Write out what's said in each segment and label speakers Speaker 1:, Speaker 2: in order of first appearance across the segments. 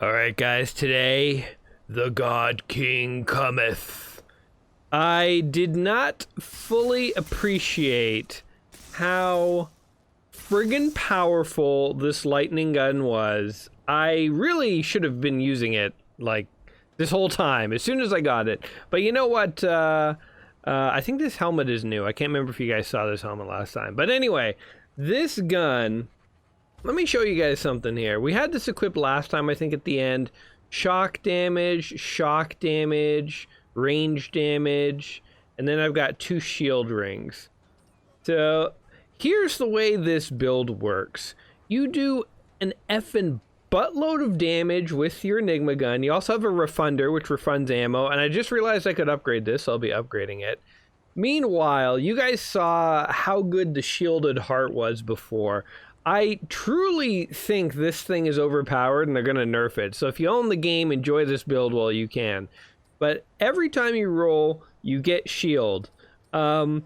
Speaker 1: Alright, guys, today the God King cometh. I did not fully appreciate how friggin' powerful this lightning gun was. I really should have been using it, like, this whole time, as soon as I got it. But you know what? I think this helmet is new. I can't remember if you guys saw this helmet last time. But anyway, this gun... Let me show you guys something here. We had this equipped last time, I think, at the end. Shock damage, range damage, and then I've got 2 shield rings. So here's the way this build works. You do an effing buttload of damage with your Enigma gun. You also have a refunder, which refunds ammo, and I just realized I could upgrade this, so I'll be upgrading it. Meanwhile, you guys saw how good the shielded heart was before. I truly think this thing is overpowered and they're going to nerf it. So if you own the game, enjoy this build while you can. But every time you roll, you get shield. While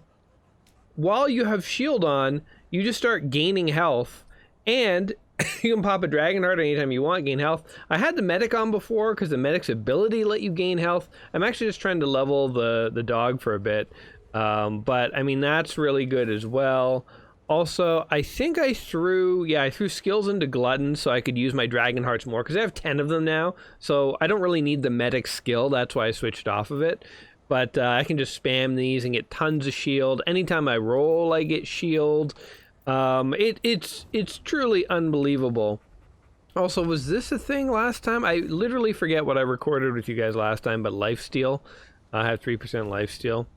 Speaker 1: you have shield on, you just start gaining health. And you can pop a dragon heart anytime you want, gain health. I had the medic on before because the medic's ability let you gain health. I'm actually just trying to level the dog for a bit. But I mean, that's really good as well. Also, I think I threw skills into Glutton so I could use my Dragon Hearts more, because I have 10 of them now, so I don't really need the medic skill. That's why I switched off of it. But I can just spam these and get tons of shield. Anytime I roll, I get shield. It's truly unbelievable. Also, was this a thing last time? I literally forget what I recorded with you guys last time, but lifesteal. I have 3% lifesteal.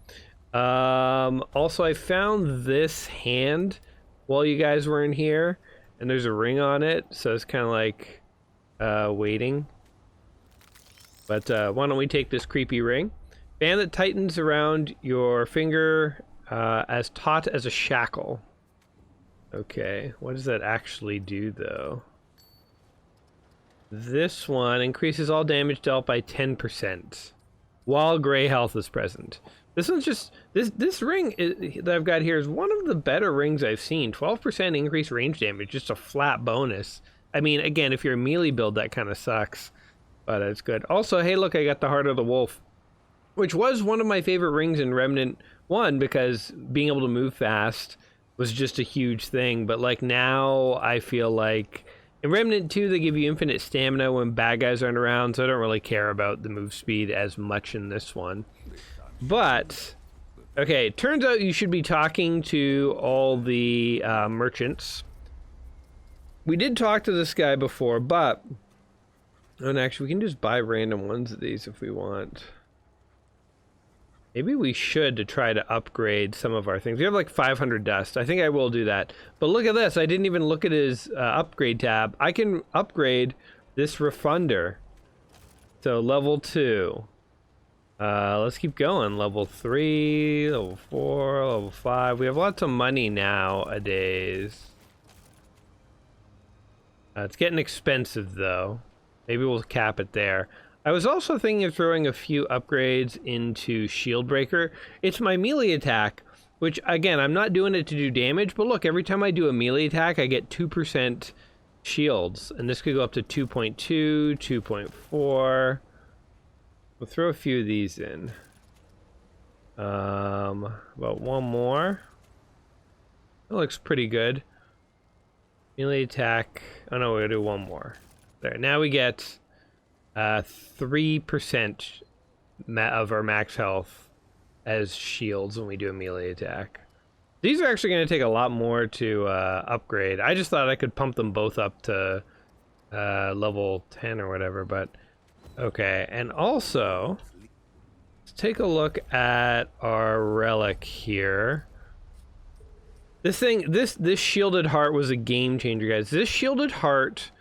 Speaker 1: Also, I found this hand while you guys were in here, and there's a ring on it, so it's kind of like waiting. But why don't we take this creepy ring? Band that tightens around your finger as taut as a shackle. Okay, what does that actually do though? This one increases all damage dealt by 10% while gray health is present. This one's just, this ring that I've got here is one of the better rings I've seen. 12% increased range damage, just a flat bonus. I mean, again, if you're a melee build, that kind of sucks, but it's good. Also, hey, look, I got the Heart of the Wolf, which was one of my favorite rings in Remnant 1 because being able to move fast was just a huge thing. But like now, I feel like in Remnant 2, they give you infinite stamina when bad guys aren't around, so I don't really care about the move speed as much in this one. But, okay, turns out you should be talking to all the merchants. We did talk to this guy before, but... And actually, we can just buy random ones of these if we want. Maybe we should to try to upgrade some of our things. We have like 500 dust. I think I will do that. But look at this. I didn't even look at his upgrade tab. I can upgrade this refunder. So, level 2. Let's keep going. Level 3, level 4, level 5. We have lots of money nowadays. It's getting expensive though. Maybe we'll cap it there. I was also thinking of throwing a few upgrades into Shield Breaker. It's my melee attack, which again, I'm not doing it to do damage, but look, every time I do a melee attack, I get 2% shields. And this could go up to 2.2, 2.4. We'll throw a few of these in. About one more. That looks pretty good. Melee attack. Oh no, we're gonna do one more. There. Now we get 3% of our max health as shields when we do a melee attack. These are actually going to take a lot more to upgrade. I just thought I could pump them both up to level 10 or whatever, but okay. And also, let's take a look at our relic here. This thing, this shielded heart was a game changer, guys. This shielded heart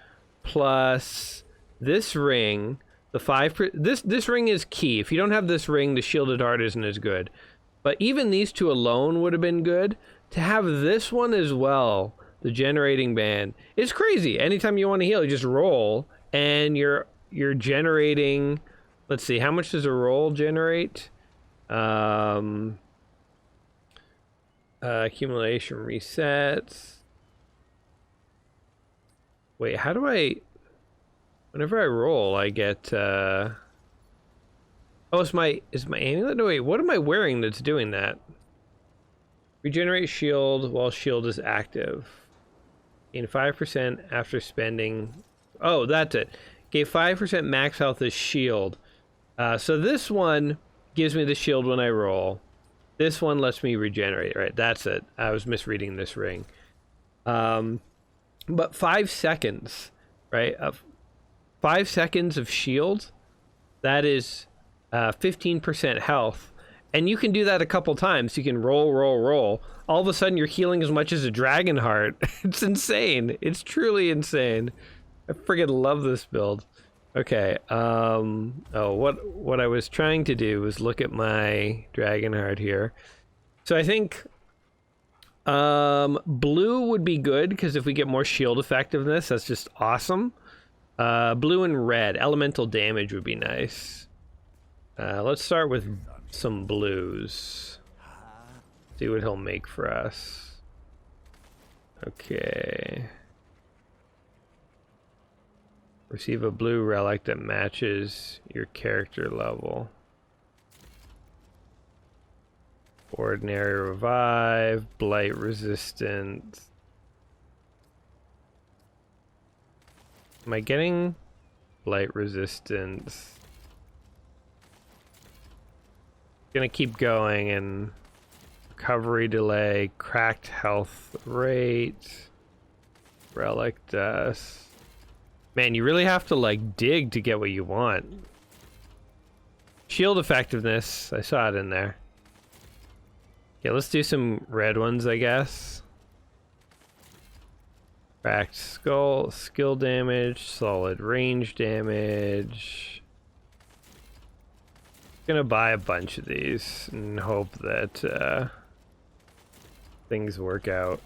Speaker 1: plus this ring, this ring is key. If you don't have this ring, the shielded heart isn't as good. But even these two alone would have been good. To have this one as well, the generating band, it's crazy. Anytime you want to heal, you just roll, and you're generating. Let's see, how much does a roll generate? Accumulation resets. Wait, how do I... Whenever I roll, I get, oh, is my amulet? No, wait, what am I wearing that's doing that? Regenerate shield while shield is active. Gain 5% after spending, oh, that's it. Gave 5% max health as shield. So this one gives me the shield when I roll. This one lets me regenerate, right? That's it. I was misreading this ring. But 5 seconds, right? 5 seconds of shield, that is 15% health. And you can do that a couple times. You can roll, roll, roll. All of a sudden, you're healing as much as a dragon heart. It's insane. It's truly insane. I friggin' love this build. Okay. Oh, what I was trying to do was look at my dragon heart here. So I think blue would be good because if we get more shield effectiveness, that's just awesome. Blue and red, elemental damage would be nice. Let's start with some blues. See what he'll make for us. Okay. Receive a blue relic that matches your character level. Ordinary revive, blight resistant. Am I getting blight resistance? Gonna keep going and recovery delay, cracked health rate, relic dust. Man, you really have to like dig to get what you want. Shield effectiveness, I saw it in there. Yeah, let's do some red ones, I guess. Cracked skull, skill damage, solid range damage. Gonna buy a bunch of these and hope that things work out.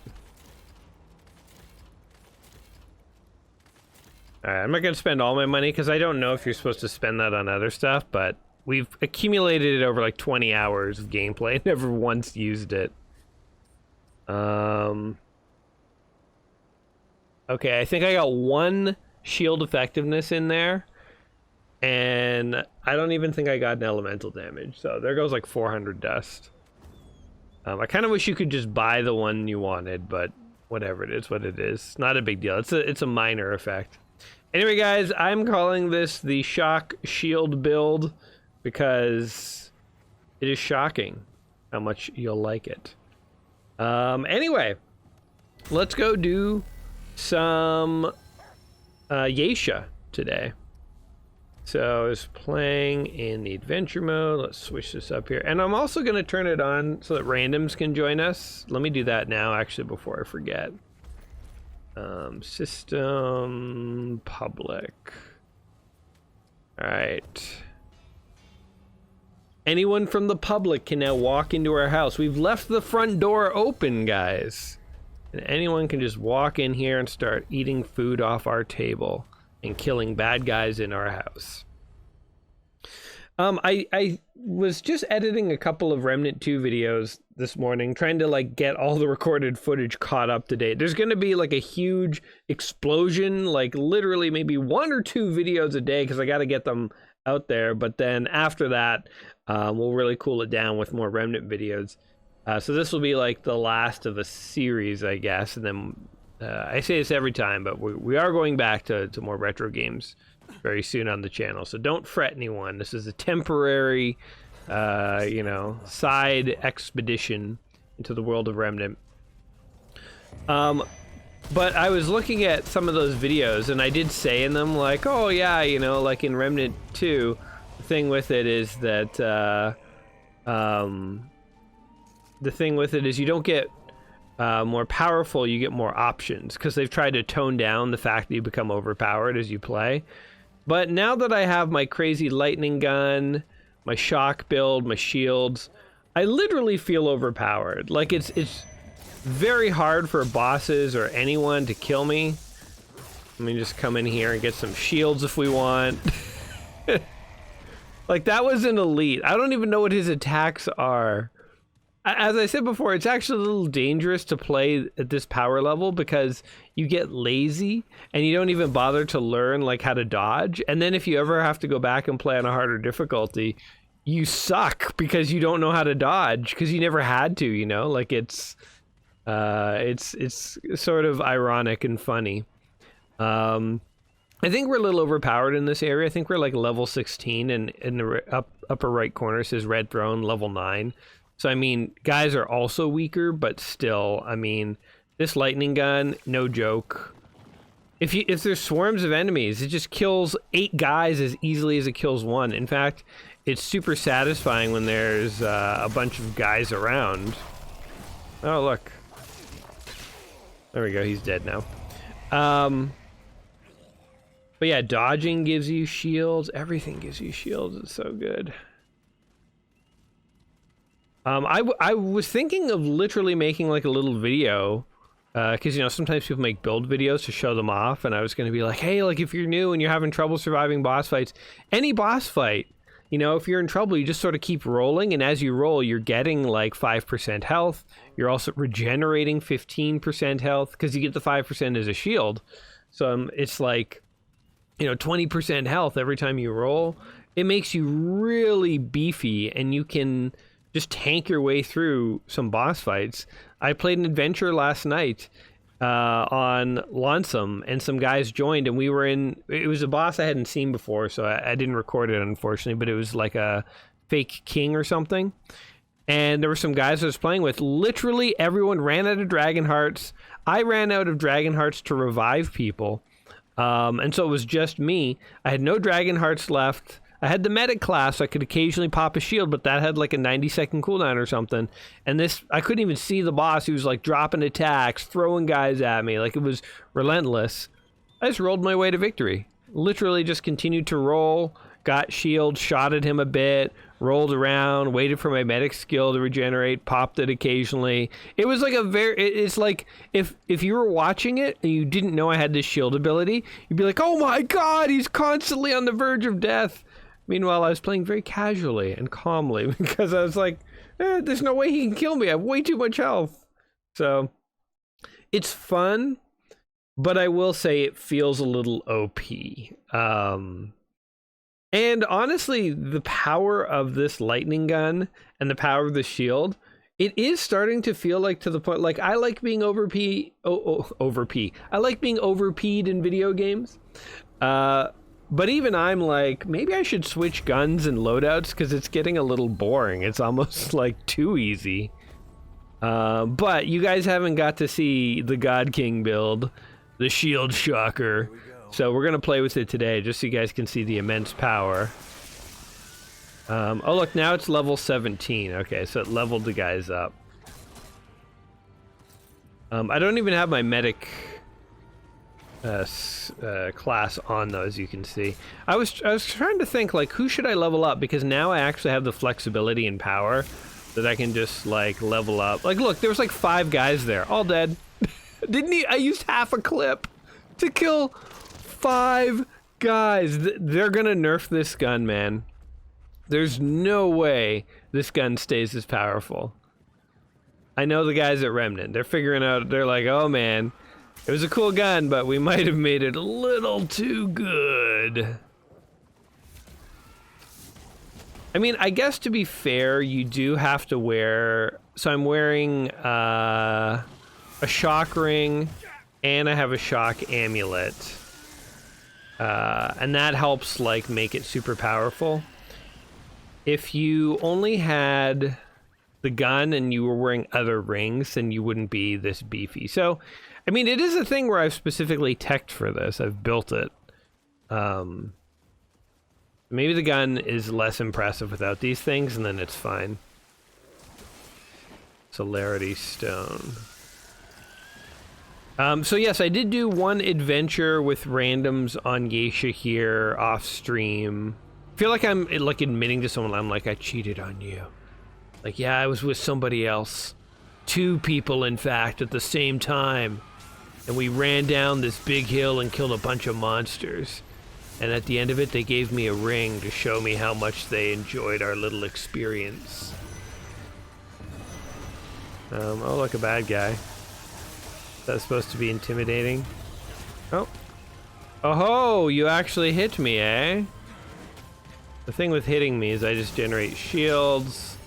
Speaker 1: Alright, I'm not gonna spend all my money because I don't know if you're supposed to spend that on other stuff, but we've accumulated it over like 20 hours of gameplay and never once used it. Okay, I think I got 1 shield effectiveness in there. And I don't even think I got an elemental damage. So there goes like 400 dust. I kind of wish you could just buy the one you wanted, but whatever, it is what it is. Not a big deal. It's a minor effect. Anyway, guys, I'm calling this the Shock Shield build because it is shocking how much you'll like it. Anyway, let's go do some Geisha today. So I was playing in the adventure mode. Let's switch this up here. And I'm also going to turn it on so that randoms can join us. Let me do that now, actually, before I forget. System public. All right. Anyone from the public can now walk into our house. We've left the front door open, guys. And anyone can just walk in here and start eating food off our table and killing bad guys in our house. I was just editing a couple of Remnant 2 videos this morning, trying to like get all the recorded footage caught up to date. There's going to be like a huge explosion, like literally maybe 1 or 2 videos a day because I got to get them out there. But then after that, we'll really cool it down with more Remnant videos. So this will be like the last of a series, I guess. And then I say this every time, but we are going back to more retro games very soon on the channel. So don't fret, anyone. This is a temporary, side expedition into the world of Remnant. But I was looking at some of those videos, and I did say in them, like, oh yeah, like in Remnant 2, the thing with it is that, you don't get more powerful, you get more options, because they've tried to tone down the fact that you become overpowered as you play. But now that I have my crazy lightning gun, my shock build, my shields, I literally feel overpowered. Like it's very hard for bosses or anyone to kill me. Let me just come in here and get some shields if we want. Like that was an elite. I don't even know what his attacks are. As I said before, it's actually a little dangerous to play at this power level because you get lazy and you don't even bother to learn like how to dodge. And then if you ever have to go back and play on a harder difficulty, you suck because you don't know how to dodge because you never had to, you know? Like it's sort of ironic and funny. I think we're a little overpowered in this area. I think we're like level 16, and in the upper right corner says Red Throne, level 9. So, I mean, guys are also weaker, but still, I mean, this lightning gun, no joke. If there's swarms of enemies, it just kills 8 guys as easily as it kills 1. In fact, it's super satisfying when there's a bunch of guys around. Oh, look. There we go, he's dead now. But yeah, dodging gives you shields. Everything gives you shields. It's so good. I was thinking of literally making like a little video, because you know sometimes people make build videos to show them off, and I was going to be like, hey, like if you're new and you're having trouble surviving boss fights, any boss fight, you know, if you're in trouble, you just sort of keep rolling, and as you roll, you're getting like 5% health. You're also regenerating 15% health because you get the 5% as a shield. So it's like, you know, 20% health every time you roll. It makes you really beefy, and you can just tank your way through some boss fights. I played an adventure last night on Lonesome, and some guys joined, and we were in, it was a boss I hadn't seen before, so I didn't record it, unfortunately, but it was like a fake king or something. And there were some guys I was playing with. Literally everyone ran out of Dragon Hearts. I ran out of Dragon Hearts to revive people. And so it was just me. I had no Dragon Hearts left. I had the medic class, so I could occasionally pop a shield, but that had like a 90-second cooldown or something. And this, I couldn't even see the boss. He was like dropping attacks, throwing guys at me. Like it was relentless. I just rolled my way to victory. Literally just continued to roll, got shield, shot at him a bit, rolled around, waited for my medic skill to regenerate, popped it occasionally. It was like it's like if you were watching it and you didn't know I had this shield ability, you'd be like, oh my god, he's constantly on the verge of death. Meanwhile, I was playing very casually and calmly because I was like, there's no way he can kill me. I have way too much health. So it's fun, but I will say it feels a little OP. And honestly, the power of this lightning gun and the power of the shield, it is starting to feel like, to the point, like I like being I like being overpeed in video games. But even I'm like, maybe I should switch guns and loadouts because it's getting a little boring. It's almost like too easy. But you guys haven't got to see the God King build, the shield shocker. So we're going to play with it today just so you guys can see the immense power. Oh, look, now it's level 17. Okay, so it leveled the guys up. I don't even have my medic class on, though, as you can see. I was trying to think, like, who should I level up? Because now I actually have the flexibility and power that I can just, like, level up. Like, look, there was, like, 5 guys there. All dead. I used half a clip to kill 5 guys. They're gonna nerf this gun, man. There's no way this gun stays as powerful. I know the guys at Remnant. They're figuring out, they're like, oh man, it was a cool gun, but we might have made it a little too good. I mean, I guess to be fair, you do have to wear, so I'm wearing a shock ring, and I have a shock amulet. And that helps, like, make it super powerful. If you only had the gun and you were wearing other rings, then you wouldn't be this beefy. So, I mean, it is a thing where I've specifically teched for this. I've built it. Maybe the gun is less impressive without these things, and then it's fine. Celerity Stone. So yes, I did do one adventure with randoms on Geisha here off stream. I feel like I'm like admitting to someone, I'm like, I cheated on you. Like, yeah, I was with somebody else. 2 people, in fact, at the same time. And we ran down this big hill and killed a bunch of monsters. And at the end of it, they gave me a ring to show me how much they enjoyed our little experience. Oh, look, a bad guy. That's supposed to be intimidating. Oh. Oh-ho! You actually hit me, eh? The thing with hitting me is I just generate shields,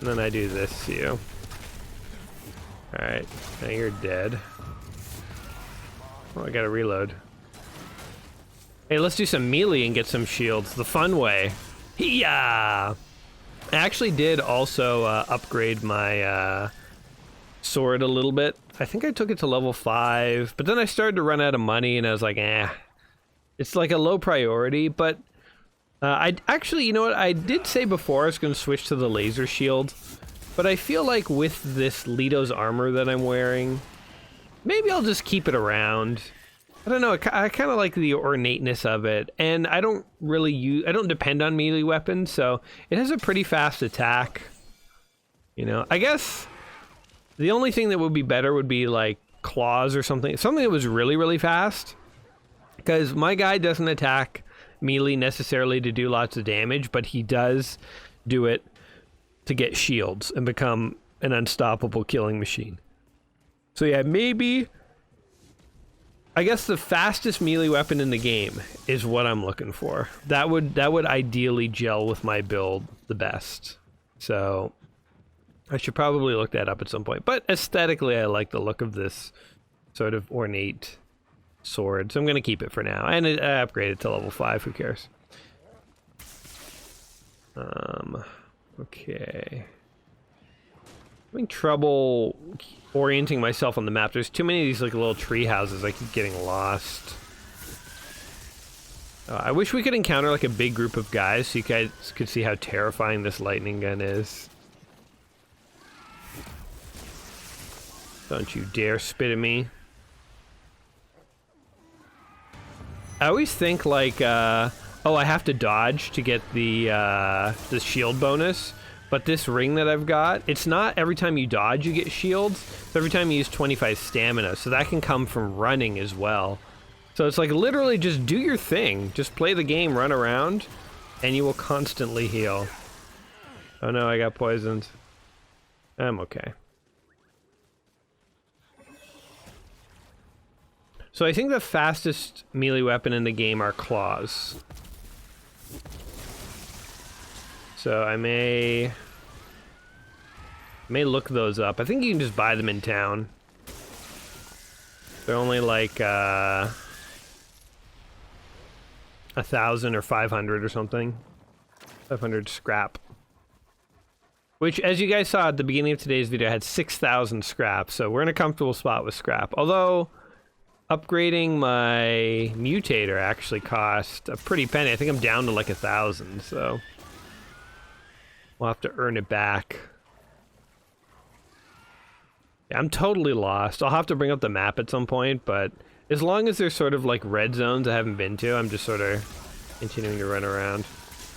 Speaker 1: and then I do this to you. Alright, now you're dead. Oh, I gotta reload. Hey, let's do some melee and get some shields the fun way. Hee-yah! I actually did also upgrade my sword a little bit. I think I took it to level 5, but then I started to run out of money and I was like, eh. It's like a low priority, but I actually, you know what, I did say before I was going to switch to the laser shield, but I feel like with this Lito's armor that I'm wearing, maybe I'll just keep it around. I don't know, I kind of like the ornateness of it, and I don't depend on melee weapons, so it has a pretty fast attack. You know, I guess the only thing that would be better would be like claws or something that was really, really fast, because my guy doesn't attack melee necessarily to do lots of damage, but he does do it to get shields and become an unstoppable killing machine. So yeah, maybe, I guess the fastest melee weapon in the game is what I'm looking for. That would ideally gel with my build the best. So I should probably look that up at some point. But aesthetically, I like the look of this sort of ornate sword, so I'm gonna keep it for now. And I upgraded to level 5. Who cares? Okay. Having trouble orienting myself on the map. There's too many of these like little tree houses. I keep getting lost. I wish we could encounter like a big group of guys so you guys could see how terrifying this lightning gun is. Don't you dare spit at me. I always think like, oh, I have to dodge to get the shield bonus. But this ring that I've got, it's not every time you dodge you get shields. It's every time you use 25 stamina. So that can come from running as well. So it's like literally just do your thing. Just play the game, run around, and you will constantly heal. Oh no, I got poisoned. I'm okay. So I think the fastest melee weapon in the game are claws. So I may look those up. I think you can just buy them in town. They're only like 1,000 or 500 or something. 500 scrap. Which, as you guys saw at the beginning of today's video, had 6,000 scrap. So we're in a comfortable spot with scrap. Although upgrading my mutator actually cost a pretty penny. I think I'm down to like 1,000. So we'll have to earn it back. Yeah, I'm totally lost. I'll have to bring up the map at some point, but as long as there's sort of like red zones I haven't been to, I'm just sort of continuing to run around.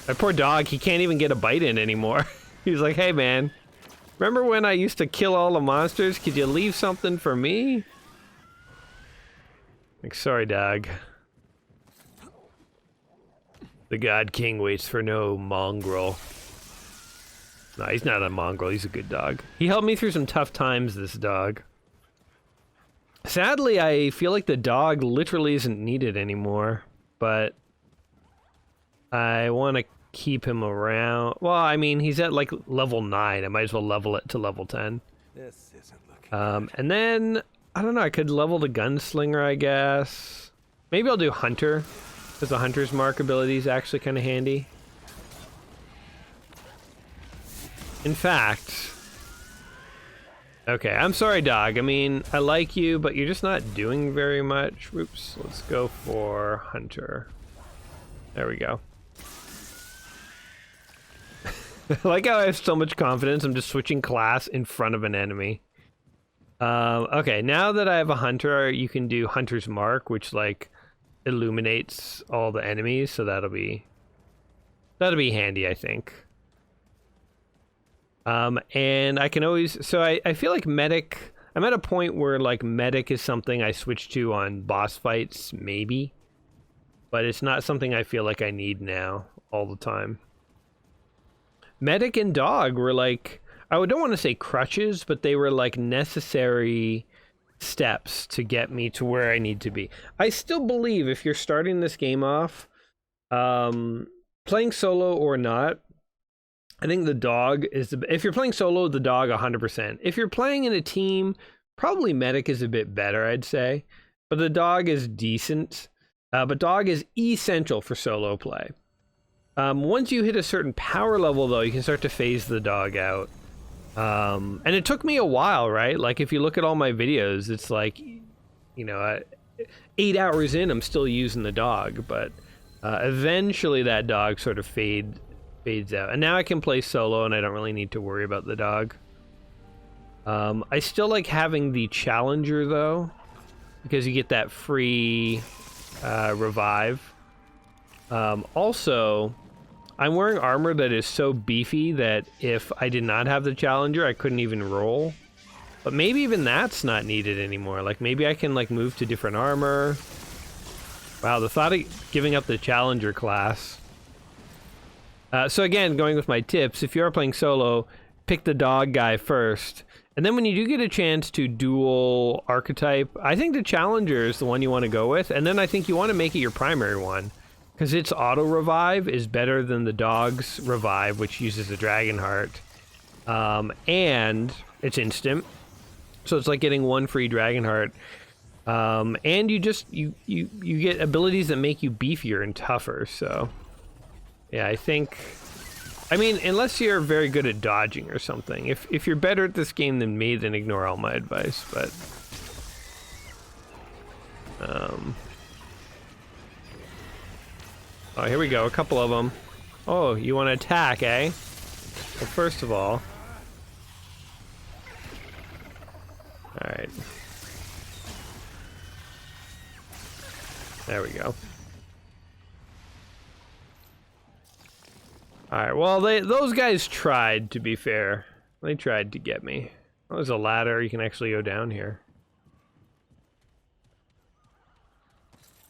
Speaker 1: My poor dog, he can't even get a bite in anymore. He's like, hey man, remember when I used to kill all the monsters? Could you leave something for me? Like, sorry dog. The God King waits for no mongrel. No, he's not a mongrel, he's a good dog. He helped me through some tough times, this dog. Sadly, I feel like the dog literally isn't needed anymore, but I want to keep him around. Well, I mean, he's at like level 9. I might as well level it to level 10.
Speaker 2: This isn't looking
Speaker 1: And then, I don't know, I could level the gunslinger, I guess. Maybe I'll do hunter, because the hunter's mark ability is actually kind of handy. In fact, okay, I'm sorry, dog. I mean, I like you, but you're just not doing very much. Oops, let's go for hunter. There we go. I like how I have so much confidence. I'm just switching class in front of an enemy. Okay, now that I have a hunter, you can do hunter's mark, which like illuminates all the enemies. So that'll be handy, I think. And I can always, so I feel like medic, I'm at a point where like medic is something I switch to on boss fights, maybe, but it's not something I feel like I need now all the time. Medic and dog were like, don't want to say crutches, but they were like necessary steps to get me to where I need to be. I still believe if you're starting this game off, playing solo or not, I think the dog is if you're playing solo, the dog 100%. If you're playing in a team, probably medic is a bit better, I'd say. But the dog is decent. But dog is essential for solo play. Once you hit a certain power level, though, you can start to phase the dog out. And it took me a while, right? Like, if you look at all my videos, it's like, 8 hours in, I'm still using the dog. But eventually that dog sort of fades out. And now I can play solo, and I don't really need to worry about the dog. I still like having the challenger, though, because you get that free revive. Also, I'm wearing armor that is so beefy that if I did not have the challenger, I couldn't even roll. But maybe even that's not needed anymore. Like, maybe I can, like, move to different armor. Wow, the thought of giving up the challenger class. So again, going with my tips, if you are playing solo, pick the dog guy first. And then when you do get a chance to dual archetype, I think the challenger is the one you want to go with. And then I think you want to make it your primary one, because its auto revive is better than the dog's revive, which uses a dragon heart. And it's instant. So it's like getting one free dragon heart. And you get abilities that make you beefier and tougher. So yeah, I mean, unless you're very good at dodging or something. If you're better at this game than me, then ignore all my advice, but... Oh, here we go, a couple of them. Oh, you want to attack, eh? Well, first of all... Alright. There we go. Alright, well, those guys tried, to be fair. They tried to get me. Oh, there's a ladder, you can actually go down here.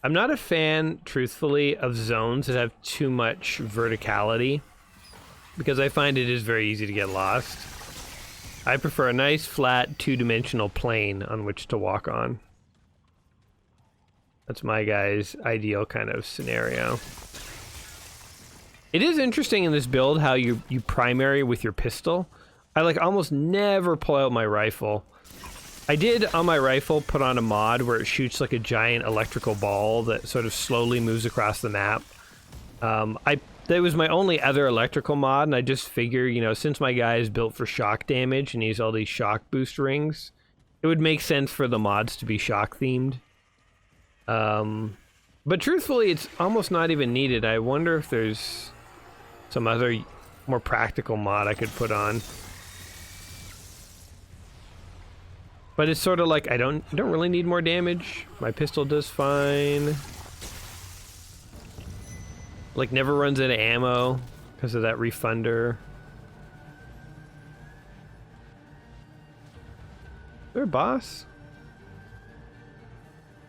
Speaker 1: I'm not a fan, truthfully, of zones that have too much verticality, because I find it is very easy to get lost. I prefer a nice, flat, two-dimensional plane on which to walk on. That's my guy's ideal kind of scenario. It is interesting in this build how you primary with your pistol. I like almost never pull out my rifle. I did on my rifle put on a mod where it shoots like a giant electrical ball that sort of slowly moves across the map. That was my only other electrical mod, and I just figure, since my guy is built for shock damage and needs all these shock boost rings, it would make sense for the mods to be shock themed. But truthfully, it's almost not even needed. I wonder if there's some other more practical mod I could put on. But it's sort of like I don't really need more damage. My pistol does fine. Like never runs out of ammo because of that refunder. Is there a boss?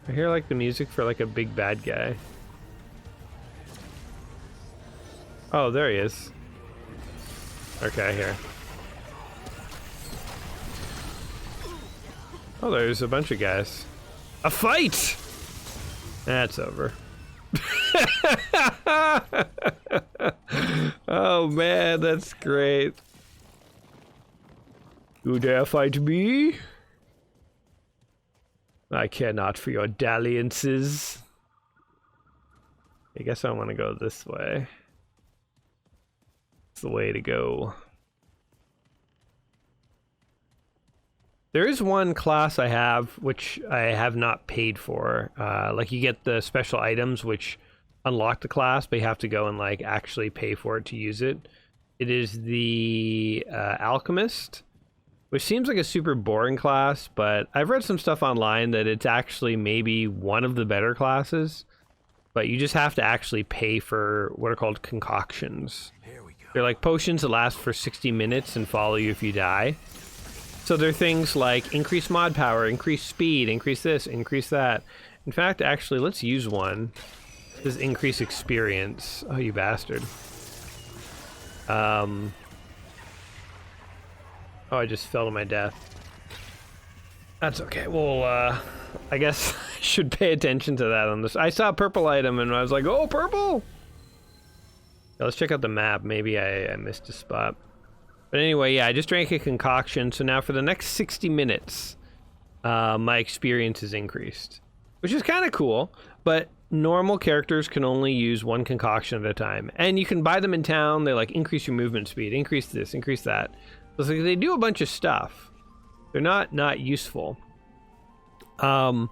Speaker 1: I hear like the music for like a big bad guy. Oh, there he is. Okay, here. Oh, there's a bunch of guys. A fight! That's over. Oh man, that's great. You dare fight me? I care not for your dalliances. I guess I want to go this way. It's the way to go. There is one class I have, which I have not paid for. Like, you get the special items, which unlock the class, but you have to go and, like, actually pay for it to use it. It is the Alchemist, which seems like a super boring class, but I've read some stuff online that it's actually maybe one of the better classes. But you just have to actually pay for what are called concoctions.
Speaker 2: Here we go.
Speaker 1: They're like potions that last for 60 minutes and follow you if you die. So they're things like increase mod power, increase speed, increase this, increase that. In fact, actually, let's use one. This is increase experience. Oh, you bastard. Oh, I just fell to my death. That's okay. Well, I guess I should pay attention to that on this. I saw a purple item and I was like, oh, purple! Yeah, let's check out the map. Maybe I missed a spot. But anyway, yeah, I just drank a concoction. So now for the next 60 minutes, my experience is increased. Which is kind of cool, but normal characters can only use one concoction at a time. And you can buy them in town. They like increase your movement speed, increase this, increase that. So it's like they do a bunch of stuff. They're not useful. I'm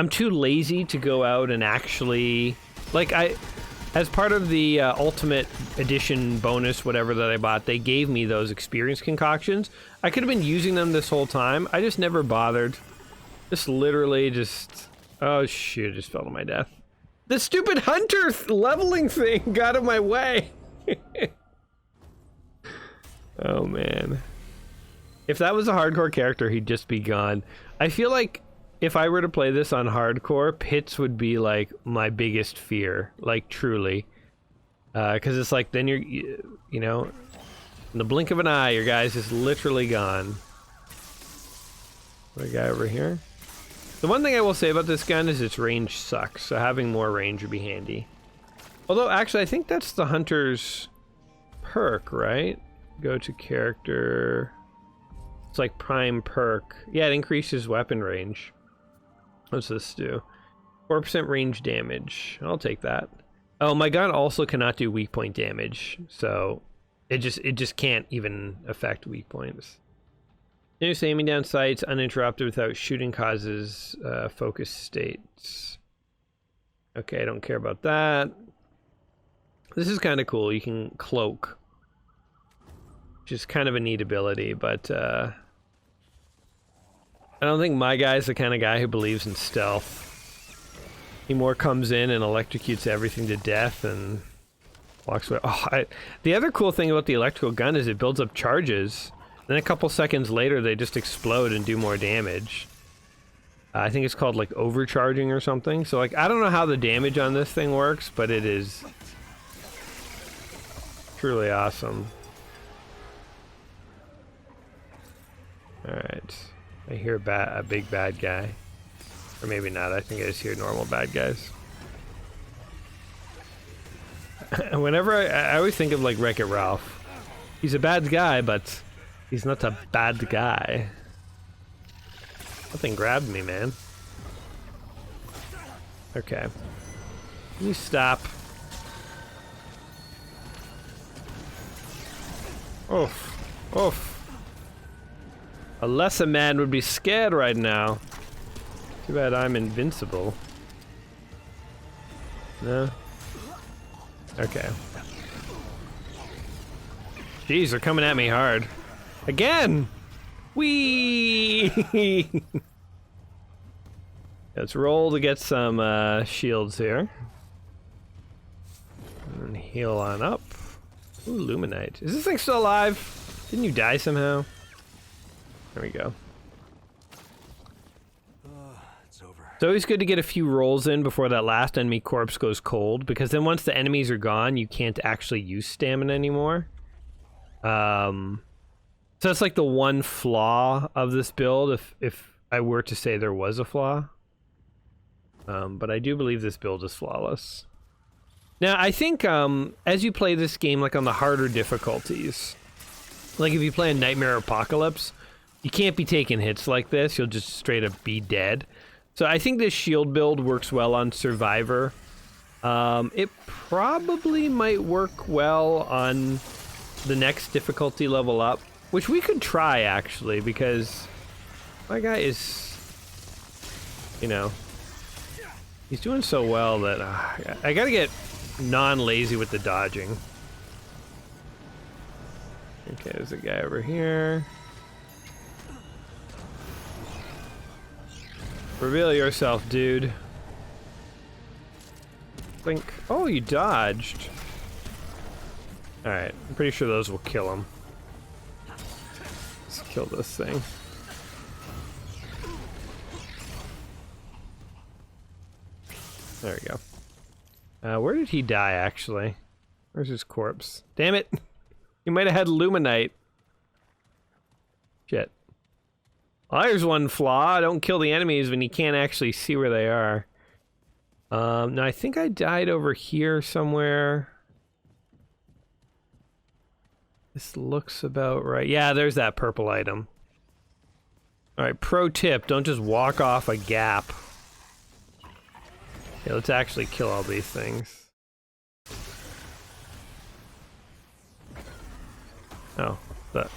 Speaker 1: too lazy to go out and actually, like, as part of the Ultimate Edition bonus, whatever that I bought, they gave me those experience concoctions. I could have been using them this whole time. I just never bothered. Just literally just, oh shoot, I just fell to my death. The stupid hunter leveling thing got in my way. Oh man. If that was a hardcore character, he'd just be gone. I feel like if I were to play this on hardcore, pits would be like my biggest fear, like truly. Because it's like then you know, in the blink of an eye, your guy's just literally gone. What a guy over here. The one thing I will say about this gun is its range sucks, so having more range would be handy. Although actually, I think that's the hunter's perk, right? Go to character. It's like prime perk. Yeah, it increases weapon range. What's this do? 4% range damage. I'll take that. Oh, my gun also cannot do weak point damage, so it just can't even affect weak points. Continuous aiming down sights uninterrupted without shooting causes focus states. Okay, I don't care about that. This is kind of cool. You can cloak, which is kind of a neat ability, but I don't think my guy's the kind of guy who believes in stealth. He more comes in and electrocutes everything to death and walks away. Oh, the other cool thing about the electrical gun is it builds up charges. Then a couple seconds later, they just explode and do more damage. I think it's called like overcharging or something. So like, I don't know how the damage on this thing works, but it is truly awesome. Alright. I hear a big bad guy. Or maybe not, I think I just hear normal bad guys. Whenever I always think of like Wreck-It Ralph. He's a bad guy, but he's not a bad guy. Nothing grabbed me, man. Okay. Can you stop? Oof. Oof. A lesser man would be scared right now. Too bad I'm invincible. No? Okay. Jeez, they're coming at me hard. Again! Whee! Let's roll to get some shields here. And heal on up. Ooh, Luminite. Is this thing still alive? Didn't you die somehow? There we go.
Speaker 2: It's over.
Speaker 1: It's always good to get a few rolls in before that last enemy corpse goes cold, because then once the enemies are gone, you can't actually use stamina anymore. So it's like the one flaw of this build, if I were to say there was a flaw. But I do believe this build is flawless. Now, I think as you play this game, like on the harder difficulties, like if you play a Nightmare Apocalypse, you can't be taking hits like this. You'll just straight up be dead. So I think this shield build works well on Survivor. It probably might work well on the next difficulty level up, which we could try actually, because my guy is, you know, he's doing so well that I gotta get non-lazy with the dodging. Okay, there's a guy over here. Reveal yourself, dude. Blink. Oh, you dodged. Alright, I'm pretty sure those will kill him. Let's kill this thing. There we go. Where did he die, actually? Where's his corpse? Damn it! He might have had Luminite. Shit. Well, there's one flaw. Don't kill the enemies when you can't actually see where they are. No, I think I died over here somewhere. This looks about right. Yeah, there's that purple item. Alright, pro tip, don't just walk off a gap. Okay, let's actually kill all these things. Oh, that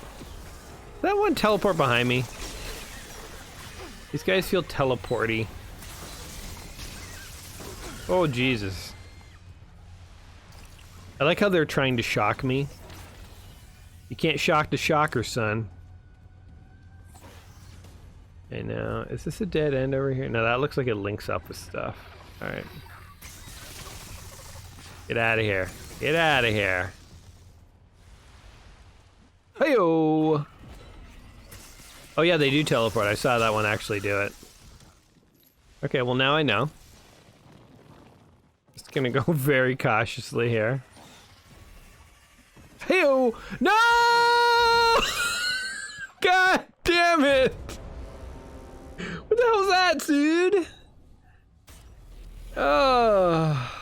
Speaker 1: one teleport behind me. These guys feel teleporty. Oh, Jesus. I like how they're trying to shock me. You can't shock the shocker, son. Okay, now, is this a dead end over here? No, that looks like it links up with stuff. Alright. Get out of here. Get out of here. Hey-oh! Oh yeah, they do teleport. I saw that one actually do it. Okay, well now I know. Just gonna go very cautiously here. Hey-oh! No! God damn it! What the hell's that, dude? Oh.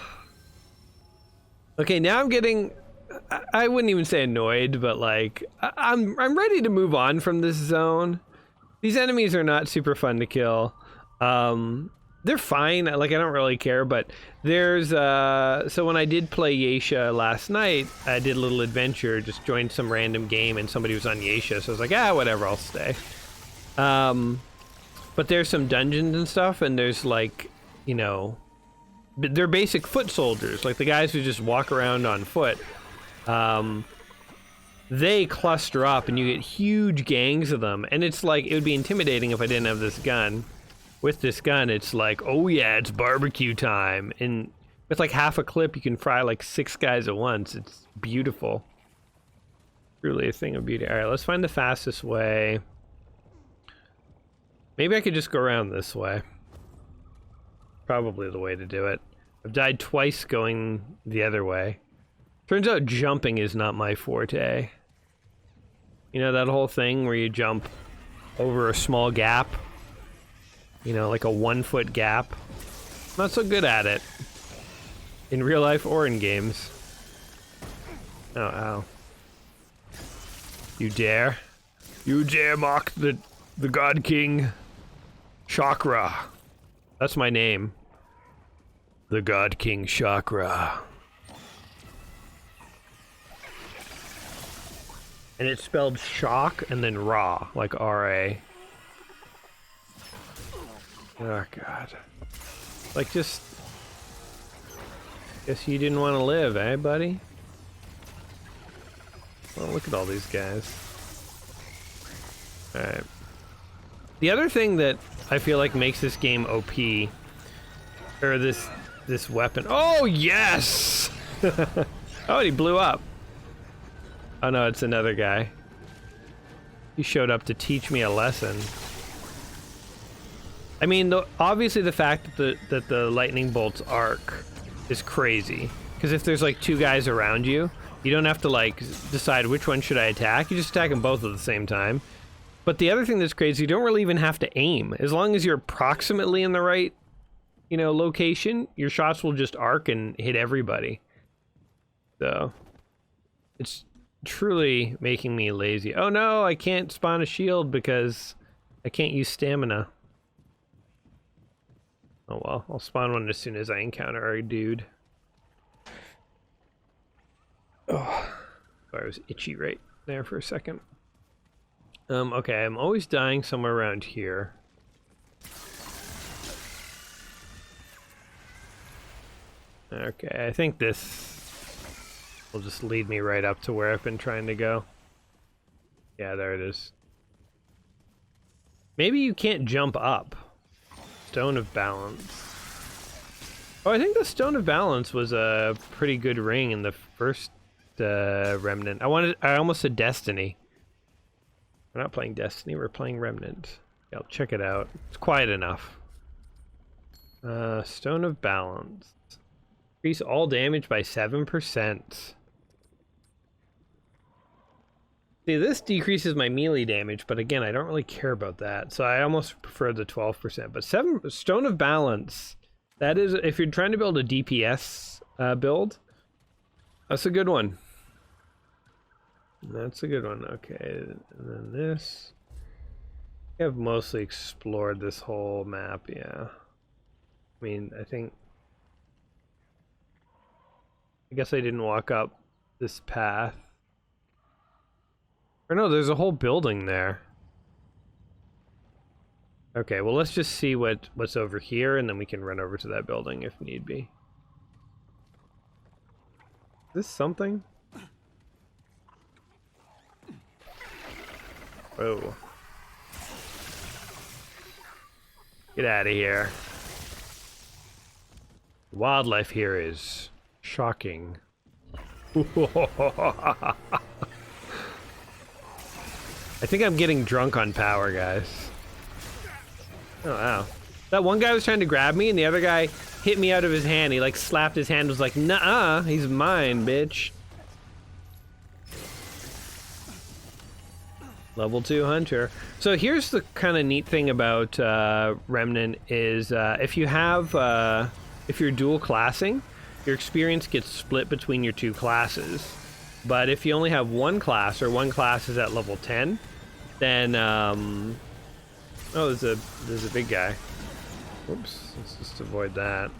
Speaker 1: Okay, now I'm getting... I wouldn't even say annoyed, but like... I'm ready to move on from this zone. These enemies are not super fun to kill. They're fine, like I don't really care, but there's... So when I did play Yeisha last night, I did a little adventure, just joined some random game and somebody was on Yeisha, so I was like, ah, whatever, I'll stay. But there's some dungeons and stuff, and there's like, you know... They're basic foot soldiers, like the guys who just walk around on foot. They cluster up and you get huge gangs of them, and it's like, it would be intimidating if I didn't have this gun. With this gun, it's like, oh yeah, it's barbecue time. And with like half a clip, you can fry like 6 guys at once. It's beautiful. Truly a thing of beauty. Alright, let's find the fastest way. Maybe I could just go around this way. Probably the way to do it. I've died twice going the other way. Turns out jumping is not my forte. You know that whole thing where you jump over a small gap? You know, like a 1-foot gap? Not so good at it. In real life or in games. Oh, ow. You dare? You dare mock the God King Shockra. That's my name. The God King Shockra. And it's spelled shock and then raw, like R-A. Oh god. Like just... Guess you didn't want to live, eh, buddy? Well, look at all these guys. Alright. The other thing that I feel like makes this game OP, or this weapon... Oh, yes! Oh, he blew up. Oh no, it's another guy. He showed up to teach me a lesson. I mean, obviously the fact that the lightning bolts arc is crazy. Because if there's like 2 guys around you, you don't have to like decide which one should I attack. You just attack them both at the same time. But the other thing that's crazy, you don't really even have to aim. As long as you're approximately in the right, you know, location, your shots will just arc and hit everybody. So, it's truly making me lazy. Oh no, I can't spawn a shield because I can't use stamina. Oh well, I'll spawn one as soon as I encounter a dude. Oh, I was itchy right there for a second. Okay, I'm always dying somewhere around here. Okay, I think this will just lead me right up to where I've been trying to go. Yeah, there it is. Maybe you can't jump up. Stone of Balance. Oh, I think the Stone of Balance was a pretty good ring in the first Remnant. I almost said Destiny. We're not playing Destiny, we're playing Remnant. Yeah, I'll check it out. It's quiet enough. Stone of Balance. Increase all damage by 7%. See, this decreases my melee damage, but again, I don't really care about that. So I almost prefer the 12%. But Stone of Balance, that is, if you're trying to build a DPS build, that's a good one. That's a good one. Okay, and then this. I've mostly explored this whole map, yeah. I mean, I guess I didn't walk up this path. Or no, there's a whole building there. Okay, well let's just see what's over here, and then we can run over to that building if need be. Is this something? Whoa. Get out of here. Wildlife here is shocking. I think I'm getting drunk on power, guys. Oh, wow. That one guy was trying to grab me, and the other guy hit me out of his hand. He, like, slapped his hand, was like, nuh-uh, he's mine, bitch. Level 2 Hunter. So here's the kind of neat thing about Remnant is if you're dual classing, your experience gets split between your two classes. But if you only have one class, or one class is at level 10, then, oh, there's a big guy. Whoops, let's just avoid that.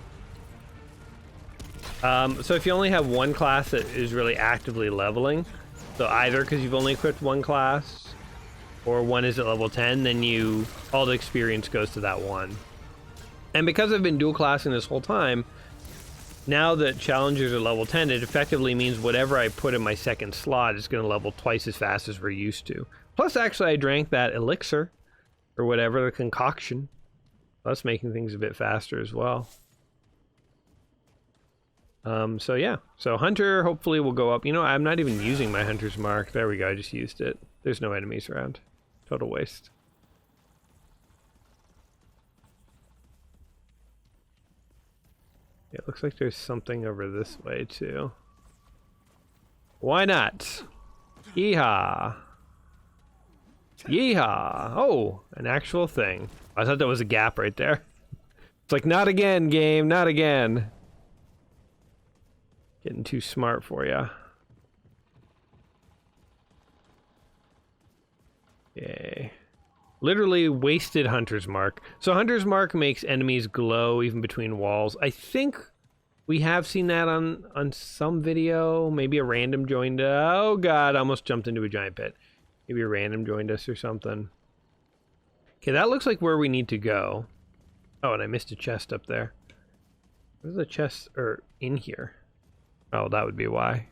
Speaker 1: So if you only have one class that is really actively leveling, so either because you've only equipped one class, or one is at level 10, then all the experience goes to that one. And because I've been dual classing this whole time, now that challengers are level 10, it effectively means whatever I put in my second slot is going to level twice as fast as we're used to. Plus, actually, I drank that elixir, or whatever, the concoction. That's making things a bit faster as well. So yeah, so Hunter hopefully will go up. You know, I'm not even using my Hunter's Mark. There we go, I just used it. There's no enemies around. Total waste. Yeah, it looks like there's something over this way too. Why not? Yeehaw. Yeehaw. Oh, an actual thing. I thought that was a gap right there. It's like, not again, game, not again. Getting too smart for ya. Yay. Literally wasted Hunter's Mark. So Hunter's Mark makes enemies glow even between walls. I think we have seen that on some video. Maybe a random joined us. Oh god, I almost jumped into a giant pit. Maybe a random joined us or something. Okay, that looks like where we need to go. Oh, and I missed a chest up there. There's a chest in here. Oh, that would be why.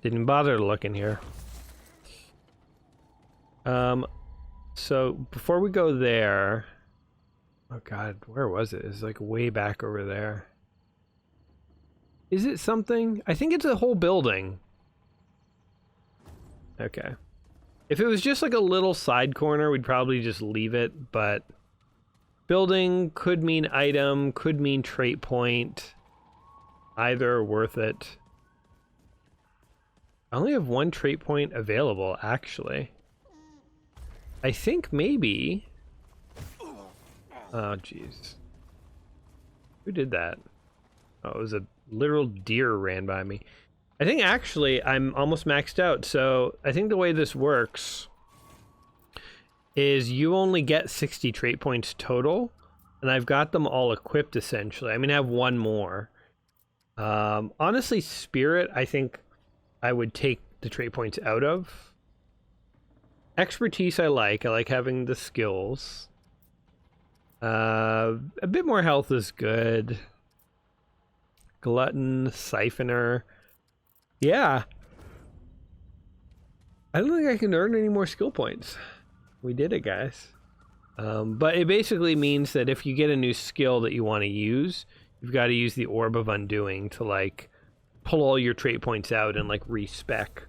Speaker 1: Didn't bother to look in here. So before we go there, oh god, where was it? It's like way back over there. Is it something? I think it's a whole building. Okay. If it was just like a little side corner, we'd probably just leave it, but building could mean item, could mean trait point. Either are worth it. I only have one trait point available, actually. I think maybe... Oh, jeez. Who did that? Oh, it was a literal deer ran by me. I think actually I'm almost maxed out, so I think the way this works is you only get 60 trait points total, and I've got them all equipped essentially. I mean, I have one more. Honestly, Spirit, I think I would take the trait points out of. Expertise I like having the skills. A bit more health is good. Glutton, Siphoner. Yeah. I don't think I can earn any more skill points. We did it, guys. But it basically means that if you get a new skill that you want to use, you've got to use the Orb of Undoing to, like, pull all your trait points out and, like, respec.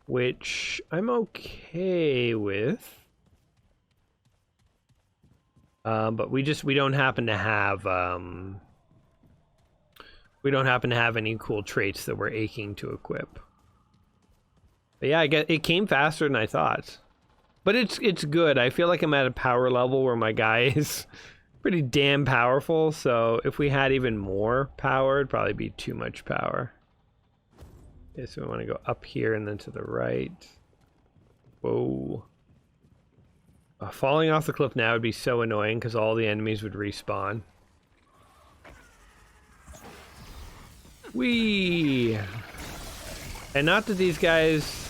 Speaker 1: Which I'm okay with. But we don't happen to have any cool traits that we're aching to equip. But yeah, I guess it came faster than I thought. But it's good. I feel like I'm at a power level where my guy is pretty damn powerful. So if we had even more power, it'd probably be too much power. Okay, so we want to go up here and then to the right. Whoa. Falling off the cliff now would be so annoying because all the enemies would respawn. Whee! And not that these guys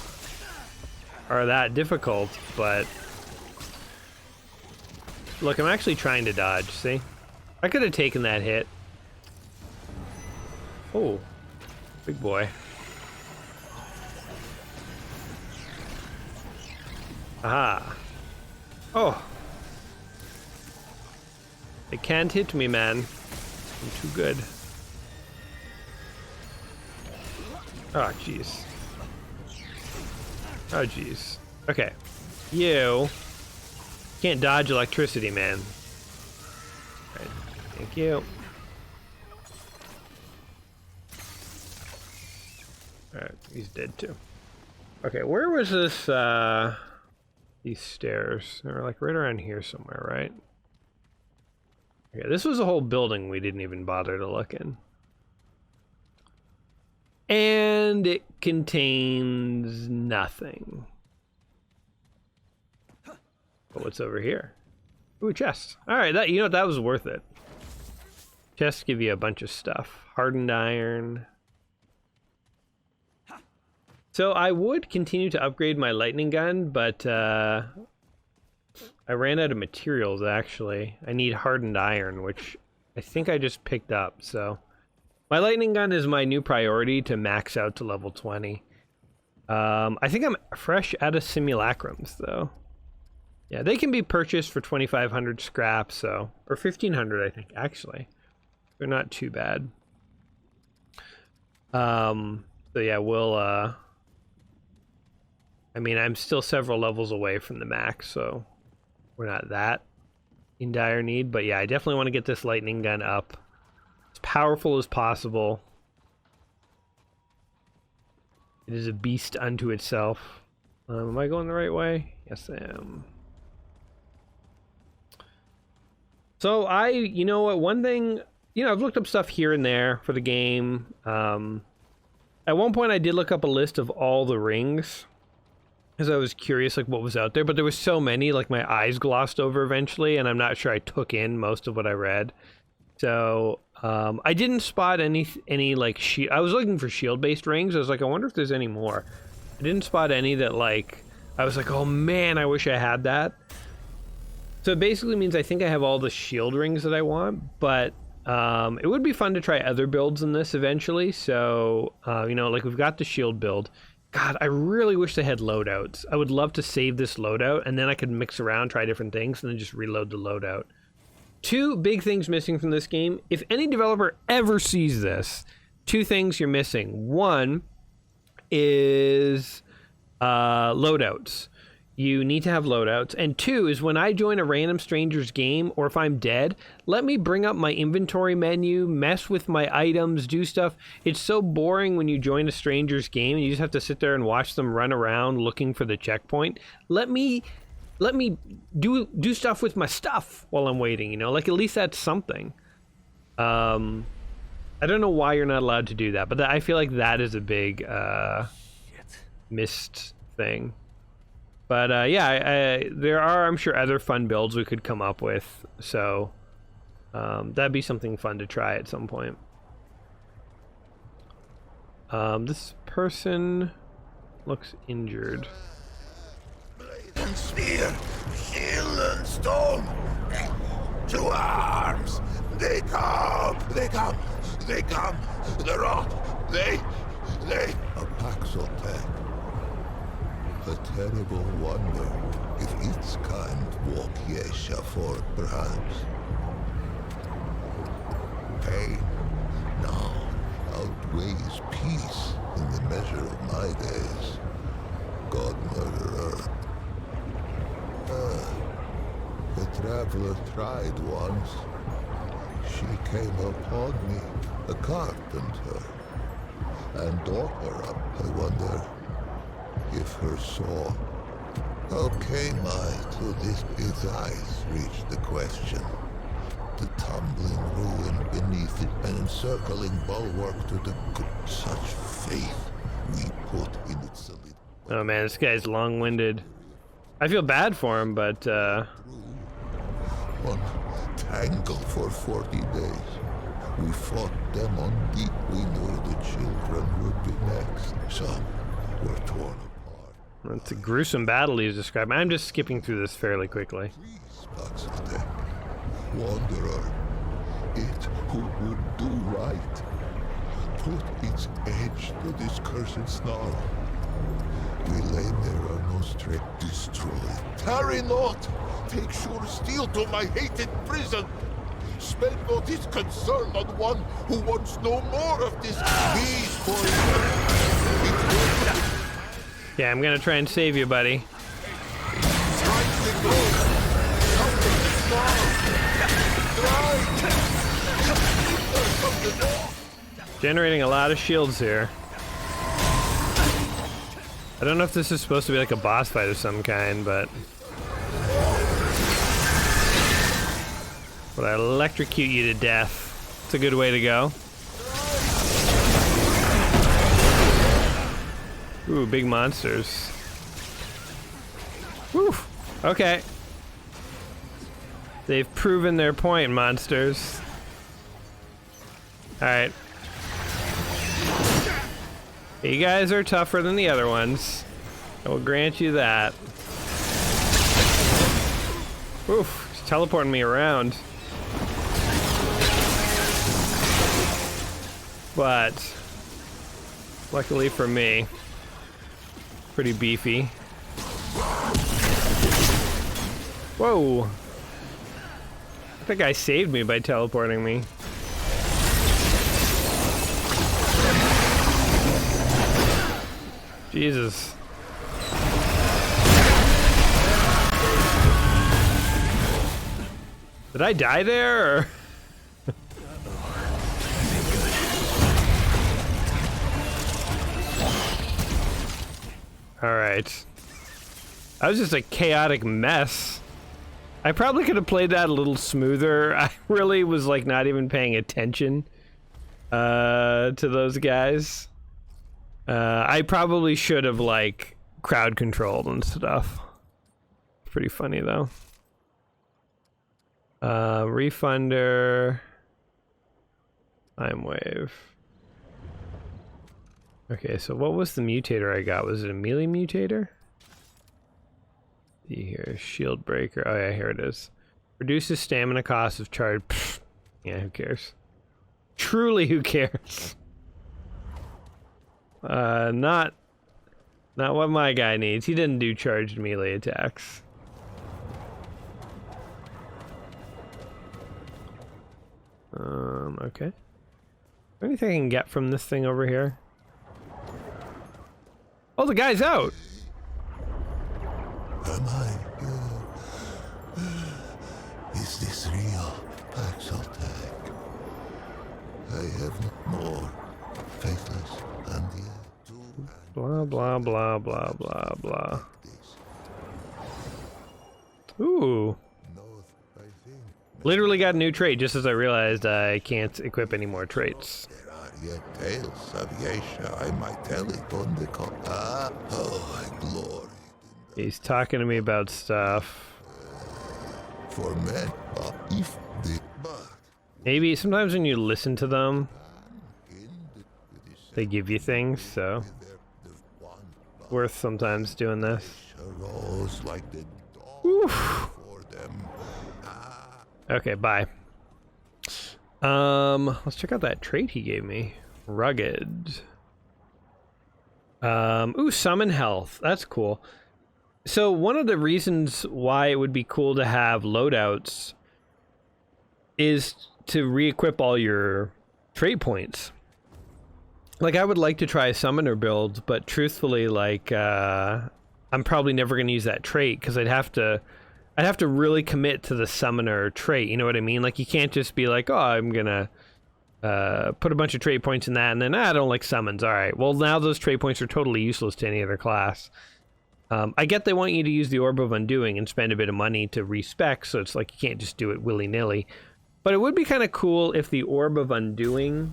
Speaker 1: are that difficult, but look, I'm actually trying to dodge, see? I could have taken that hit. Oh, big boy. Aha. Oh. They can't hit me, man. I'm too good. Oh, jeez. Oh, jeez. Okay. You can't dodge electricity, man. All right. Thank you. Alright, he's dead too. Okay, where was this, these stairs? They're like right around here somewhere, right? Okay, this was a whole building we didn't even bother to look in. And it contains nothing. But what's over here? Ooh, a chest. Alright, that, you know what, that was worth it. Chests give you a bunch of stuff. Hardened iron. So I would continue to upgrade my lightning gun, but I ran out of materials, actually. I need hardened iron, which I think I just picked up, so... My lightning gun is my new priority to max out to level 20. I think I'm fresh out of simulacrums, though. Yeah, they can be purchased for 2,500 scrap, so... Or 1,500, I think, actually. They're not too bad. So yeah, we'll, I mean, I'm still several levels away from the max, so... We're not that in dire need, but yeah, I definitely want to get this lightning gun up. As powerful as possible. It is a beast unto itself. Am I going the right way? Yes, I am. So you know what, one thing, you know, I've looked up stuff here and there for the game. At one point I did look up a list of all the rings, because I was curious, like, what was out there, but there was so many, like, my eyes glossed over eventually, and I'm not sure I took in most of what I read. So, I didn't spot any like, I was looking for shield-based rings. I was like, I wonder if there's any more. I didn't spot any that, like, I was like, oh man, I wish I had that. So it basically means I think I have all the shield rings that I want, but it would be fun to try other builds in this eventually. So, you know, like, we've got the shield build. God, I really wish they had loadouts. I would love to save this loadout, and then I could mix around, try different things, and then just reload the loadout. Two big things missing from this game. If any developer ever sees this, two things you're missing. One is loadouts. You need to have loadouts. And two is when I join a random stranger's game, or if I'm dead, let me bring up my inventory menu, mess with my items, do stuff. It's so boring when you join a stranger's game and you just have to sit there and watch them run around looking for the checkpoint. Let me do stuff with my stuff while I'm waiting, you know? Like, at least that's something. I don't know why you're not allowed to do that, but I feel like that is a big missed thing. But yeah, there are, I'm sure, other fun builds we could come up with, so that'd be something fun to try at some point. This person looks injured.
Speaker 3: And spear, shield and stone. To arms! They come! They come! They come! The rot! They... A Paxotep. A terrible wonder, if its kind walk Yesha forth, perhaps. Pain now outweighs peace in the measure of my days. God murderer. The traveler tried once. She came upon me, a carpenter, and taught her up, I wonder. if her saw. How came I to this? His eyes reached the question. The tumbling ruin beneath it, an encircling bulwark to the good. Such faith we put in its solid.
Speaker 1: Oh man, this guy's long-winded. I feel bad for him, but
Speaker 3: One tangle for 40 days. We fought them on deep. We knew the children would be next. Some were torn apart.
Speaker 1: it's a gruesome battle he's describing. I'm just skipping through this fairly quickly.
Speaker 3: 3 spots of them. Wanderer, it who would do right, put its edge to this cursed snarl. We lay there on no straight, destroyed. Tarry not! Take sure steel to my hated prison! Spend not his concern on one who wants no more of this peace for
Speaker 1: Yeah, I'm gonna try and save you, buddy.
Speaker 3: strike the goal! Come to the snarl!
Speaker 1: Generating a lot of shields here. I don't know if this is supposed to be like a boss fight of some kind, but I electrocute you to death. It's a good way to go. Ooh, big monsters. Whew. Okay. They've proven their point, monsters. Alright. You guys are tougher than the other ones. I will grant you that. Oof, he's teleporting me around. But, luckily for me, pretty beefy. Whoa! That guy saved me by teleporting me. Jesus. Did I die there, or? Alright. That was just a chaotic mess. I probably could have played that a little smoother. I really was like not even paying attention to those guys. I probably should have like crowd controlled and stuff. Pretty funny though. Refunder. Time wave. Okay, so what was the mutator I got? Was it a melee mutator? See here, shield breaker. Oh yeah, here it is. Reduces stamina cost of charge. Pfft. Yeah, who cares? Truly, who cares? Not what my guy needs. He didn't do charged melee attacks. Okay. Anything I can get from this thing over here? Oh, the guy's out!
Speaker 3: Am I? Is this real? Paxaltag. I have no more. Faithless and yet
Speaker 1: Blah, blah, blah, blah, blah, blah. Ooh. Literally got a new trait just as I realized I can't equip any more traits.
Speaker 3: There are yet tales of Yesha I might tell it on the I glory.
Speaker 1: He's talking to me about stuff.
Speaker 3: For men, if the
Speaker 1: Maybe sometimes when you listen to them, they give you things, so worth sometimes doing this.
Speaker 3: arose like the dawn
Speaker 1: Oof.
Speaker 3: for them.
Speaker 1: Okay, bye. Let's check out that trait he gave me. Rugged. Ooh, summon health. That's cool. So one of the reasons why it would be cool to have loadouts is to re-equip all your trait points. Like, I would like to try a summoner build, but truthfully, like, I'm probably never going to use that trait because I'd have to really commit to the summoner trait. You know what I mean? Like, you can't just be like, oh, I'm gonna put a bunch of trait points in that, and then I don't like summons. All right, well now those trait points are totally useless to any other class. I get they want you to use the Orb of Undoing and spend a bit of money to respec, so it's like you can't just do it willy-nilly. But it would be kind of cool if the Orb of Undoing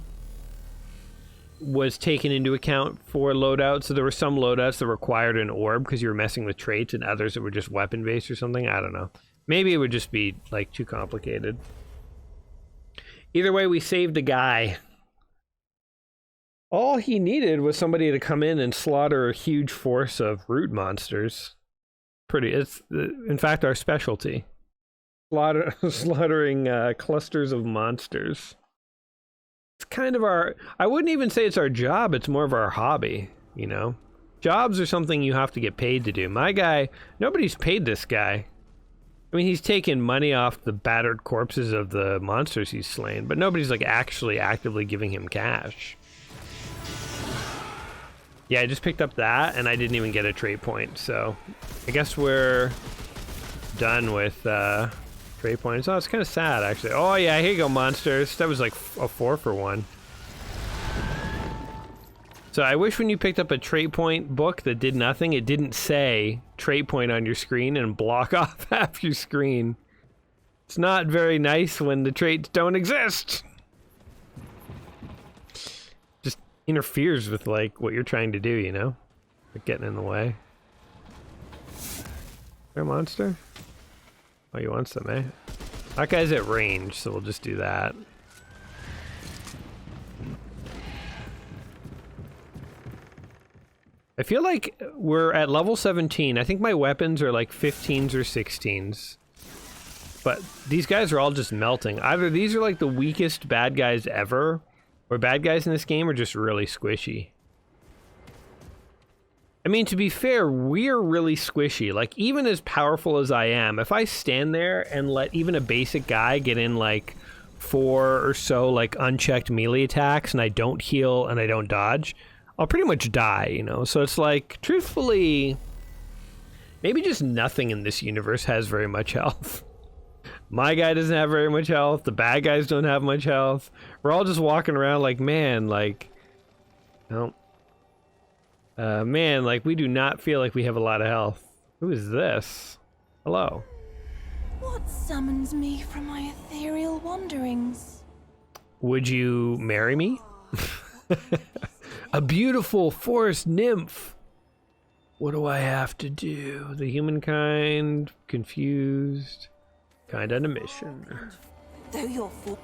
Speaker 1: was taken into account for loadouts. So there were some loadouts that required an orb because you were messing with traits, and others that were just weapon-based or something. I don't know. Maybe it would just be, like, too complicated. Either way, we saved the guy. All he needed was somebody to come in and slaughter a huge force of root monsters. It's, in fact, our specialty. Slaughtering clusters of monsters. It's kind of our... I wouldn't even say it's our job, it's more of our hobby, you know? Jobs are something you have to get paid to do. My guy, nobody's paid this guy. I mean, he's taken money off the battered corpses of the monsters he's slain, but nobody's, like, actually actively giving him cash. Yeah, I just picked up that, and I didn't even get a trait point, so... I guess we're done with, trait points. Oh, it's kind of sad, actually. Oh, yeah, here you go, monsters. That was, like, a 4-for-1. So I wish when you picked up a trait point book that did nothing, it didn't say trait point on your screen and block off half your screen. It's not very nice when the traits don't exist. Just interferes with, like, what you're trying to do, you know? Like getting in the way. Is there a monster? Oh, you want some, eh? That guy's at range, so we'll just do that. I feel like we're at level 17. I think my weapons are like 15s or 16s. But these guys are all just melting. Either these are like the weakest bad guys ever, or bad guys in this game are just really squishy. I mean, to be fair, we're really squishy. Like, even as powerful as I am, if I stand there and let even a basic guy get in like 4 or so like unchecked melee attacks and I don't heal and I don't dodge, I'll pretty much die, you know? So it's like, truthfully, maybe just nothing in this universe has very much health. My guy doesn't have very much health. The bad guys don't have much health. We're all just walking around like, man, like, no. Man, like, we do not feel like we have a lot of health. Who is this? Hello.
Speaker 4: What summons me from my ethereal wanderings?
Speaker 1: Would you marry me? A beautiful forest nymph. What do I have to do? The humankind, confused, kind on a mission.
Speaker 4: Though you're full.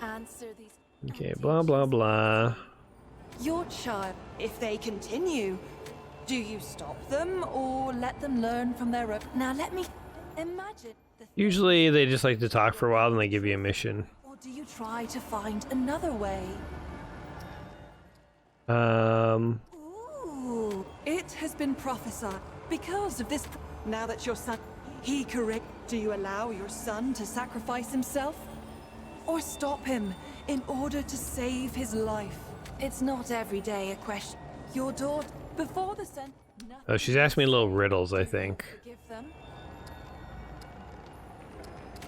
Speaker 4: Answer these.
Speaker 1: Okay, blah, blah, blah.
Speaker 4: Your child, if they continue, do you stop them or let them learn from their own? Now let me imagine.
Speaker 1: Usually they just like to talk for a while and they give you a mission.
Speaker 4: Or do you try to find another way? Ooh, it has been prophesied because of this. Now that your son, he correct. Do you allow your son to sacrifice himself, or stop him in order to save his life? It's not every day a question. Your daughter, before the sen.
Speaker 1: Oh, she's asking me little riddles, I think.
Speaker 4: Give them.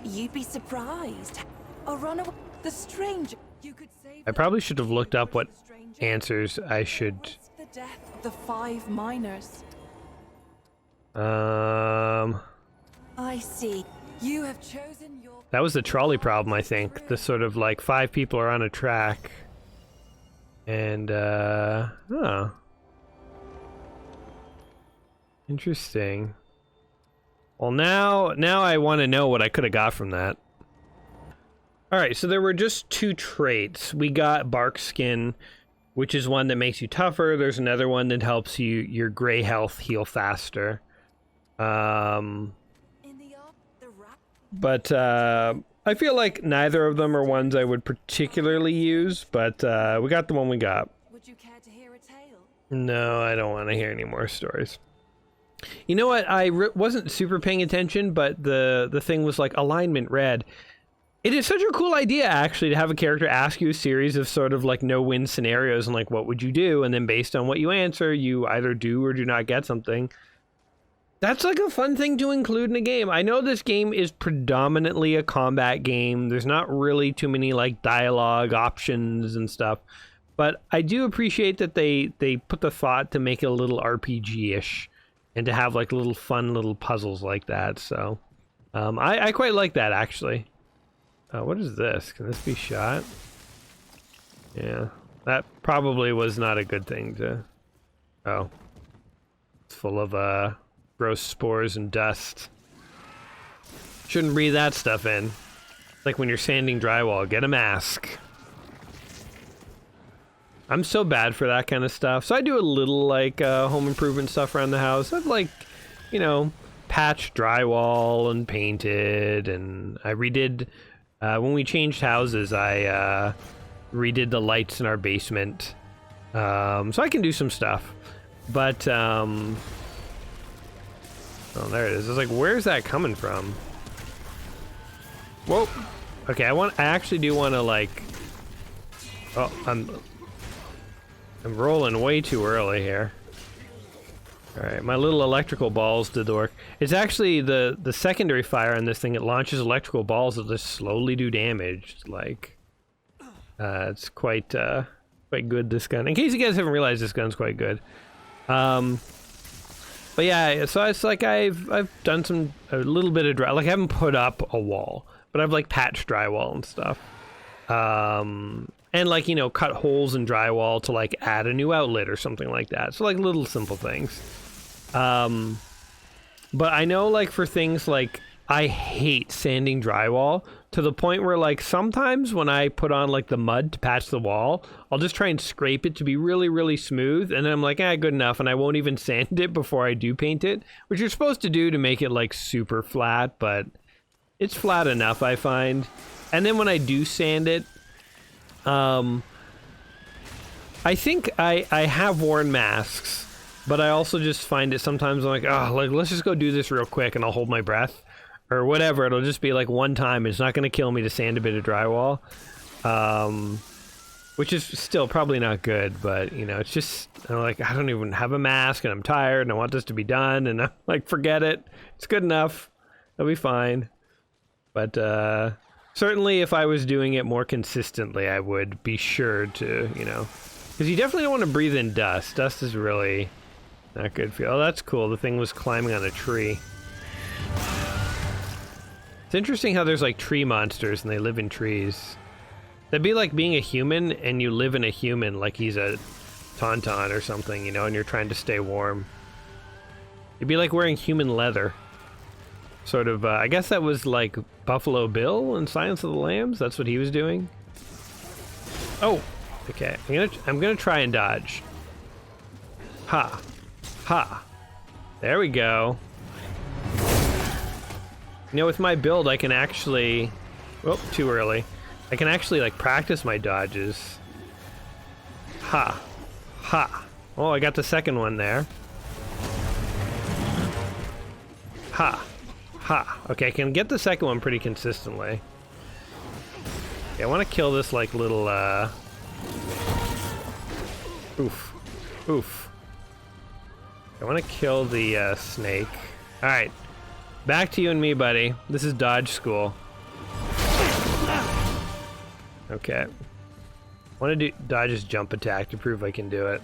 Speaker 4: You'd be surprised. A runaway, the stranger. You could save.
Speaker 1: I probably should have looked up what answers I should.
Speaker 4: The death of the 5 miners. I see. You have chosen your.
Speaker 1: That was the trolley problem, I think. The sort of like 5 people are on a track. And, oh. Interesting. Well, now I want to know what I could have got from that. Alright, so there were just 2 traits. We got Bark Skin, which is one that makes you tougher. There's another one that helps your gray health heal faster. But I feel like neither of them are ones I would particularly use, but we got the one we got.
Speaker 4: Would you care to hear a tale?
Speaker 1: No, I don't want to hear any more stories. You know what? I wasn't super paying attention, but the thing was like alignment red. It is such a cool idea, actually, to have a character ask you a series of sort of like no-win scenarios and like, what would you do? And then based on what you answer, you either do or do not get something. That's like a fun thing to include in a game. I know this game is predominantly a combat game. There's not really too many like dialogue options and stuff, but I do appreciate that they put the thought to make it a little RPG-ish and to have like little fun little puzzles like that. So I quite like that, actually. What is this? Can this be shot? Yeah, that probably was not a good thing to... Oh. It's full of gross spores and dust. Shouldn't breathe that stuff in. It's like when you're sanding drywall, get a mask. I'm so bad for that kind of stuff. So I do a little like home improvement stuff around the house. I've like, you know, patched drywall and painted, and I redid, when we changed houses, I redid the lights in our basement. So I can do some stuff. But, oh, there it is. It's like, where's that coming from? Whoa. Okay, I actually do want to, like... Oh, I'm rolling way too early here. Alright, my little electrical balls did the work. It's actually the secondary fire on this thing. It launches electrical balls that just slowly do damage. Like, it's quite good, this gun. In case you guys haven't realized, this gun's quite good. But yeah, so it's like I've done a little bit of dry, like I haven't put up a wall, but I've like patched drywall and stuff. And like, you know, cut holes in drywall to like add a new outlet or something like that. So like little simple things. But I know like for things like I hate sanding drywall to the point where like sometimes when I put on like the mud to patch the wall, I'll just try and scrape it to be really, really smooth. And then I'm like, good enough. And I won't even sand it before I do paint it, which you're supposed to do to make it like super flat, but it's flat enough, I find. And then when I do sand it, I think I have worn masks, but I also just find it sometimes I'm like, like let's just go do this real quick and I'll hold my breath. Or whatever, it'll just be like one time. It's not going to kill me to sand a bit of drywall. Which is still probably not good, but, you know, it's just, I'm like, I don't even have a mask, and I'm tired, and I want this to be done, and I'm like, forget it. It's good enough. It'll be fine. But, certainly if I was doing it more consistently, I would be sure to, you know, because you definitely don't want to breathe in dust. Dust is really not good for you. Oh, that's cool. The thing was climbing on a tree. It's interesting how there's like tree monsters and they live in trees. That'd be like being a human and you live in a human like he's a tauntaun or something, you know, and you're trying to stay warm. It'd be like wearing human leather. Sort of, I guess that was like Buffalo Bill in Silence of the Lambs. That's what he was doing. Oh, okay. I'm gonna try and dodge. Ha. Ha. There we go. You know, with my build, I can actually... Oh, too early. I can actually, like, practice my dodges. Ha. Ha. Oh, I got the second one there. Ha. Ha. Okay, I can get the second one pretty consistently. Okay, I want to kill this, like, little, Oof. Oof. I want to kill the, snake. Alright. Back to you and me, buddy. This is dodge school. Okay. I want to do dodge's jump attack to prove I can do it.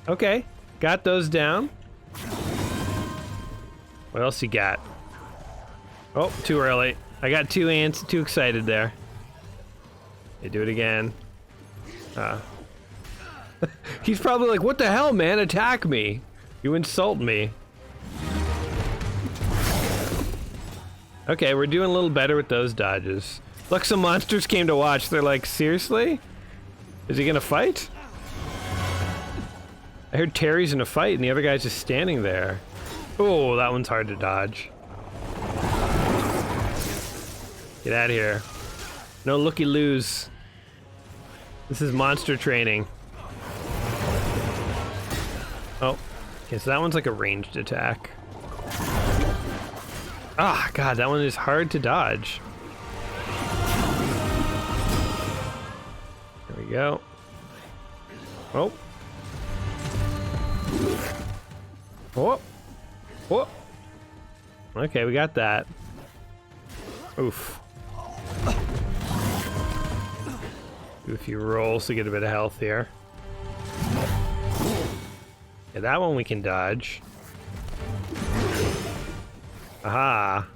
Speaker 1: Okay. Got those down. What else you got? Oh, too early. I got two ants, too excited there. Okay, do it again. He's probably like, what the hell, man? Attack me. You insult me. Okay, we're doing a little better with those dodges. Look, some monsters came to watch. They're like, seriously? Is he gonna fight? I heard Terry's in a fight and the other guy's just standing there. Oh, that one's hard to dodge. Get out of here. No looky-loos. This is monster training. Oh. Okay, so that one's like a ranged attack. Ah, God, that one is hard to dodge. There we go. Oh. Oh. Oh. Okay, we got that. Oof. Do a few rolls to get a bit of health here. Yeah, that one we can dodge. Aha.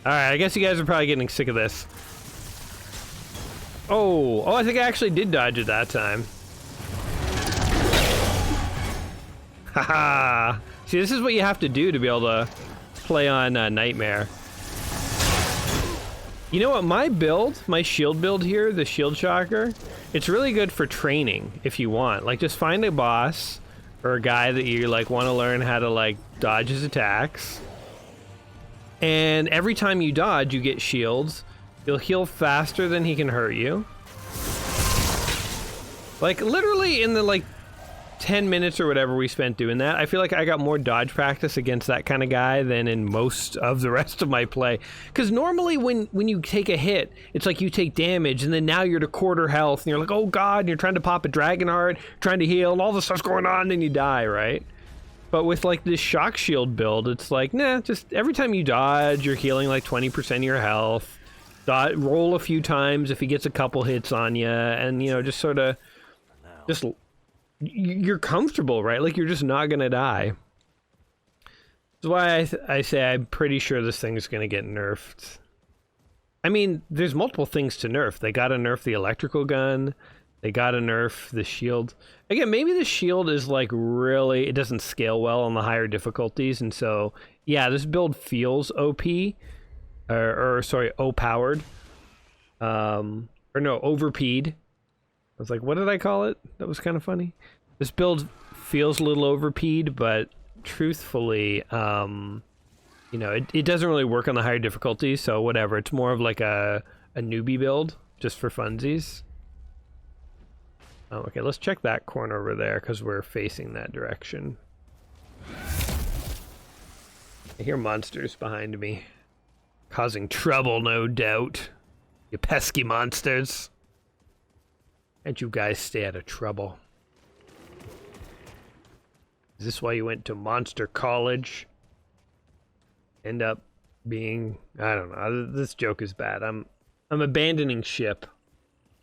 Speaker 1: Alright, I guess you guys are probably getting sick of this. Oh, I think I actually did dodge it that time. Haha. See, this is what you have to do to be able to play on Nightmare. You know what, my shield build here, the shield shocker, it's really good for training if you want. Like, just find a boss or a guy that you like want to learn how to like dodge his attacks. And every time you dodge, you get shields. You'll heal faster than he can hurt you. Like, literally in the like 10 minutes or whatever we spent doing that, I feel like I got more dodge practice against that kind of guy than in most of the rest of my play. Because normally when you take a hit, it's like you take damage, and then now you're to quarter health, and you're like, oh god, and you're trying to pop a dragon heart, trying to heal, and all this stuff's going on, and then you die, right? But with like this shock shield build, it's like, nah, just every time you dodge, you're healing like 20% of your health. Roll a few times if he gets a couple hits on you, and you know, just sort of, just you're comfortable, right? Like, you're just not gonna die. That's why I say I'm pretty sure this thing is gonna get nerfed. I mean, there's multiple things to nerf. They gotta nerf the electrical gun. They gotta nerf the shield. Again, maybe the shield is like really, it doesn't scale well on the higher difficulties, and so yeah, this build feels OP, or sorry, O-powered, or no, overpeed. I was like, what did I call it? That was kind of funny. This build feels a little overpeed, but truthfully, you know, it doesn't really work on the higher difficulties, so whatever. It's more of like a newbie build, just for funsies. Oh, okay, let's check that corner over there, because we're facing that direction. I hear monsters behind me. Causing trouble, no doubt. You pesky monsters. And you guys stay out of trouble. Is this why you went to Monster College? End up being, I don't know, this joke is bad. I'm abandoning ship.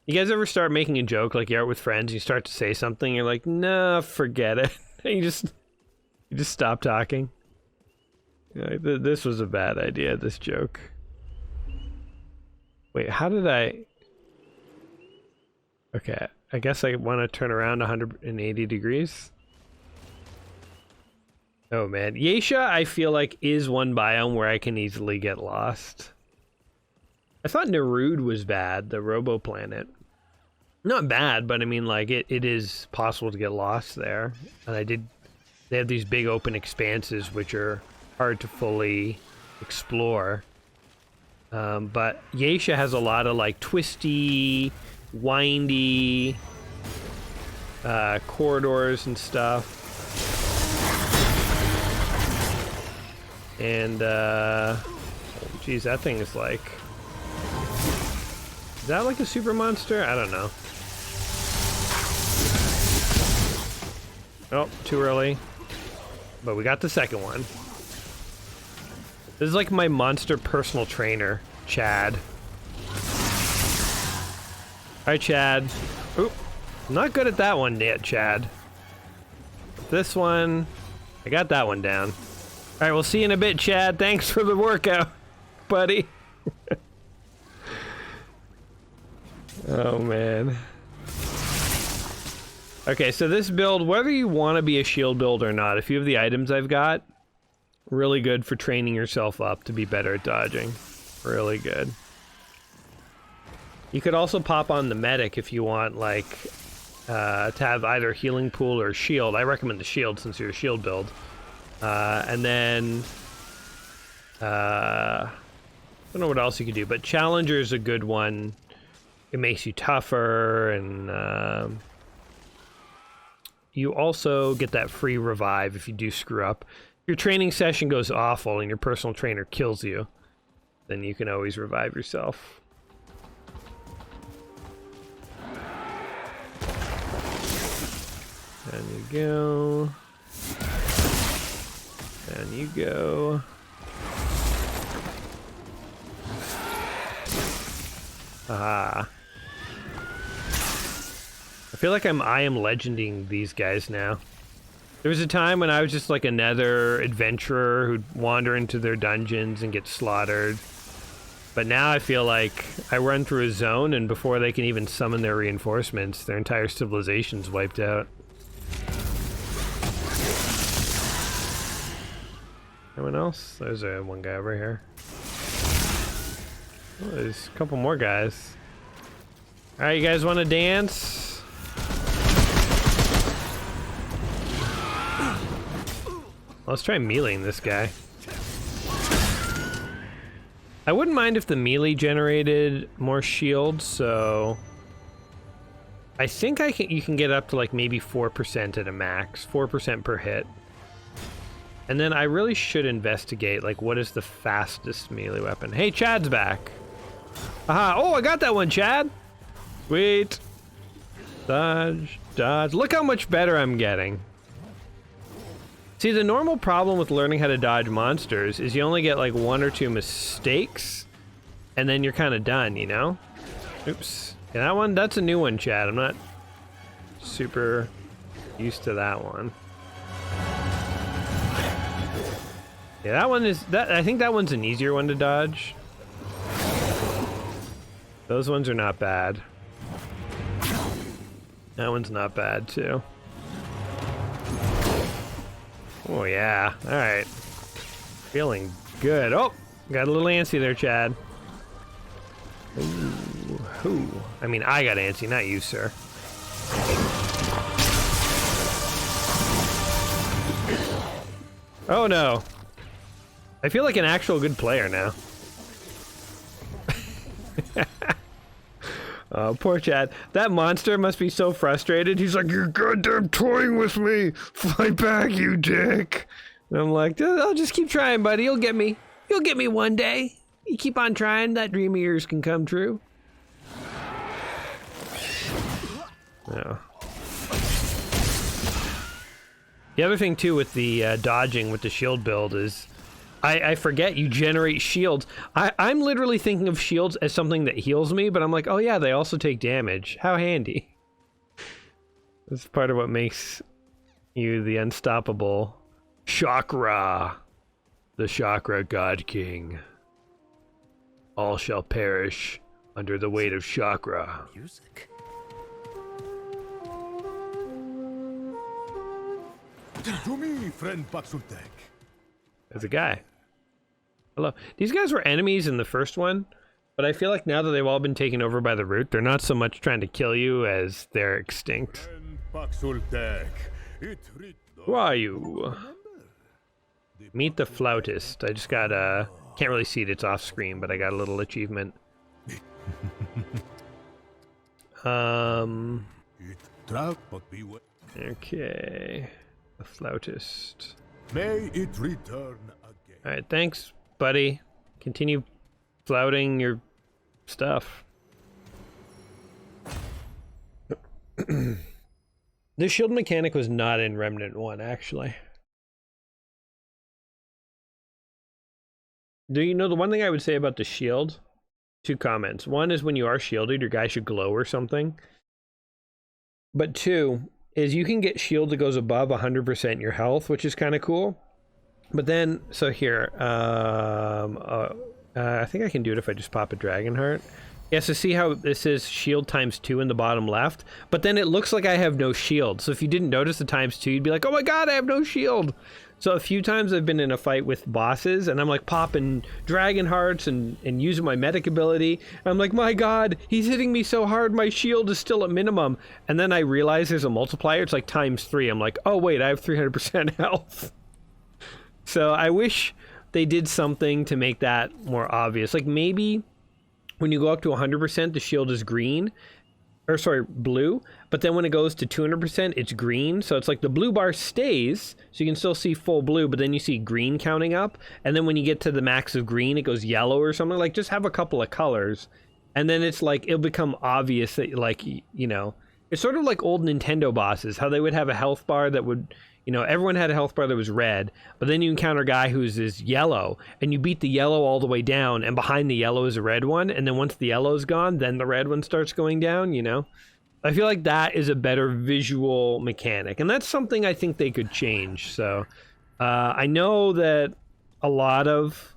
Speaker 1: You guys ever start making a joke, like you're out with friends, you start to say something, you're like, nah, forget it. you just stop talking. Like, this was a bad idea, this joke. Wait, how did I... Okay, I guess I want to turn around 180 degrees. Oh man, Yeisha I feel like is one biome where I can easily get lost. I thought Nerud was bad, the robo planet. Not bad, but I mean, like, it is possible to get lost there. And they have these big open expanses which are hard to fully explore. But Yeisha has a lot of like twisty, windy corridors and stuff. And geez, that thing is like, is that like a super monster? I don't know. Oh, too early. But we got the second one. This is like my monster personal trainer, Chad. Hi, Chad. Oop. Not good at that one yet, Chad. This one, I got that one down. Alright, we'll see you in a bit, Chad. Thanks for the workout, buddy. Oh, man. Okay, so this build, whether you want to be a shield build or not, if you have the items I've got, really good for training yourself up to be better at dodging. Really good. You could also pop on the medic if you want, like, to have either healing pool or shield. I recommend the shield since you're a shield build. And then, I don't know what else you could do, but Challenger is a good one. It makes you tougher, and you also get that free revive if you do screw up. If your training session goes awful and your personal trainer kills you, then you can always revive yourself. go. Down you go. Ah. I feel like I am legending these guys now. There was a time when I was just like another adventurer who'd wander into their dungeons and get slaughtered. But now I feel like I run through a zone, and before they can even summon their reinforcements, their entire civilization's wiped out. Anyone else? There's one guy over here. Oh, there's a couple more guys. Alright, you guys want to dance? Let's try meleeing this guy. I wouldn't mind if the melee generated more shields, so I think you can get up to like maybe 4% at a max, 4% per hit. And then I really should investigate like what is the fastest melee weapon. Hey, Chad's back. Aha! Oh, I got that one, Chad. Sweet. Dodge, dodge. Look how much better I'm getting. See, the normal problem with learning how to dodge monsters is you only get like 1 or 2 mistakes, and then you're kind of done, you know? Oops. Yeah, that's a new one, Chad. I'm not super used to that one. Yeah, I think that one's an easier one to dodge. Those ones are not bad. That one's not bad, too. Oh, yeah. Alright. Feeling good. Oh! Got a little antsy there, Chad. Ooh. I mean, I got antsy, not you, sir. Oh, no. I feel like an actual good player now. Oh, poor Chad. That monster must be so frustrated. He's like, you're goddamn toying with me. Fight back, you dick. And I'm like, I'll just keep trying, buddy. You'll get me. You'll get me one day. You keep on trying. That dream of yours can come true. Yeah. The other thing, too, with the dodging with the shield build is I forget you generate shields. I'm literally thinking of shields as something that heals me, but I'm like, oh yeah, they also take damage. How handy. That's part of what makes you the unstoppable Shockra. The Shockra God King. All shall perish under the weight of Shockra.
Speaker 2: Music.
Speaker 3: To me, friend Baksultek.
Speaker 1: There's a guy. Hello. These guys were enemies in the first one, but I feel like now that they've all been taken over by the root, they're not so much trying to kill you as they're extinct. Who are you? Meet the flautist. I just got can't really see it, it's off screen, but I got a little achievement. Okay. The flautist.
Speaker 3: May it return again.
Speaker 1: Alright, thanks, buddy. Continue flouting your stuff. The shield mechanic was not in Remnant 1, actually. Do you know the one thing I would say about the shield? 2 comments. One is when you are shielded, your guy should glow or something. But 2 is you can get shield that goes above 100% your health, which is kind of cool. But then, so here, I think I can do it if I just pop a dragon heart. Yeah, so see how this is shield times 2 in the bottom left? But then it looks like I have no shield. So if you didn't notice the times 2, you'd be like, oh my god, I have no shield. So a few times I've been in a fight with bosses, and I'm like popping dragon hearts and using my medic ability. And I'm like, my god, he's hitting me so hard, my shield is still at minimum. And then I realize there's a multiplier, it's like times 3. I'm like, oh wait, I have 300% health. So I wish they did something to make that more obvious. Like maybe when you go up to 100%, the shield is green. Or sorry, blue. But then when it goes to 200%, it's green. So it's like the blue bar stays, so you can still see full blue, but then you see green counting up. And then when you get to the max of green, it goes yellow or something. Like just have a couple of colors. And then it's like, it'll become obvious that like, you know, It's sort of like old Nintendo bosses, how they would have a health bar that would, you know, everyone had a health bar that was red, but then you encounter a guy who's is yellow, and you beat the yellow all the way down, and behind the yellow is a red one, and then once the yellow's gone, then the red one starts going down, you know? I feel like that is a better visual mechanic, and that's something I think they could change. So I know that a lot of,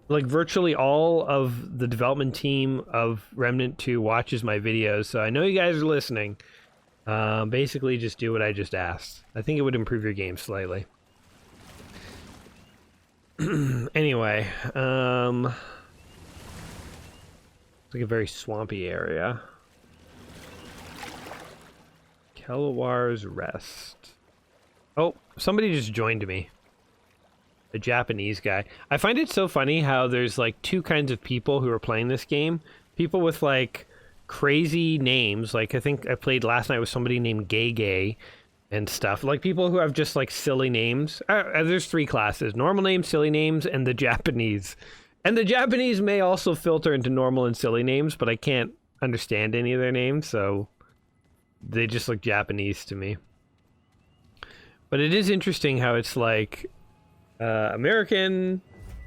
Speaker 1: like virtually all of the development team of Remnant 2 watches my videos, so I know you guys are listening. Basically just do what I just asked. I think it would improve your game slightly. Anyway, it's like a very swampy area. Kelwar's Rest. Oh, somebody just joined me. A Japanese guy. I find it so funny how there's like two kinds of people who are playing this game. People with like crazy names, like I think I played last night with somebody named Gay and stuff. Like people who have just like silly names. There's three classes: normal names, silly names, and the Japanese. And the Japanese may also filter into normal and silly names, but I can't understand any of their names, so they just look Japanese to me. But it is interesting how it's like American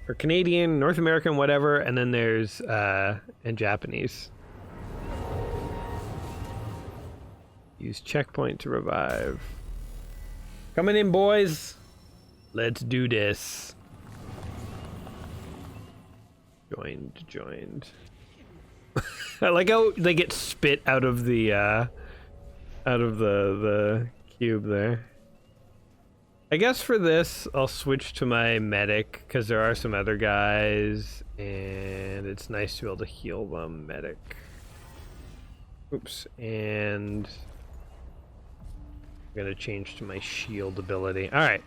Speaker 1: or Canadian, North American, whatever, and then there's and Japanese. Use checkpoint to revive. Coming in, boys. Let's do this. Joined. I like how they get spit out of the cube there. I guess for this, I'll switch to my medic, because there are some other guys, and it's nice to be able to heal them. Medic. Oops, and I'm gonna change to my shield ability. Alright.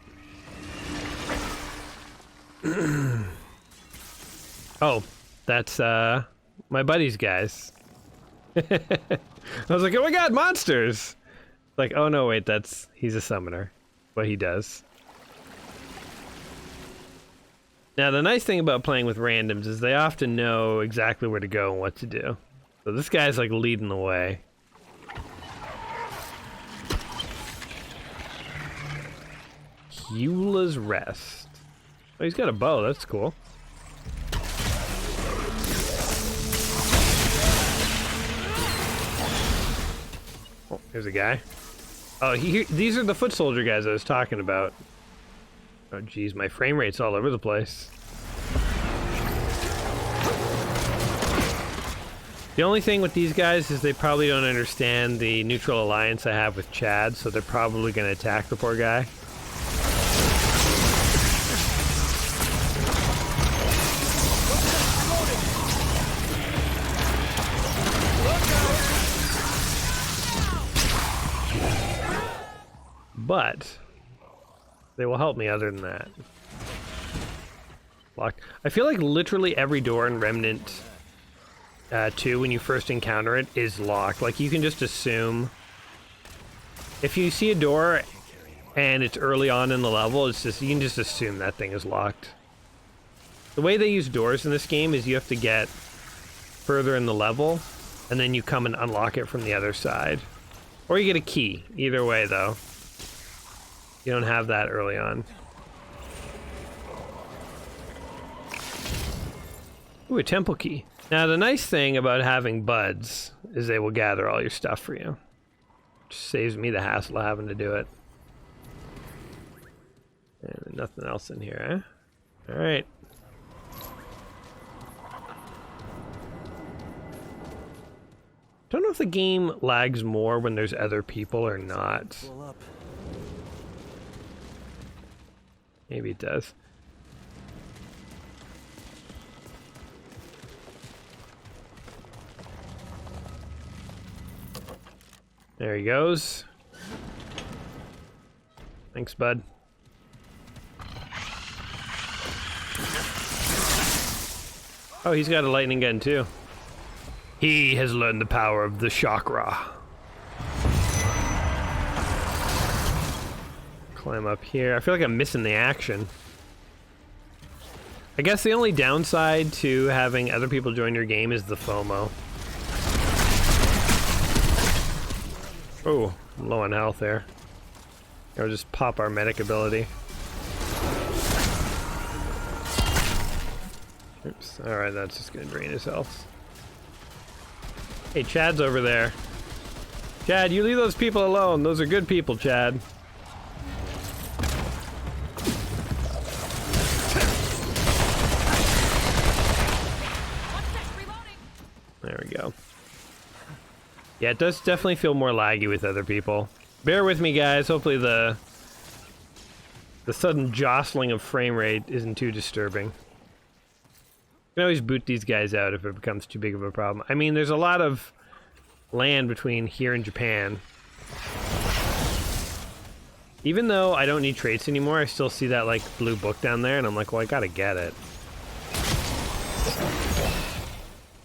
Speaker 1: Oh, that's my buddies, guys. I was like, oh my god, monsters! Like, oh no, wait, he's a summoner. What he does. Now, the nice thing about playing with randoms is they often know exactly where to go and what to do. So this guy's like leading the way. Eula's Rest. Oh, he's got a bow, that's cool. Oh, here's a guy. Oh, these are the foot soldier guys I was talking about. Oh, geez, my frame rate's all over the place. The only thing with these guys is they probably don't understand the neutral alliance I have with Chad, so they're probably going to attack the poor guy. But they will help me other than that. Locked. I feel like literally every door in Remnant 2, when you first encounter it, is locked. Like, you can just assume... If you see a door and it's early on in the level, it's just, you can just assume that thing is locked. The way they use doors in this game is you have to get further in the level, and then you come and unlock it from the other side. Or you get a key. Either way, though. You don't have that early on. Ooh, a temple key. Now, the nice thing about having buds is they will gather all your stuff for you. Which saves me the hassle of having to do it. And nothing else in here, eh? Alright. Don't know if the game lags more when there's other people or not. Maybe it does. There he goes. Thanks, bud. Oh, he's got a lightning gun too. He has learned the power of the Shockra. Climb up here. I feel like I'm missing the action. I guess the only downside to having other people join your game is the FOMO. Oh, I'm low on health there. I'll just pop our medic ability. Oops. Alright, that's just gonna drain his health. Hey, Chad's over there. Chad, you leave those people alone. Those are good people, Chad. There we go. Yeah, it does definitely feel more laggy with other people. Bear with me, guys. Hopefully the sudden jostling of frame rate isn't too disturbing. You can always boot these guys out if it becomes too big of a problem. I mean, there's a lot of land between here and Japan. Even though I don't need traits anymore, I still see that, like, blue book down there, and I'm like, well, I gotta get it.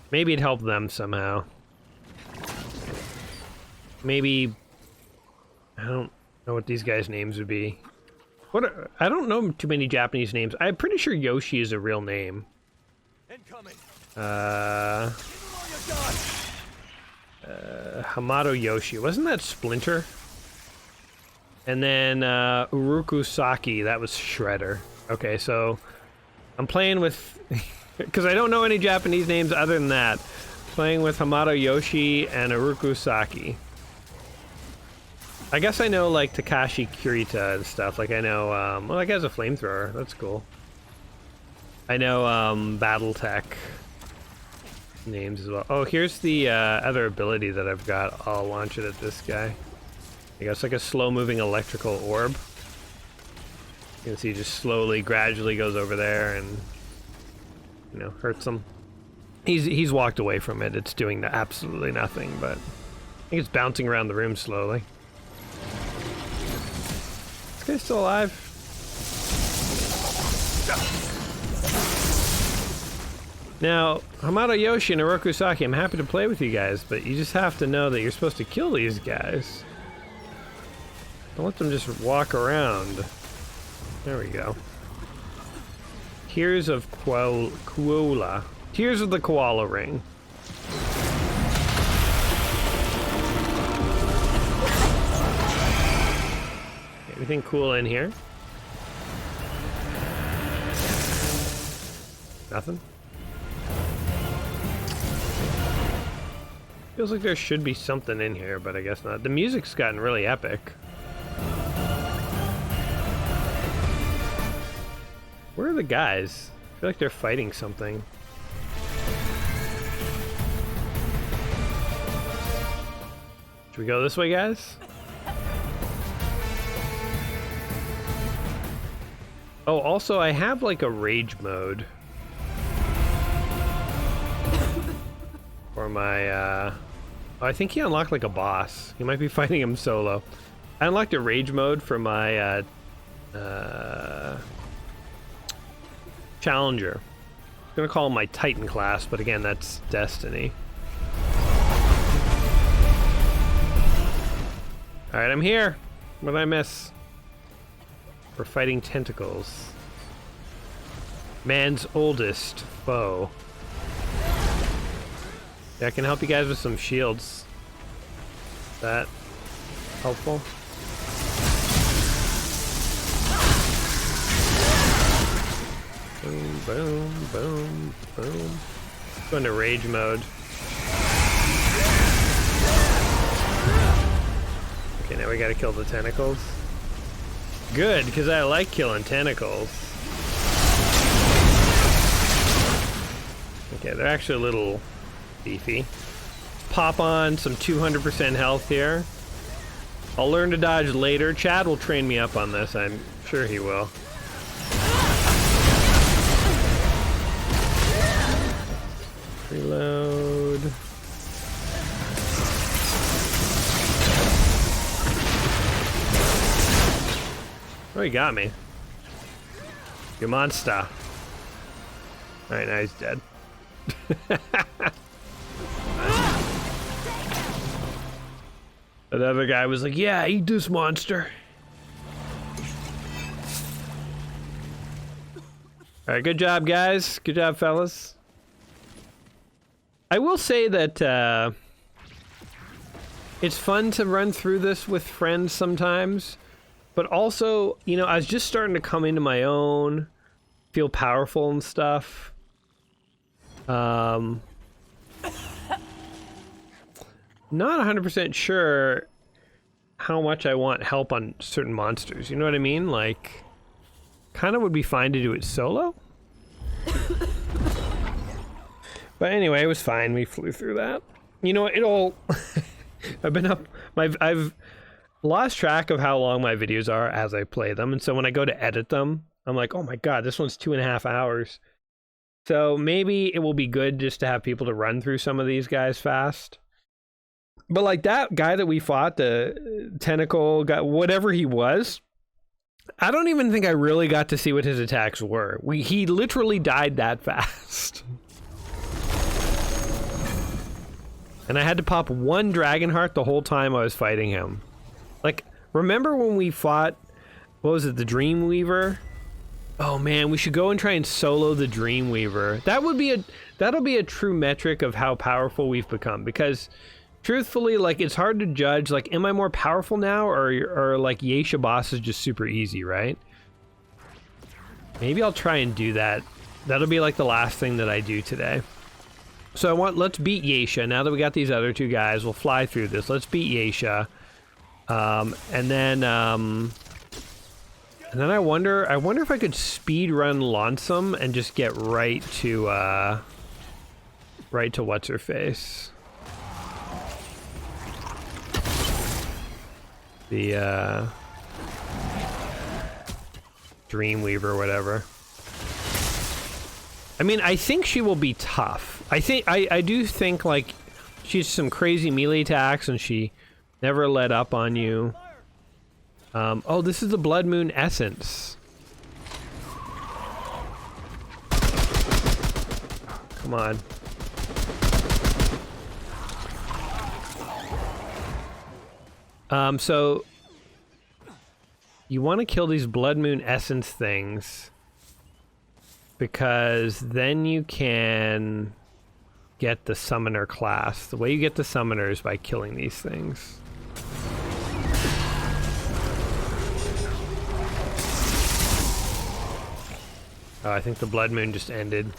Speaker 1: Maybe it'd help them somehow. Maybe... I don't know what these guys' names would be. I don't know too many Japanese names. I'm pretty sure Yoshi is a real name. Hamato Yoshi. Wasn't that Splinter? And then Uruku Saki, that was Shredder. Okay, so I'm playing with... because I don't know any Japanese names other than that. Playing with Hamato Yoshi and Uruku Saki. I guess I know, like, Takashi Kurita and stuff. Like, I know, well, that guy's a flamethrower. That's cool. I know, Battletech names as well. Oh, here's the, other ability that I've got. I'll launch it at this guy. I guess like a slow-moving electrical orb. You can see just slowly, gradually goes over there and, you know, hurts him. He's walked away from it. It's doing absolutely nothing, but I think it's bouncing around the room slowly. This guy's still alive. Now, Hamato Yoshi and Oroku Saki, I'm happy to play with you guys, but you just have to know that you're supposed to kill these guys. Don't let them just walk around. There we go. Tears of Koala. Tears of the Koala Ring. Anything cool in here? Nothing? Feels like there should be something in here, but I guess not. The music's gotten really epic. Where are the guys? I feel like they're fighting something. Should we go this way, guys? Oh, also, I have like a rage mode. For my, oh, I think he unlocked like a boss. He might be fighting him solo. I unlocked a rage mode for my, Challenger. I'm gonna call him my Titan class, but again, that's Destiny. Alright, I'm here. What did I miss? We're fighting tentacles. Man's oldest foe. Yeah, I can help you guys with some shields. Is that helpful? Boom, boom, boom, boom. Go into rage mode. Okay, now we gotta kill the tentacles. Good, because I like killing tentacles. Okay, they're actually a little beefy. Pop on some 200% health here. I'll learn to dodge later. Chad will train me up on this, I'm sure he will. Reload. Oh, he got me. You monster. Alright, now he's dead. Another guy was like, yeah, eat this monster. Alright, good job, guys. Good job, fellas. I will say that, it's fun to run through this with friends sometimes, but also, you know, I was just starting to come into my own, feel powerful and stuff. Not 100% sure how much I want help on certain monsters, you know what I mean? Like, kind of would be fine to do it solo. But anyway, it was fine. We flew through that. You know, it'll... I've been up... I've lost track of how long my videos are as I play them, and so when I go to edit them, I'm like, oh my god, this one's 2.5 hours. So maybe it will be good just to have people to run through some of these guys fast. But like that guy that we fought, the tentacle guy, whatever he was, I don't even think I really got to see what his attacks were. He literally died that fast. And I had to pop one dragon heart the whole time I was fighting him. Like, remember when we fought, what was it, the Dreamweaver? Oh man, we should go and try and solo the Dreamweaver. That'll be a true metric of how powerful we've become, because truthfully, like, it's hard to judge, like, am I more powerful now, or like Yeisha boss is just super easy, right? Maybe I'll try and do that. That'll be like the last thing that I do today. So let's beat Yeisha. Now that we got these other two guys, we'll fly through this. Let's beat Yeisha. And then I wonder if I could speed run Lonesome and just get right to what's her face. The Dreamweaver, whatever. I mean, I think she will be tough. I do think, like, she's some crazy melee attacks and she never let up on you. Oh, this is the Blood Moon Essence. Come on. So you want to kill these Blood Moon Essence things because then you can get the Summoner class. The way you get the Summoner is by killing these things. Oh, I think the Blood Moon just ended.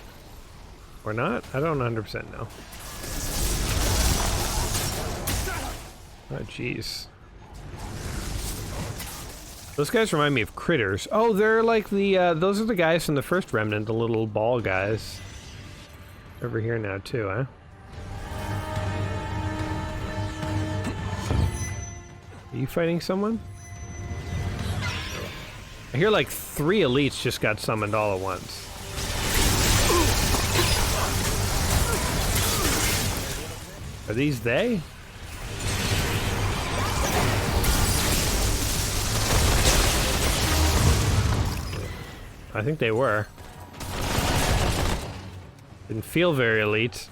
Speaker 1: Or not? I don't 100% know. Oh, jeez. Those guys remind me of critters. Oh, they're like the, those are the guys from the first Remnant, the little ball guys. Over here now, too, huh? Are you fighting someone? I hear like 3 elites just got summoned all at once. Are these they? I think they were. Didn't feel very elite.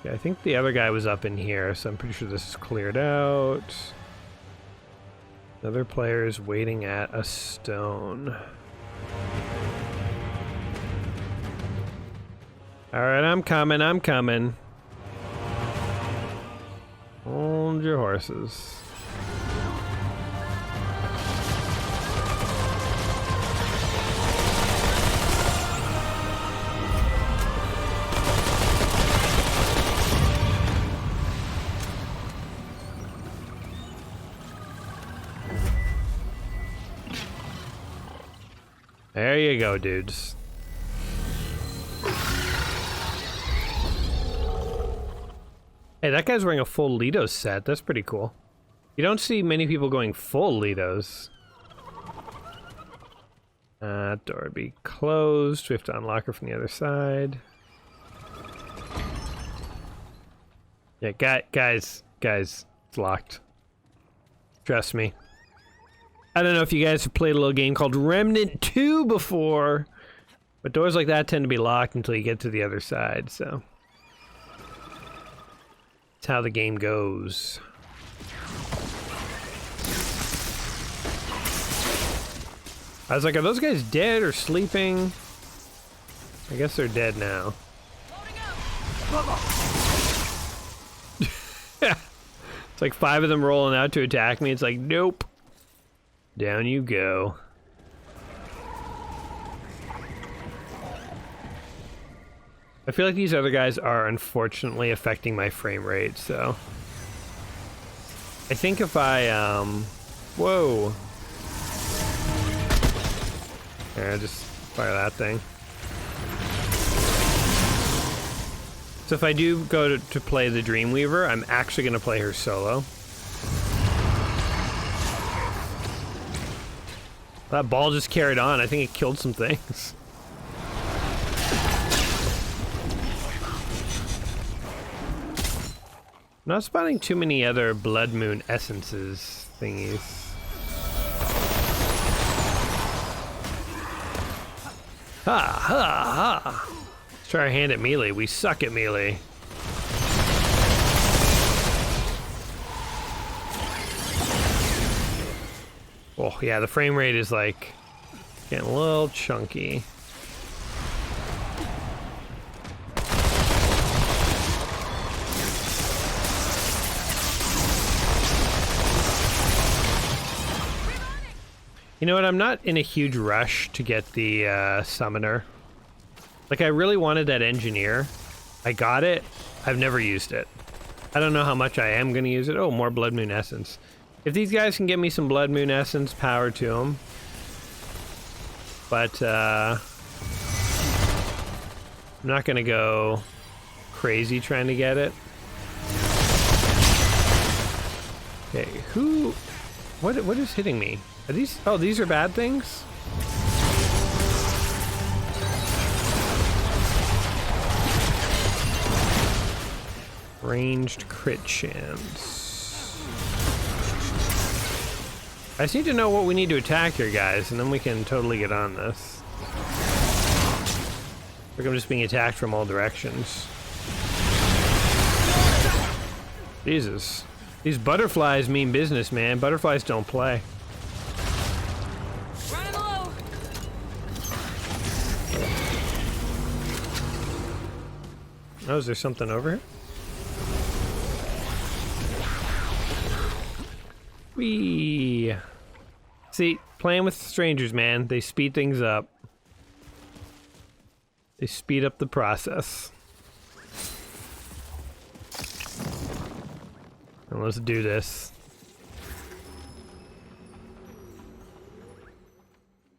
Speaker 1: Yeah, I think the other guy was up in here, so I'm pretty sure this is cleared out. Another player is waiting at a stone. Alright, I'm coming. Hold your horses. There you go, dudes. Hey, that guy's wearing a full Lidos set. That's pretty cool. You don't see many people going full Lidos. Door be closed. We have to unlock her from the other side. Yeah, guys, it's locked. Trust me. I don't know if you guys have played a little game called Remnant 2 before, but doors like that tend to be locked until you get to the other side, so. That's how the game goes. I was like, are those guys dead or sleeping? I guess they're dead now. It's like 5 of them rolling out to attack me. It's like, nope. Down you go. I feel like these other guys are unfortunately affecting my frame rate, so... I think if I, whoa. Yeah, just fire that thing. So if I do go to play the Dreamweaver, I'm actually going to play her solo. That ball just carried on. I think it killed some things. I'm not spotting too many other Blood Moon essences thingies. Ha ha ha! Let's try our hand at melee. We suck at melee. Oh yeah, the frame rate is like getting a little chunky. You know what, I'm not in a huge rush to get the summoner. Like, I really wanted that engineer. I got it. I've never used it. I don't know how much I am going to use it. Oh, more Blood Moon Essence. If these guys can get me some Blood Moon Essence, power to them. But, I'm not going to go crazy trying to get it. Okay, who... What is hitting me? Are these... Oh, these are bad things? Ranged crit chance. I just need to know what we need to attack here, guys, and then we can totally get on this. Like I'm just being attacked from all directions. Jesus. These butterflies mean business, man. Butterflies don't play.
Speaker 4: Running low.
Speaker 1: Oh, is there something over here? Whee! See, playing with strangers, man, they speed things up. They speed up the process. And let's do this.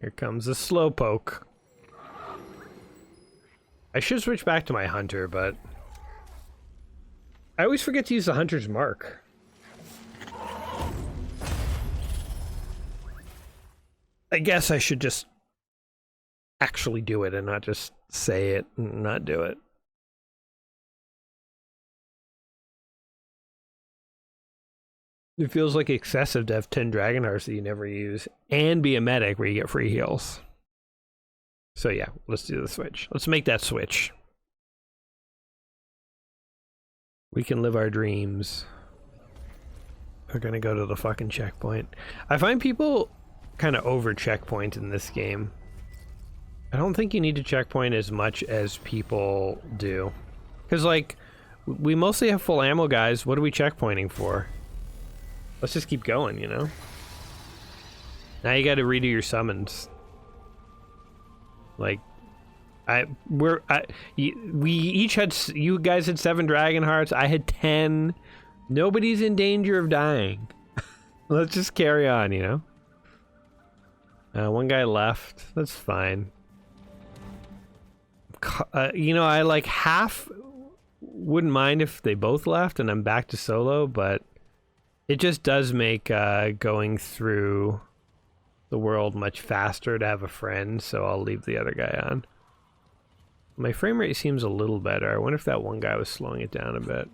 Speaker 1: Here comes a slowpoke. I should switch back to my hunter, but I always forget to use the hunter's mark. I guess I should just actually do it and not just say it and not do it. It feels like excessive to have 10 Dragon Hearts that you never use and be a medic where you get free heals. So yeah, let's do the switch. Let's make that switch. We can live our dreams. We're gonna go to the fucking checkpoint. I find people kind of over checkpoint in this game. I don't think you need to checkpoint as much as people do. Because, like, we mostly have full ammo, guys. What are we checkpointing for? Let's just keep going, you know? Now you gotta redo your summons. Like, we each had, you guys had 7 Dragon Hearts, I had 10. Nobody's in danger of dying. Let's just carry on, you know? One guy left. That's fine. You know, I like half wouldn't mind if they both left and I'm back to solo, but it just does make going through the world much faster to have a friend, so I'll leave the other guy on. My frame rate seems a little better. I wonder if that one guy was slowing it down a bit.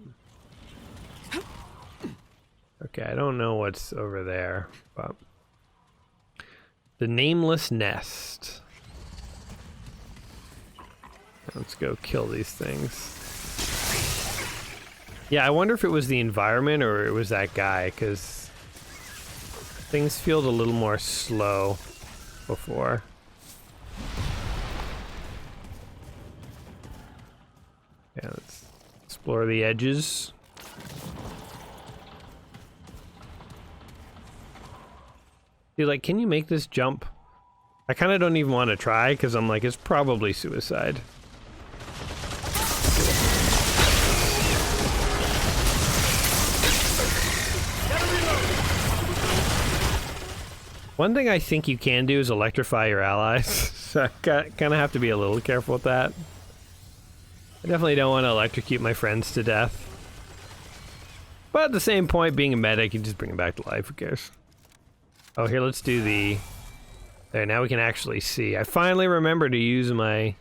Speaker 1: Okay, I don't know what's over there, but... The Nameless Nest. Let's go kill these things. Yeah, I wonder if it was the environment or it was that guy, because things feel a little more slow before. Yeah, let's explore the edges. See, like, can you make this jump? I kind of don't even want to try, because I'm like, it's probably suicide. One thing I think you can do is electrify your allies, so I kind of have to be a little careful with that. I definitely don't want to electrocute my friends to death. But at the same point, being a medic, you just bring them back to life, who cares? Oh, here, let's do the... There, now we can actually see. I finally remember to use my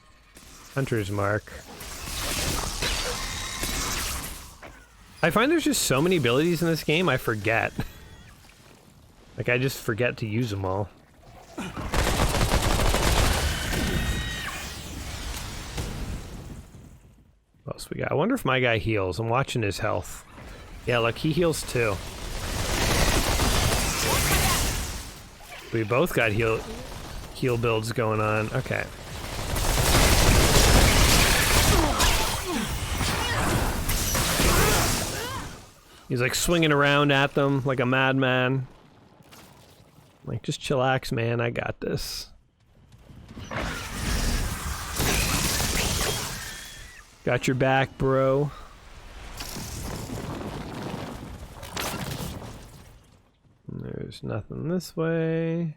Speaker 1: hunter's mark. I find there's just so many abilities in this game, I forget. Like, I just forget to use them all. What else we got? I wonder if my guy heals. I'm watching his health. Yeah, look, he heals too. We both got heal builds going on. Okay. He's like swinging around at them like a madman. Like, just chillax, man. I got this. Got your back, bro. There's nothing this way.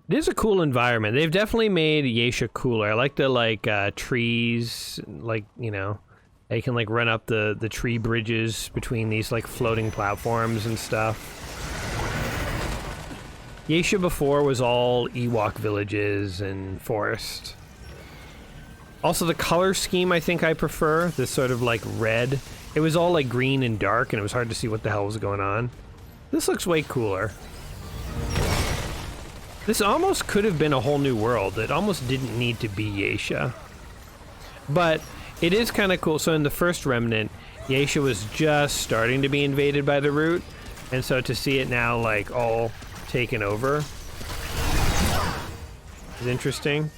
Speaker 1: It is a cool environment. They've definitely made Yeisha cooler. I like the trees, like, you know, they can like run up the tree bridges between these like floating platforms and stuff. Yeisha before was all Ewok villages and forest. Also the color scheme I think I prefer, this sort of like red. It was all like green and dark and it was hard to see what the hell was going on. This looks way cooler. This almost could have been a whole new world. It almost didn't need to be Yeisha. But it is kind of cool. So in the first Remnant, Yeisha was just starting to be invaded by the Root. And so to see it now like all taken over is interesting.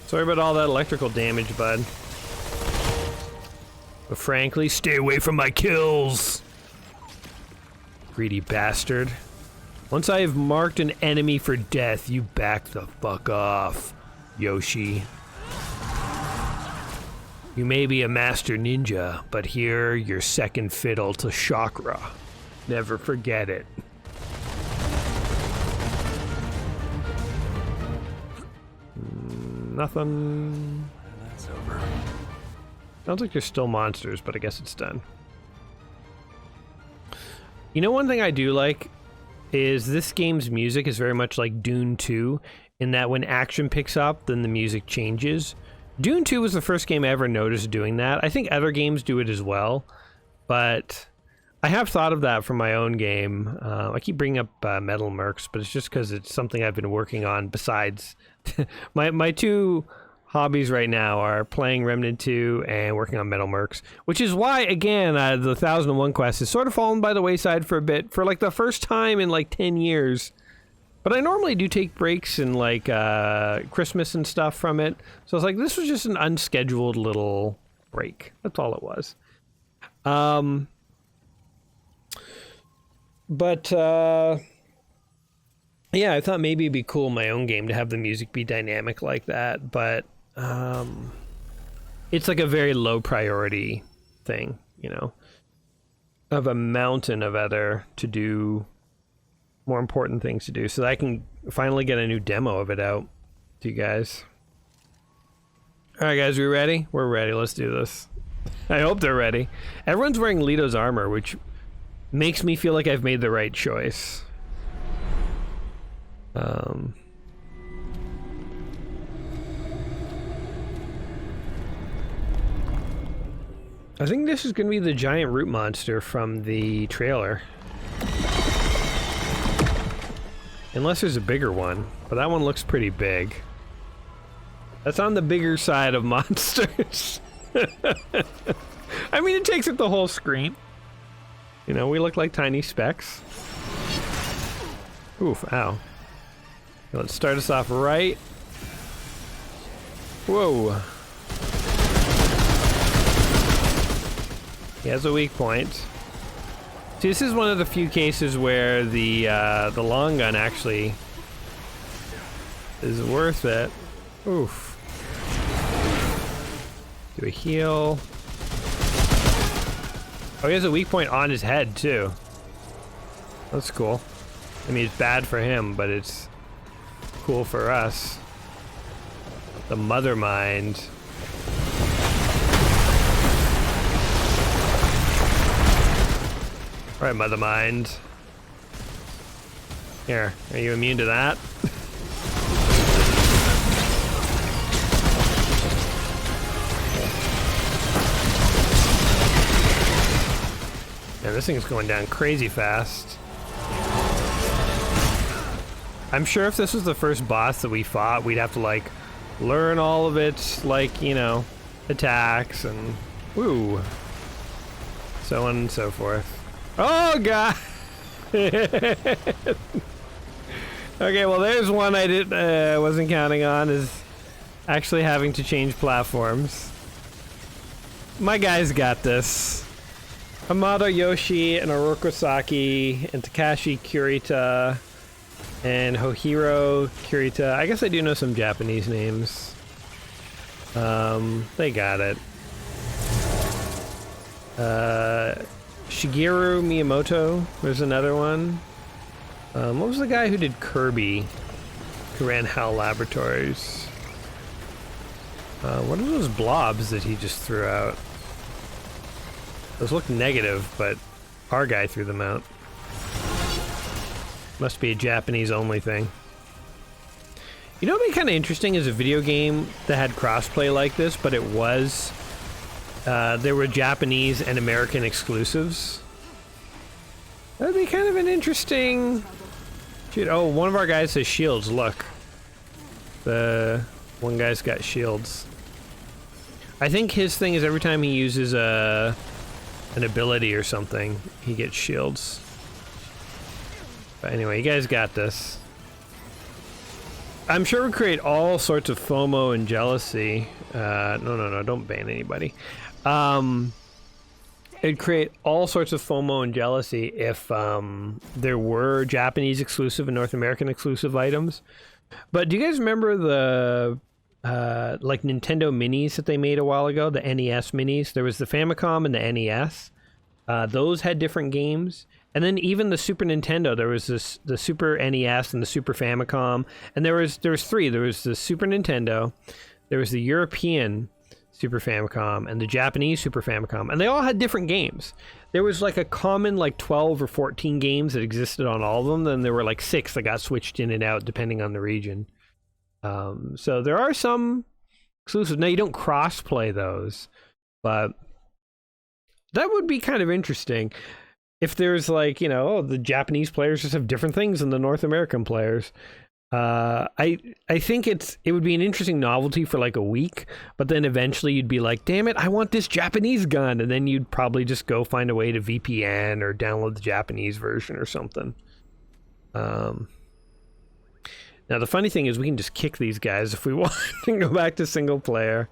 Speaker 1: Sorry about all that electrical damage, bud. But frankly, stay away from my kills! Greedy bastard. Once I have marked an enemy for death, you back the fuck off, Yoshi. You may be a master ninja, but here you're second fiddle to Shockra. Never forget it. Nothing.
Speaker 2: That's over.
Speaker 1: Sounds like there's still monsters, but I guess it's done. You know, one thing I do like is this game's music is very much like Dune 2, in that when action picks up, then the music changes. Dune 2 was the first game I ever noticed doing that. I think other games do it as well, but I have thought of that for my own game. I keep bringing up Metal Mercs, but it's just because it's something I've been working on besides... my two hobbies right now are playing Remnant 2 and working on Metal Mercs, which is why, again, the 1001 quest has sort of fallen by the wayside for a bit, for like the first time in like 10 years. But I normally do take breaks in like Christmas and stuff from it. So I was like, this was just an unscheduled little break. That's all it was. Yeah, I thought maybe it'd be cool in my own game to have the music be dynamic like that, but it's like a very low priority thing, you know. I have a mountain of other to do, more important things to do, so that I can finally get a new demo of it out to you guys. Alright guys, we ready? We're ready, let's do this. I hope they're ready. Everyone's wearing Leto's armor, which makes me feel like I've made the right choice. I think this is going to be the giant root monster from the trailer. Unless there's a bigger one, but that one looks pretty big. That's on the bigger side of monsters. I mean, it takes up the whole screen. You know, we look like tiny specks. Oof, ow. Let's start us off right. Whoa. He has a weak point. See, this is one of the few cases where the long gun actually is worth it. Oof. Do a heal. Oh, he has a weak point on his head, too. That's cool. I mean, it's bad for him, but it's cool for us. The Mother Mind. Alright, Mother Mind. Here, are you immune to that? Yeah, this thing's going down crazy fast. I'm sure if this was the first boss that we fought, we'd have to, like, learn all of its, like, you know, attacks and... woo! So on and so forth. Oh, God! Okay, well, there's one I wasn't counting on, is actually having to change platforms. My guys got this. Commodore Yoshi and Oroku Saki and Takashi Kurita and Hohiro Kurita. I guess I do know some Japanese names. They got it. Shigeru Miyamoto, there's another one. What was the guy who did Kirby, who ran HAL Laboratories? What are those blobs that he just threw out? Those look negative, but our guy threw them out. Must be a Japanese-only thing. You know what would be kind of interesting is a video game that had crossplay like this, but it was... there were Japanese and American exclusives. That would be kind of an interesting... Dude, oh, one of our guys has shields, look. The one guy's got shields. I think his thing is every time he uses an ability or something, he gets shields. But anyway, you guys got this. I'm sure it would create all sorts of FOMO and jealousy. No, don't ban anybody. It'd create all sorts of FOMO and jealousy if there were Japanese exclusive and North American exclusive items. But do you guys remember the like Nintendo minis that they made a while ago? The NES minis? There was the Famicom and the NES. Those had different games. And then even the Super Nintendo, there was the Super NES and the Super Famicom. And there was three. There was the Super Nintendo, there was the European Super Famicom, and the Japanese Super Famicom, and they all had different games. There was like a common like 12 or 14 games that existed on all of them, then there were like 6 that got switched in and out depending on the region. So there are some exclusives. Now you don't cross-play those, but that would be kind of interesting. If there's like, you know, the Japanese players just have different things than the North American players. I think it would be an interesting novelty for like a week, but then eventually you'd be like, damn it, I want this Japanese gun, and then you'd probably just go find a way to VPN or download the Japanese version or something. Now the funny thing is we can just kick these guys if we want and go back to single player,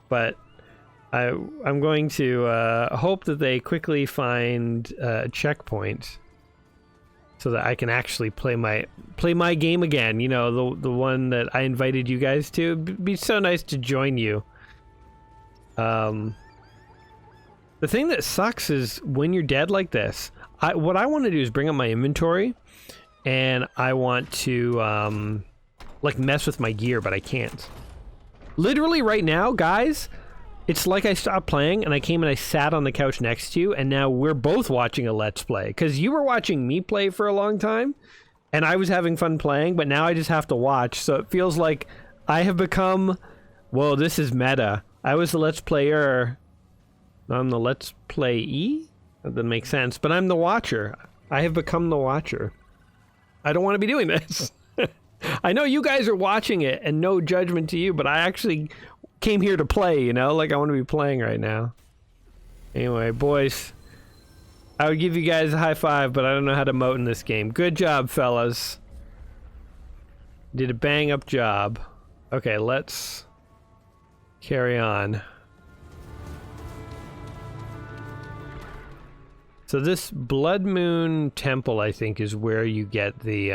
Speaker 1: but I'm going to hope that they quickly find a checkpoint so that I can actually play my game again. You know, the one that I invited you guys to. It'd be so nice to join you. The thing that sucks is when you're dead like this, what I want to do is bring up my inventory, and I want to like mess with my gear, but I can't. Literally right now, guys, it's like I stopped playing and I came and I sat on the couch next to you, and now we're both watching a Let's Play. Because you were watching me play for a long time, and I was having fun playing, but now I just have to watch. So it feels like I have become... Whoa, this is meta. I was the Let's Player. I'm the Let's Playee? That doesn't make sense, but I'm the watcher. I have become the watcher. I don't want to be doing this. I know you guys are watching it, and no judgment to you, but I actually... came here to play, you know, like I want to be playing right now. Anyway, boys, I would give you guys a high five, but I don't know how to mote in this game. Good job, fellas. Did a bang up job. Okay, let's carry on. So this Blood Moon Temple, I think, is where you get the,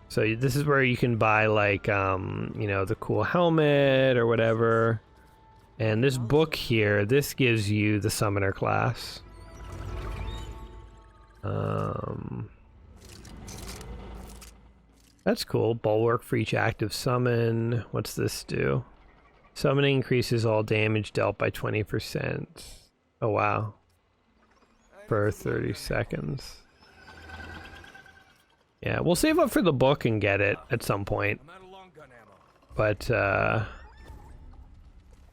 Speaker 1: So this is where you can buy, like, you know, the cool helmet or whatever. And this book here, this gives you the Summoner class. That's cool. Bulwark for each active summon. What's this do? Summoning increases all damage dealt by 20%. Oh, wow. For 30 seconds. Yeah, we'll save up for the book and get it at some point. But, I'm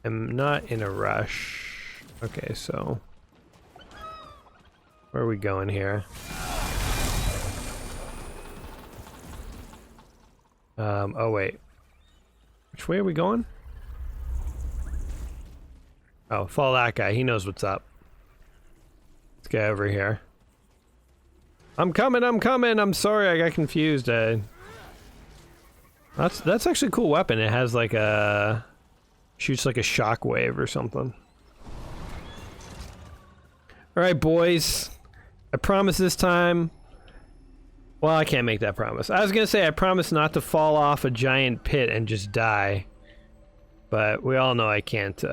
Speaker 1: not in a rush. Okay, so... where are we going here? Oh wait. Which way are we going? Oh, follow that guy. He knows what's up. Let's get over here. I'm coming, I'm coming! I'm sorry, I got confused. That's actually a cool weapon. It has like a... shoots like a shockwave or something. Alright, boys. I promise this time... well, I can't make that promise. I was gonna say I promise not to fall off a giant pit and just die. But we all know I can't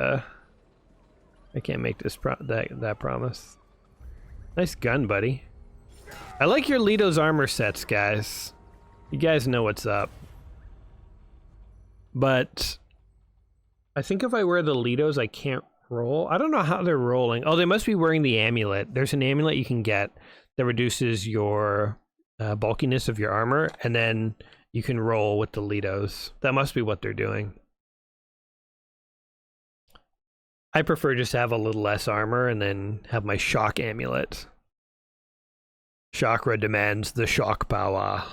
Speaker 1: make this that promise. Nice gun, buddy. I like your Lito's armor sets, guys. You guys know what's up. But I think if I wear the Litos, I can't roll. I don't know how they're rolling. Oh, they must be wearing the amulet. There's an amulet you can get that reduces your bulkiness of your armor, and then you can roll with the Litos. That must be what they're doing. I prefer just to have a little less armor and then have my shock amulet. Shockra demands the shock power.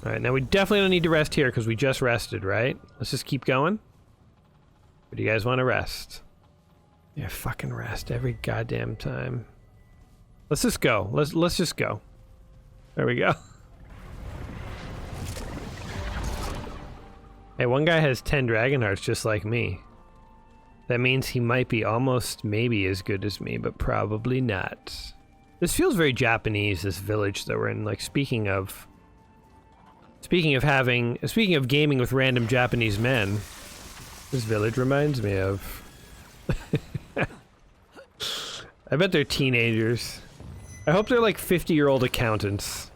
Speaker 1: Alright, now we definitely don't need to rest here because we just rested, right? Let's just keep going. Or do you guys want to rest? Yeah, fucking rest every goddamn time. Let's just go. Let's just go. There we go. Hey, one guy has 10 dragon hearts just like me. That means he might be almost maybe as good as me, but probably not. This feels very Japanese, this village that we're in. Like, speaking of gaming with random Japanese men, this village reminds me of. I bet they're teenagers. I hope they're like 50-year-old accountants.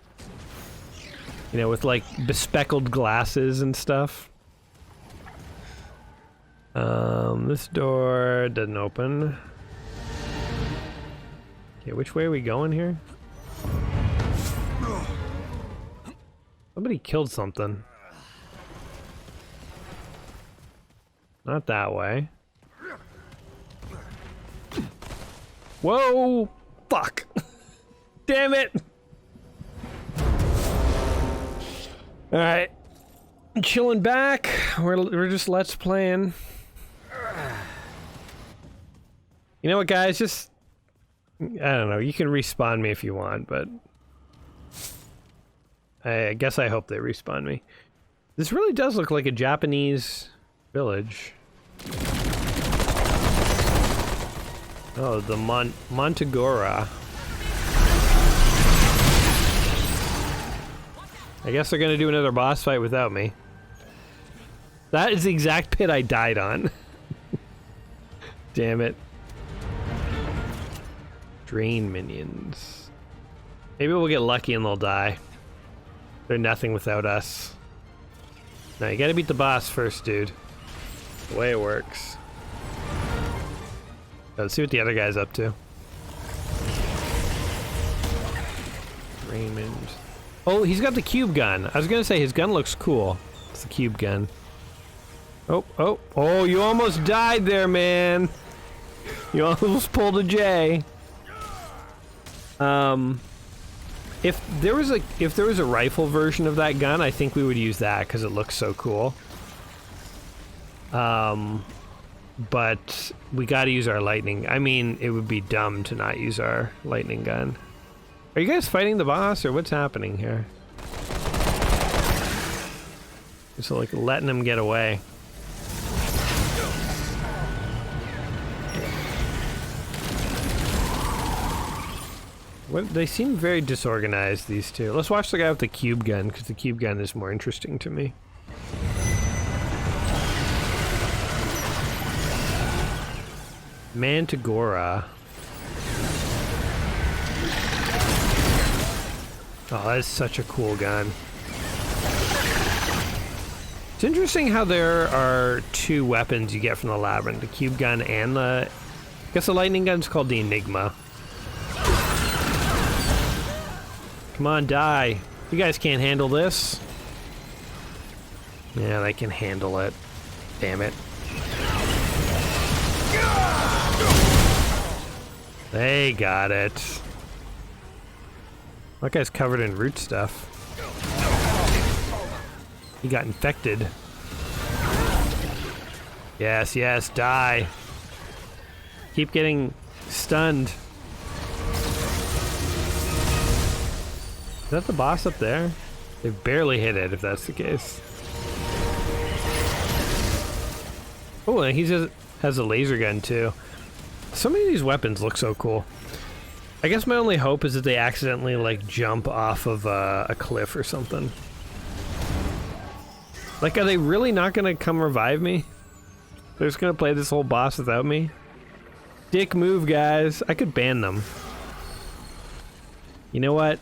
Speaker 1: You know, with like bespeckled glasses and stuff. This door doesn't open. Okay, which way are we going here? Somebody killed something. Not that way. Whoa! Fuck! Damn it! Alright. Chilling back. We're just let's playing. You know what, guys? Just... I don't know. You can respawn me if you want, but... I guess I hope they respawn me. This really does look like a Japanese village. Oh, the Montagora. I guess they're gonna do another boss fight without me. That is the exact pit I died on. Damn it. Drain minions. Maybe we'll get lucky and they'll die. They're nothing without us. No, you gotta beat the boss first, dude. The way it works. Let's see what the other guy's up to. Raymond. Oh, he's got the cube gun. I was gonna say his gun looks cool. It's the cube gun. Oh, you almost died there, man. You almost pulled a J. If there was a rifle version of that gun, I think we would use that because it looks so cool. But we gotta use our lightning. I mean, it would be dumb to not use our lightning gun. Are you guys fighting the boss, or what's happening here? Just like letting him get away. What, they seem very disorganized, these two. Let's watch the guy with the cube gun, because the cube gun is more interesting to me. Mantigora. Oh, that is such a cool gun. It's interesting how there are two weapons you get from the labyrinth, the cube gun and the... I guess the lightning gun's called the Enigma. Come on, die. You guys can't handle this. Yeah, they can handle it. Damn it. They got it. That guy's covered in root stuff. He got infected. Yes, yes, die. Keep getting stunned. Is that the boss up there? They barely hit it, if that's the case. Oh, and he just has a laser gun, too. So many of these weapons look so cool. I guess my only hope is that they accidentally, like, jump off of a cliff or something. Like, are they really not gonna come revive me? They're just gonna play this whole boss without me? Dick move, guys. I could ban them. You know what?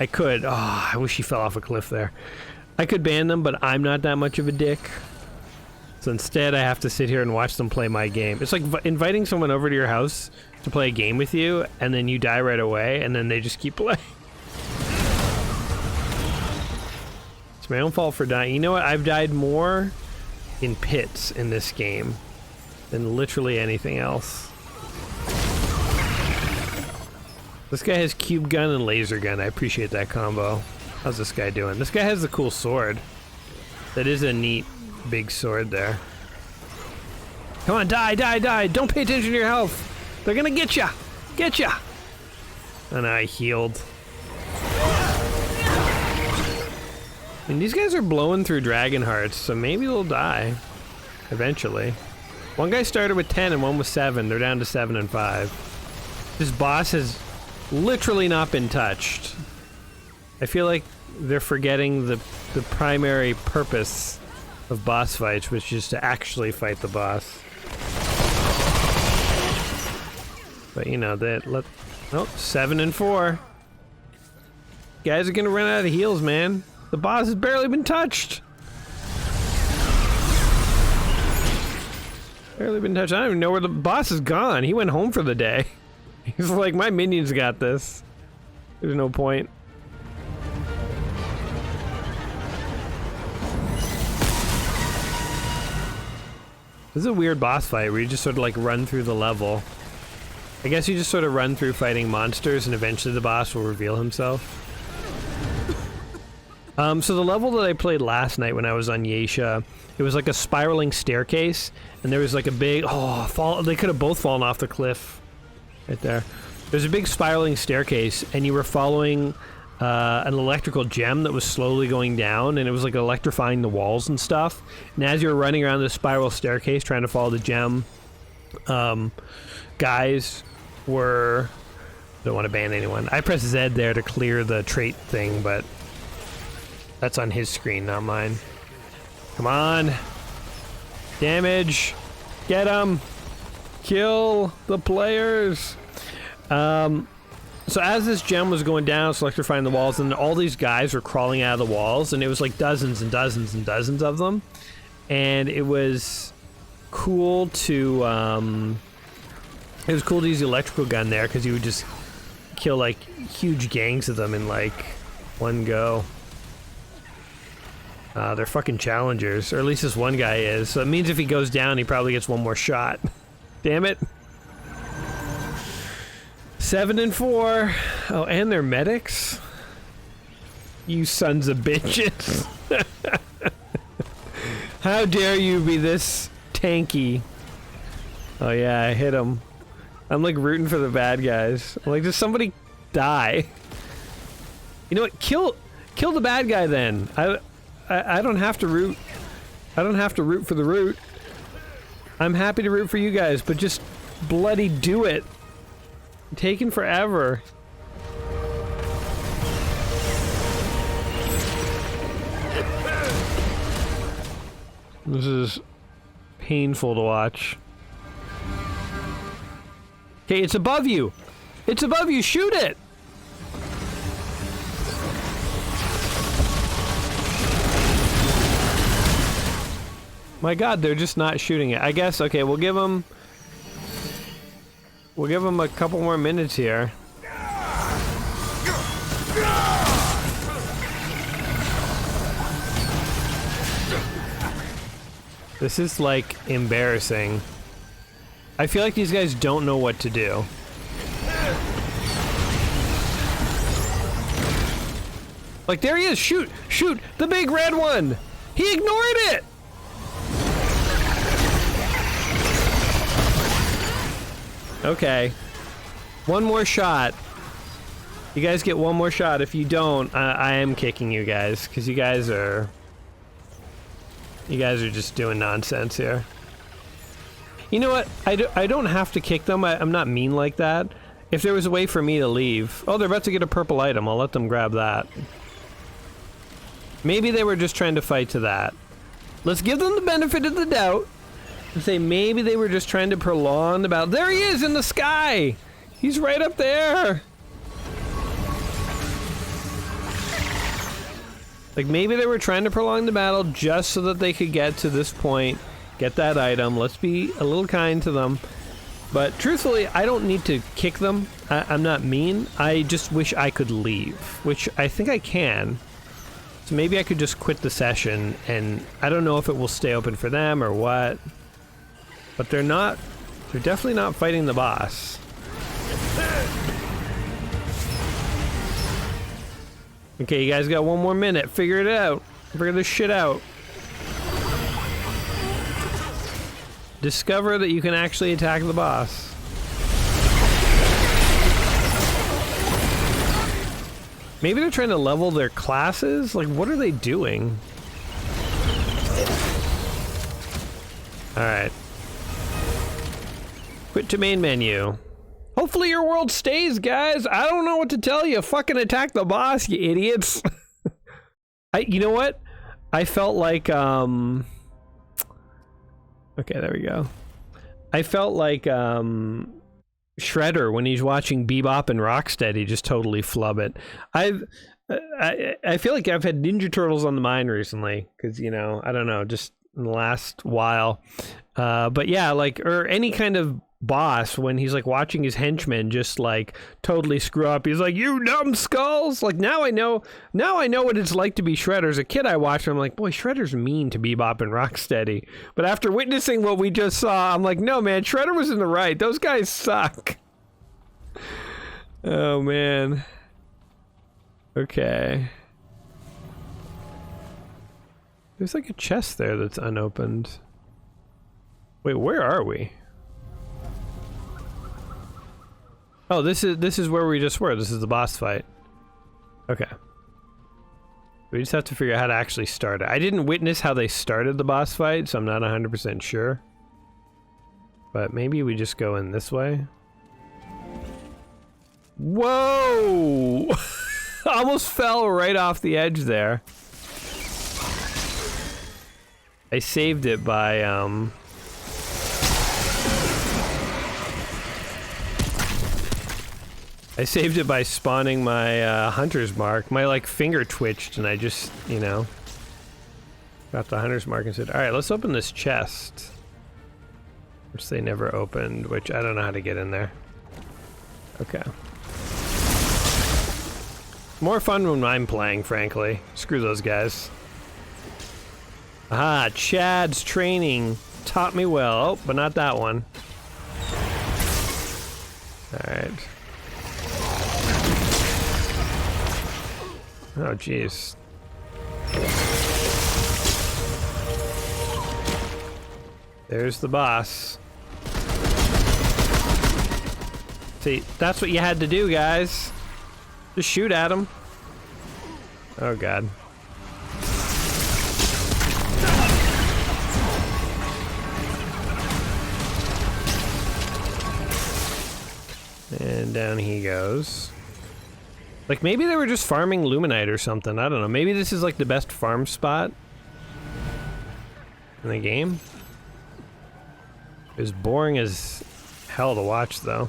Speaker 1: I could. Oh, I wish he fell off a cliff there. I could ban them, but I'm not that much of a dick. So instead, I have to sit here and watch them play my game. It's like inviting someone over to your house to play a game with you, and then you die right away, and then they just keep playing. It's my own fault for dying. You know what? I've died more in pits in this game than literally anything else. This guy has cube gun and laser gun. I appreciate that combo. How's this guy doing? This guy has the cool sword. That is a neat big sword there. Come on, die, die, die. Don't pay attention to your health. They're gonna get ya. Get ya. And I healed. And these guys are blowing through dragon hearts, so maybe they'll die eventually. One guy started with 10 and one with 7. They're down to 7 and 5. This boss has literally not been touched. I feel like they're forgetting the primary purpose of boss fights, which is to actually fight the boss. But you know, oh, 7 and 4. Guys are gonna run out of heals, man. The boss has barely been touched. Barely been touched. I don't even know where the boss is gone. He went home for the day. He's like, my minions got this. There's no point. This is a weird boss fight where you just sort of like run through the level. I guess you just sort of run through fighting monsters and eventually the boss will reveal himself. So the level that I played last night when I was on Yeisha, it was like a spiraling staircase, and there was like a big, they could have both fallen off the cliff right there. There's a big spiraling staircase, and you were following an electrical gem that was slowly going down, and it was like electrifying the walls and stuff. And as you were running around the spiral staircase trying to follow the gem, guys were... Don't want to ban anyone. I pressed Z there to clear the trait thing, but that's on his screen, not mine. Come on. Damage. Get him. Kill the players. So as this gem was going down, it's electrifying the walls, and all these guys were crawling out of the walls, and it was like dozens and dozens and dozens of them. And it was cool to use the electrical gun there, because you would just kill like huge gangs of them in like one go. They're fucking challengers, or at least this one guy is. So it means if he goes down, he probably gets one more shot. Damn it. 7 and 4. Oh, and they're medics? You sons of bitches. How dare you be this tanky? Oh yeah, I hit him. I'm like rooting for the bad guys. I'm like, does somebody die? You know what? Kill the bad guy then. I don't have to root. I don't have to root for the root. I'm happy to root for you guys, but just bloody do it. Taking forever. This is painful to watch. Okay, it's above you. It's above you. Shoot it. My God, they're just not shooting it. I guess, okay, we'll give them a couple more minutes here. This is, like, embarrassing. I feel like these guys don't know what to do. Like, there he is! Shoot! Shoot! The big red one! He ignored it! Okay. One more shot. You guys get one more shot. If you don't, I am kicking you guys, because you guys are just doing nonsense here. You know what? I don't have to kick them. I'm not mean like that. If there was a way for me to leave... Oh, they're about to get a purple item. I'll let them grab that. Maybe they were just trying to fight to that. Let's give them the benefit of the doubt and say maybe they were just trying to prolong the battle. There he is in the sky! He's right up there! Like, maybe they were trying to prolong the battle just so that they could get to this point, get that item. Let's be a little kind to them. But truthfully, I don't need to kick them. I'm not mean. I just wish I could leave, which I think I can. So maybe I could just quit the session, and I don't know if it will stay open for them or what. But they're definitely not fighting the boss. Okay, you guys got one more minute. Figure it out. Figure this shit out. Discover that you can actually attack the boss. Maybe they're trying to level their classes? Like, what are they doing? Alright. Quit to main menu. Hopefully your world stays, guys. I don't know what to tell you. Fucking attack the boss, you idiots. You know what? I felt like, okay, there we go. I felt like, Shredder when he's watching Bebop and Rocksteady just totally flub it. I feel like I've had Ninja Turtles on the mind recently, because, you know, I don't know, just in the last while. But yeah, like, or any kind of boss when he's like watching his henchmen just like totally screw up. He's like, "You dumb skulls!" Like, now I know what it's like to be Shredder. As a kid, I watched him, I'm like, boy, Shredder's mean to Bebop and Rocksteady. But after witnessing what we just saw, I'm like, no, man, Shredder was in the right. Those guys suck. Oh man. Okay. There's like a chest there that's unopened. Wait, where are we? Oh, this is where we just were. This is the boss fight. Okay. We just have to figure out how to actually start it. I didn't witness how they started the boss fight, so I'm not 100% sure. But maybe we just go in this way. Whoa! Almost fell right off the edge there. I saved it by, I saved it by spawning my hunter's mark. My like finger twitched and I just, you know, got the hunter's mark and said, alright, let's open this chest. Which they never opened, which I don't know how to get in there. Okay. More fun when I'm playing, frankly. Screw those guys. Aha, Chad's training taught me well. Oh, but not that one. Alright. Oh, jeez. There's the boss. See, that's what you had to do, guys. Just shoot at him. Oh, God. And down he goes. Like, maybe they were just farming Luminite or something. I don't know. Maybe this is like the best farm spot. in the game. It was boring as hell to watch, though.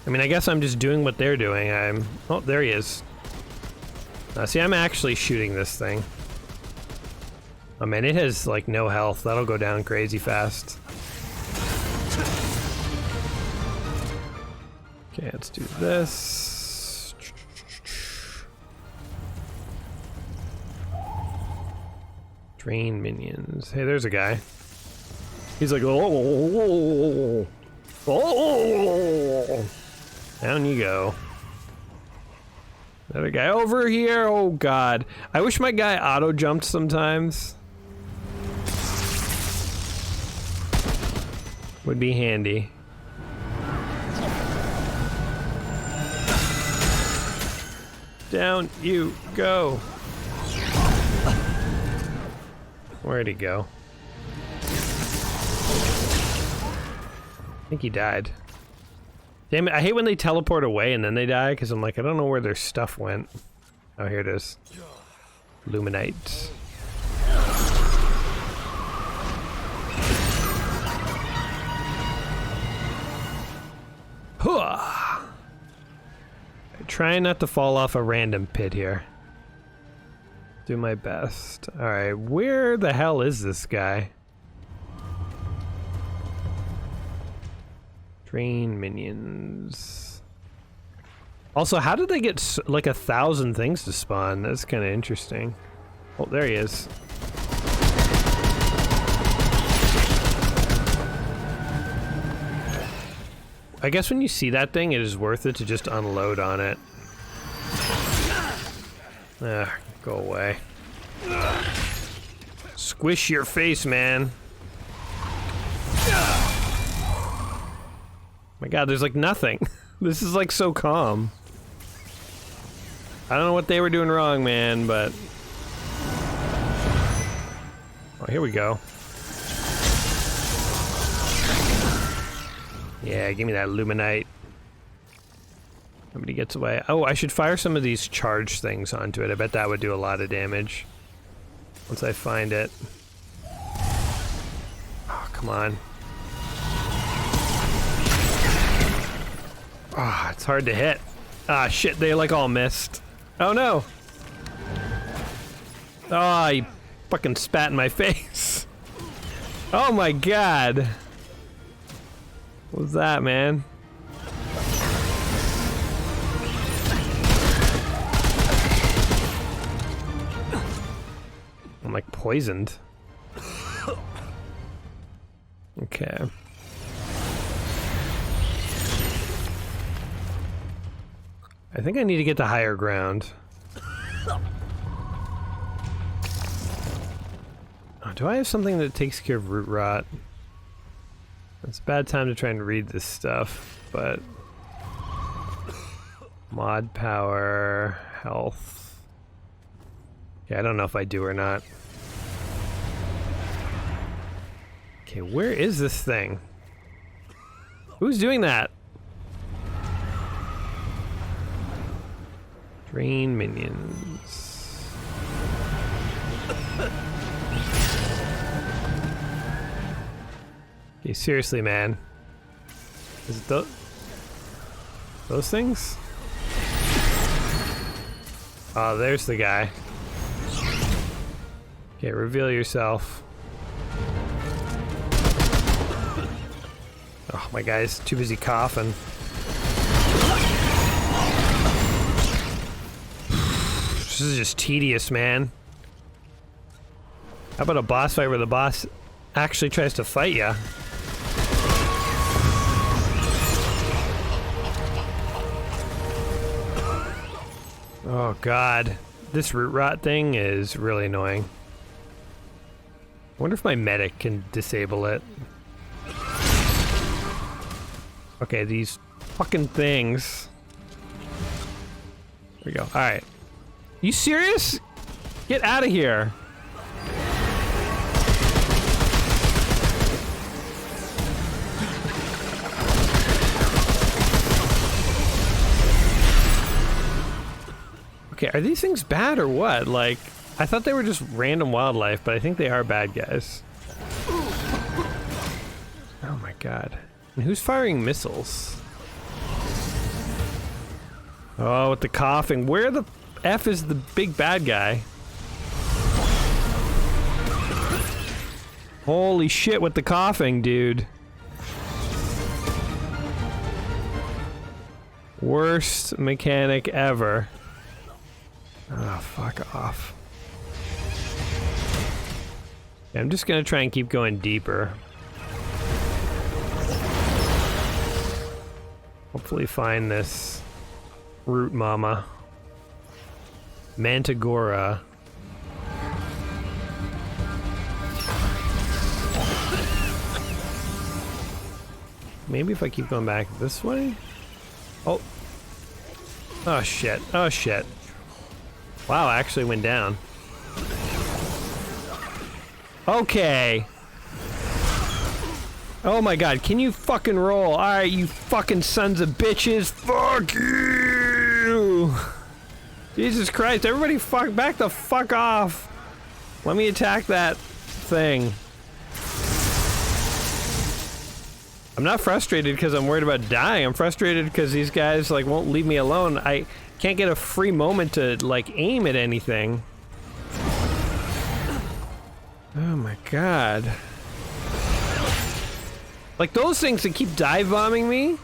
Speaker 1: I mean, I guess I'm just doing what they're doing. Oh, there he is. See, I'm actually shooting this thing. Oh man, it has like no health. That'll go down crazy fast. Okay, let's do this. Drain minions. Hey, there's a guy. He's like, oh. Down you go. Another guy over here. Oh god. I wish my guy auto jumped sometimes. Would be handy. Down you go. Where'd he go? I think he died. Damn it, I hate when they teleport away and then they die, because I'm like, I don't know where their stuff went. Oh, here it is. Luminite. Hooah! Trying not to fall off a random pit here. Do my best. Alright, where the hell is this guy? Drain minions. Also, how did they get like 1,000 things to spawn? That's kind of interesting. Oh, there he is. I guess when you see that thing, it is worth it to just unload on it. Go away. Squish your face, man. My god, there's like nothing. This is like so calm. I don't know what they were doing wrong, man, but... Oh, here we go. Yeah, give me that Luminite. Nobody gets away. Oh, I should fire some of these charge things onto it. I bet that would do a lot of damage. Once I find it. Oh, come on. Ah, it's hard to hit. Ah, shit, they like all missed. Oh no! Oh, he fucking spat in my face. Oh my god. What was that, man? I'm like poisoned. Okay. I think I need to get to higher ground. Oh, do I have something that takes care of root rot? It's a bad time to try and read this stuff, but... Mod power, health... Yeah, I don't know if I do or not. Okay, where is this thing? Who's doing that? Drain minions. Okay, seriously, man. Is it those things? Oh, there's the guy. Okay, reveal yourself. Oh, my guy's too busy coughing. This is just tedious, man. How about a boss fight where the boss actually tries to fight ya? Oh god. This root rot thing is really annoying. I wonder if my medic can disable it. Okay, these fucking things. There we go. Alright. You serious? Get out of here. Okay, are these things bad or what? Like, I thought they were just random wildlife, but I think they are bad guys. Oh my god. And who's firing missiles? Oh, with the coughing. Where the F is the big bad guy? Holy shit with the coughing, dude. Worst mechanic ever. Oh, fuck off. Yeah, I'm just gonna try and keep going deeper. Hopefully find this root mama. Mantigora. Maybe if I keep going back this way? Oh. Oh shit. Oh shit. Wow, I actually went down. Okay. Oh my god, can you fucking roll? Alright, you fucking sons of bitches. Fuck you! Jesus Christ, everybody back the fuck off. Let me attack that thing. I'm not frustrated because I'm worried about dying. I'm frustrated because these guys like won't leave me alone. I can't get a free moment to like aim at anything. Oh my god. Like those things that keep dive bombing me,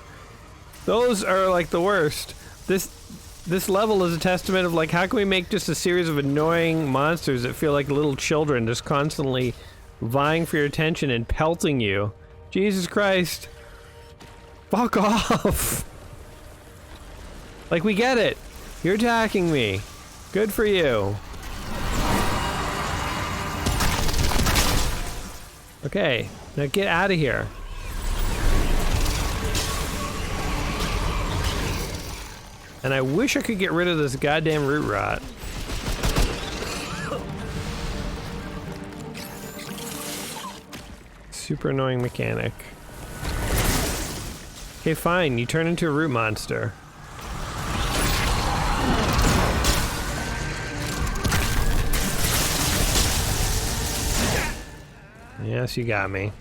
Speaker 1: those are like the worst. This level is a testament of like how can we make just a series of annoying monsters that feel like little children just constantly vying for your attention and pelting you. Jesus Christ. Fuck off. Like we get it. You're attacking me. Good for you. Okay, now get out of here. And I wish I could get rid of this goddamn root rot. Super annoying mechanic. Okay, fine, you turn into a root monster. Yes, you got me.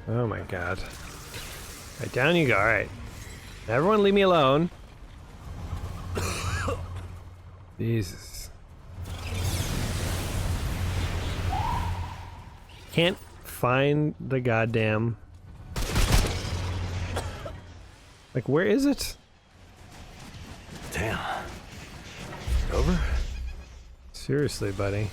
Speaker 1: Oh my god. Alright, down you go, alright. Everyone leave me alone. Jesus. Can't find the goddamn... Like, where is it?
Speaker 2: Damn. Over?
Speaker 1: Seriously, buddy.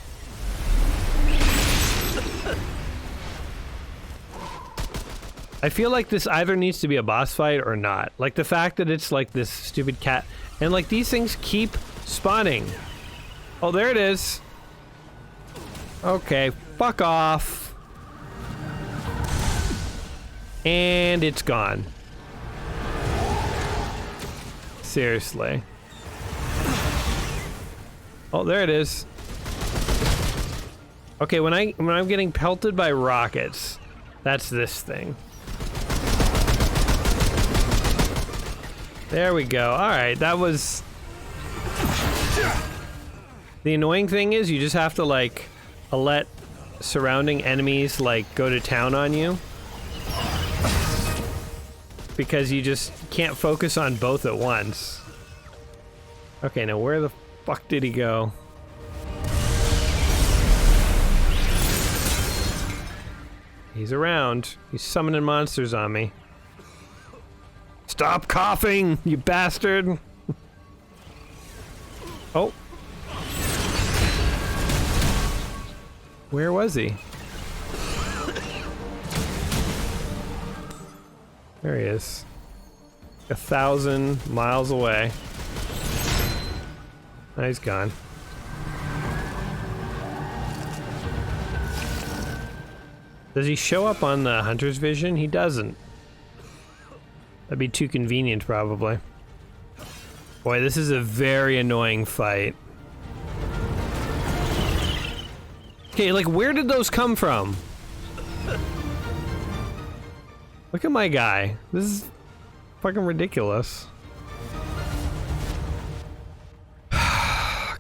Speaker 1: I feel like this either needs to be a boss fight or not. Like the fact that it's like this stupid cat, and like these things keep spawning. Oh, there it is. Okay, fuck off. And it's gone. Seriously. Oh, there it is. Okay, when I'm getting pelted by rockets, that's this thing. There we go. Alright, that was... The annoying thing is you just have to, like, let surrounding enemies, like, go to town on you. Because you just can't focus on both at once. Okay, now where the fuck did he go? He's around. He's summoning monsters on me. Stop coughing, you bastard! Oh. Where was he? There he is. 1,000 miles away. Oh, he's gone. Does he show up on the hunter's vision? He doesn't. That'd be too convenient, probably. Boy, this is a very annoying fight. Okay, like, where did those come from? Look at my guy. This is fucking ridiculous.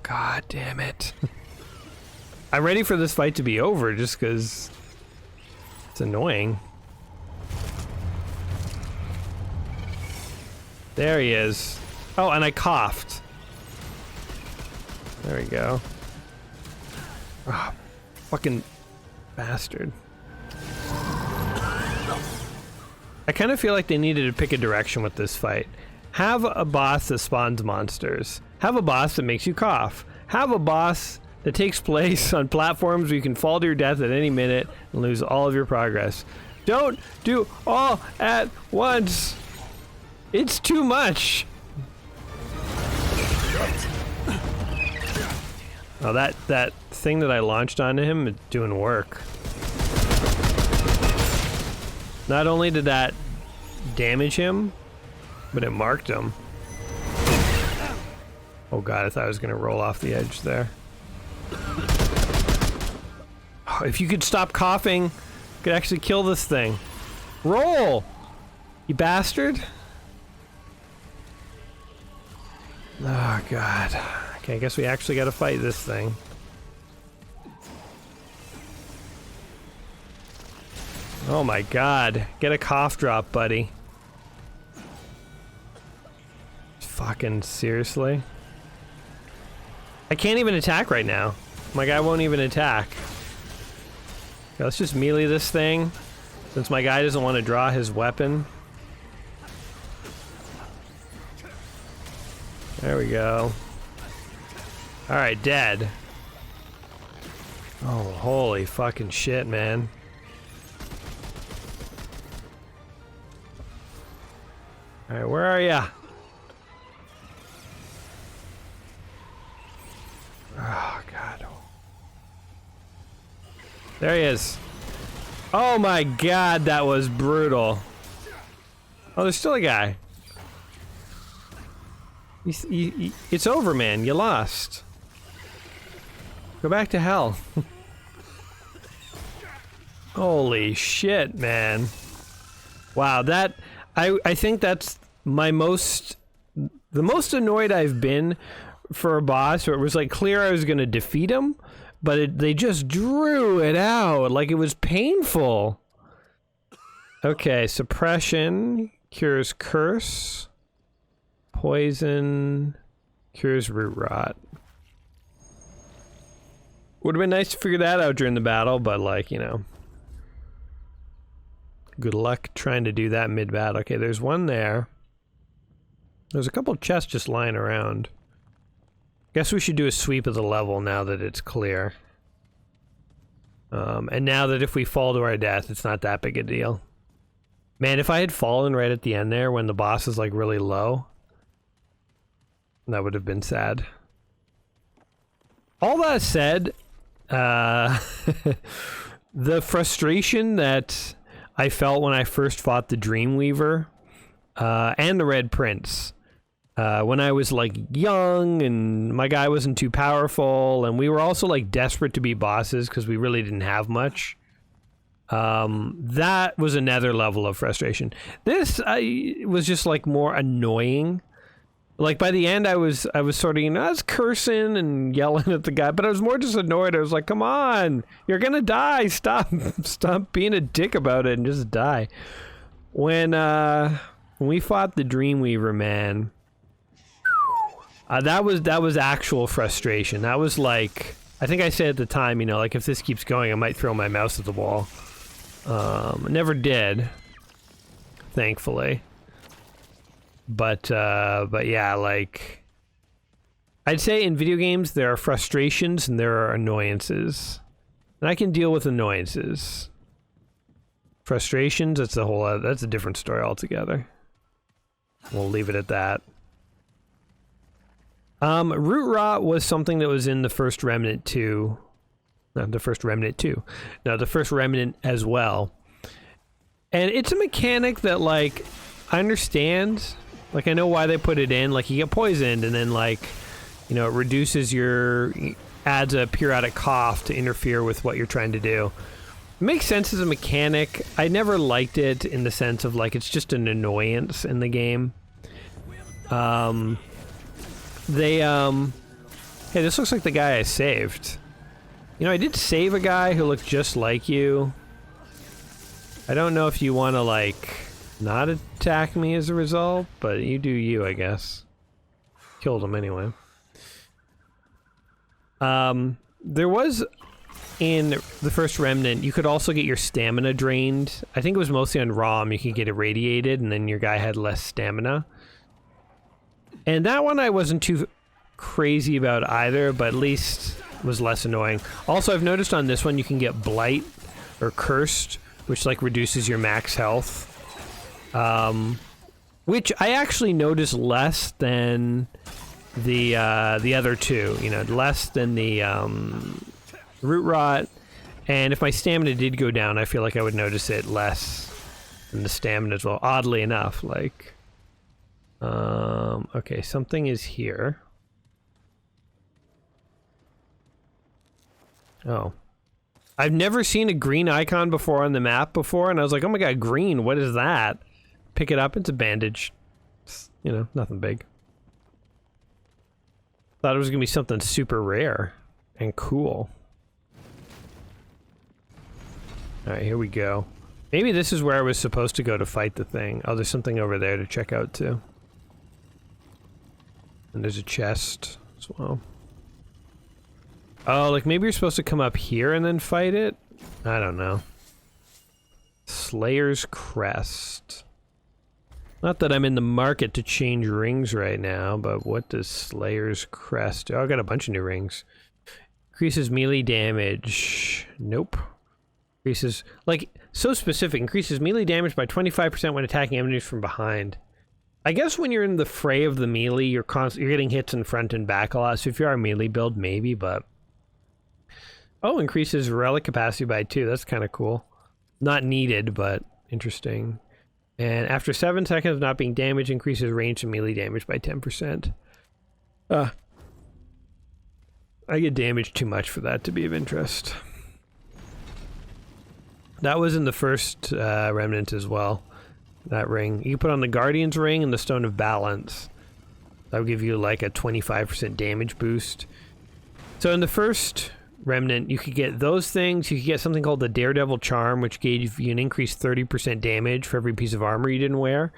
Speaker 1: God damn it. I'm ready for this fight to be over just because it's annoying. There he is. Oh, and I coughed. There we go. Ah, fucking bastard. I kind of feel like they needed to pick a direction with this fight. Have a boss that spawns monsters. Have a boss that makes you cough. Have a boss that takes place on platforms where you can fall to your death at any minute and lose all of your progress. Don't do all at once. It's too much. Oh, that thing that I launched onto him is doing work. Not only did that damage him, but it marked him. Oh god, I thought I was gonna roll off the edge there. Oh, if you could stop coughing, you could actually kill this thing. Roll! You bastard! Oh god. Okay, I guess we actually gotta fight this thing. Oh my god. Get a cough drop, buddy. Fucking seriously? I can't even attack right now. My guy won't even attack. Okay, let's just melee this thing, since my guy doesn't want to draw his weapon. There we go. Alright, dead. Oh, holy fucking shit, man. Alright, where are ya? Oh, God. There he is. Oh my god, that was brutal. Oh, there's still a guy. It's over, man. You lost. Go back to hell. Holy shit, man. Wow, that... I think that's my most... The most annoyed I've been for a boss where it was like clear I was gonna defeat him, but they just drew it out like it was painful. Okay, suppression cures curse. Poison cures root rot. Would have been nice to figure that out during the battle, but like, you know. Good luck trying to do that mid-battle. Okay, there's one there. There's a couple chests just lying around. Guess we should do a sweep of the level now that it's clear. And now that if we fall to our death, it's not that big a deal. Man, if I had fallen right at the end there when the boss is like really low, that would have been sad. All that said, the frustration that I felt when I first fought the Dreamweaver and the Red Prince, when I was like young and my guy wasn't too powerful, and we were also like desperate to be bosses because we really didn't have much. That was another level of frustration. This was just like more annoying. Like by the end, I was sort of, you know, I was cursing and yelling at the guy, but I was more just annoyed. I was like, "Come on, you're gonna die! Stop being a dick about it and just die." When we fought the Dreamweaver, man, that was actual frustration. That was like, I think I said at the time, you know, like if this keeps going, I might throw my mouse at the wall. Never did, thankfully. But yeah, like, I'd say in video games there are frustrations and there are annoyances, and I can deal with annoyances. Frustrations, that's a different story altogether. We'll leave it at that. Root rot was something that was in the first Remnant 2. Not the first Remnant 2. No, the first Remnant as well. And it's a mechanic that, like, I understand. Like, I know why they put it in. Like, you get poisoned, and then, like, you know, it reduces adds a periodic cough to interfere with what you're trying to do. It makes sense as a mechanic. I never liked it in the sense of like it's just an annoyance in the game. Hey, this looks like the guy I saved. You know, I did save a guy who looked just like you. I don't know if you want to, like, not attack me as a result, but you do you, I guess. Killed him anyway. There was, in the first Remnant, you could also get your stamina drained. I think it was mostly on ROM, you could get irradiated, and then your guy had less stamina. And that one I wasn't too crazy about either, but at least was less annoying. Also, I've noticed on this one you can get Blight or Cursed, which like reduces your max health. Which I actually noticed less than the other two. You know, less than the Root Rot. And if my stamina did go down, I feel like I would notice it less than the stamina as well. Oddly enough, like. Okay, something is here. Oh. I've never seen a green icon before on the map before, and I was like, oh my god, green, what is that? Pick it up, it's a bandage. It's, you know, nothing big. Thought it was gonna be something super rare and cool. Alright, here we go. Maybe this is where I was supposed to go to fight the thing. Oh, there's something over there to check out too. And there's a chest as well. Oh, like maybe you're supposed to come up here and then fight it? I don't know. Slayer's Crest. Not that I'm in the market to change rings right now, but what does Slayer's Crest do? Oh, I got a bunch of new rings. Increases melee damage. Nope. Increases, like, so specific. Increases melee damage by 25% when attacking enemies from behind. I guess when you're in the fray of the melee, you're getting hits in front and back a lot, so if you are a melee build, maybe, but... Oh, increases relic capacity by 2. That's kind of cool. Not needed, but interesting. And after 7 seconds of not being damaged, increases range and melee damage by 10%. I get damaged too much for that to be of interest. That was in the first Remnant as well. That ring. You put on the Guardian's ring and the Stone of Balance. That would give you like a 25% damage boost. So in the first Remnant, you could get those things. You could get something called the Daredevil Charm, which gave you an increased 30% damage for every piece of armor you didn't wear.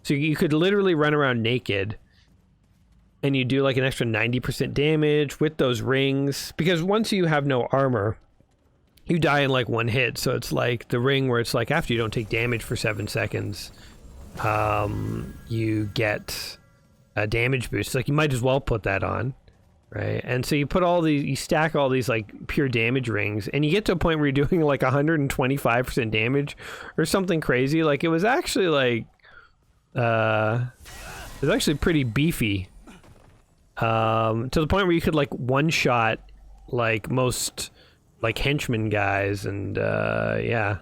Speaker 1: So you could literally run around naked, and you do like an extra 90% damage with those rings. Because once you have no armor, you die in like one hit. So it's like the ring where it's like after you don't take damage for 7 seconds, you get a damage boost. Like you might as well put that on. Right, and so you put all these, you stack all these like pure damage rings, and you get to a point where you're doing like 125% damage or something crazy. Like it was actually like, it was actually pretty beefy. To the point where you could like one shot like most like henchman guys, and yeah,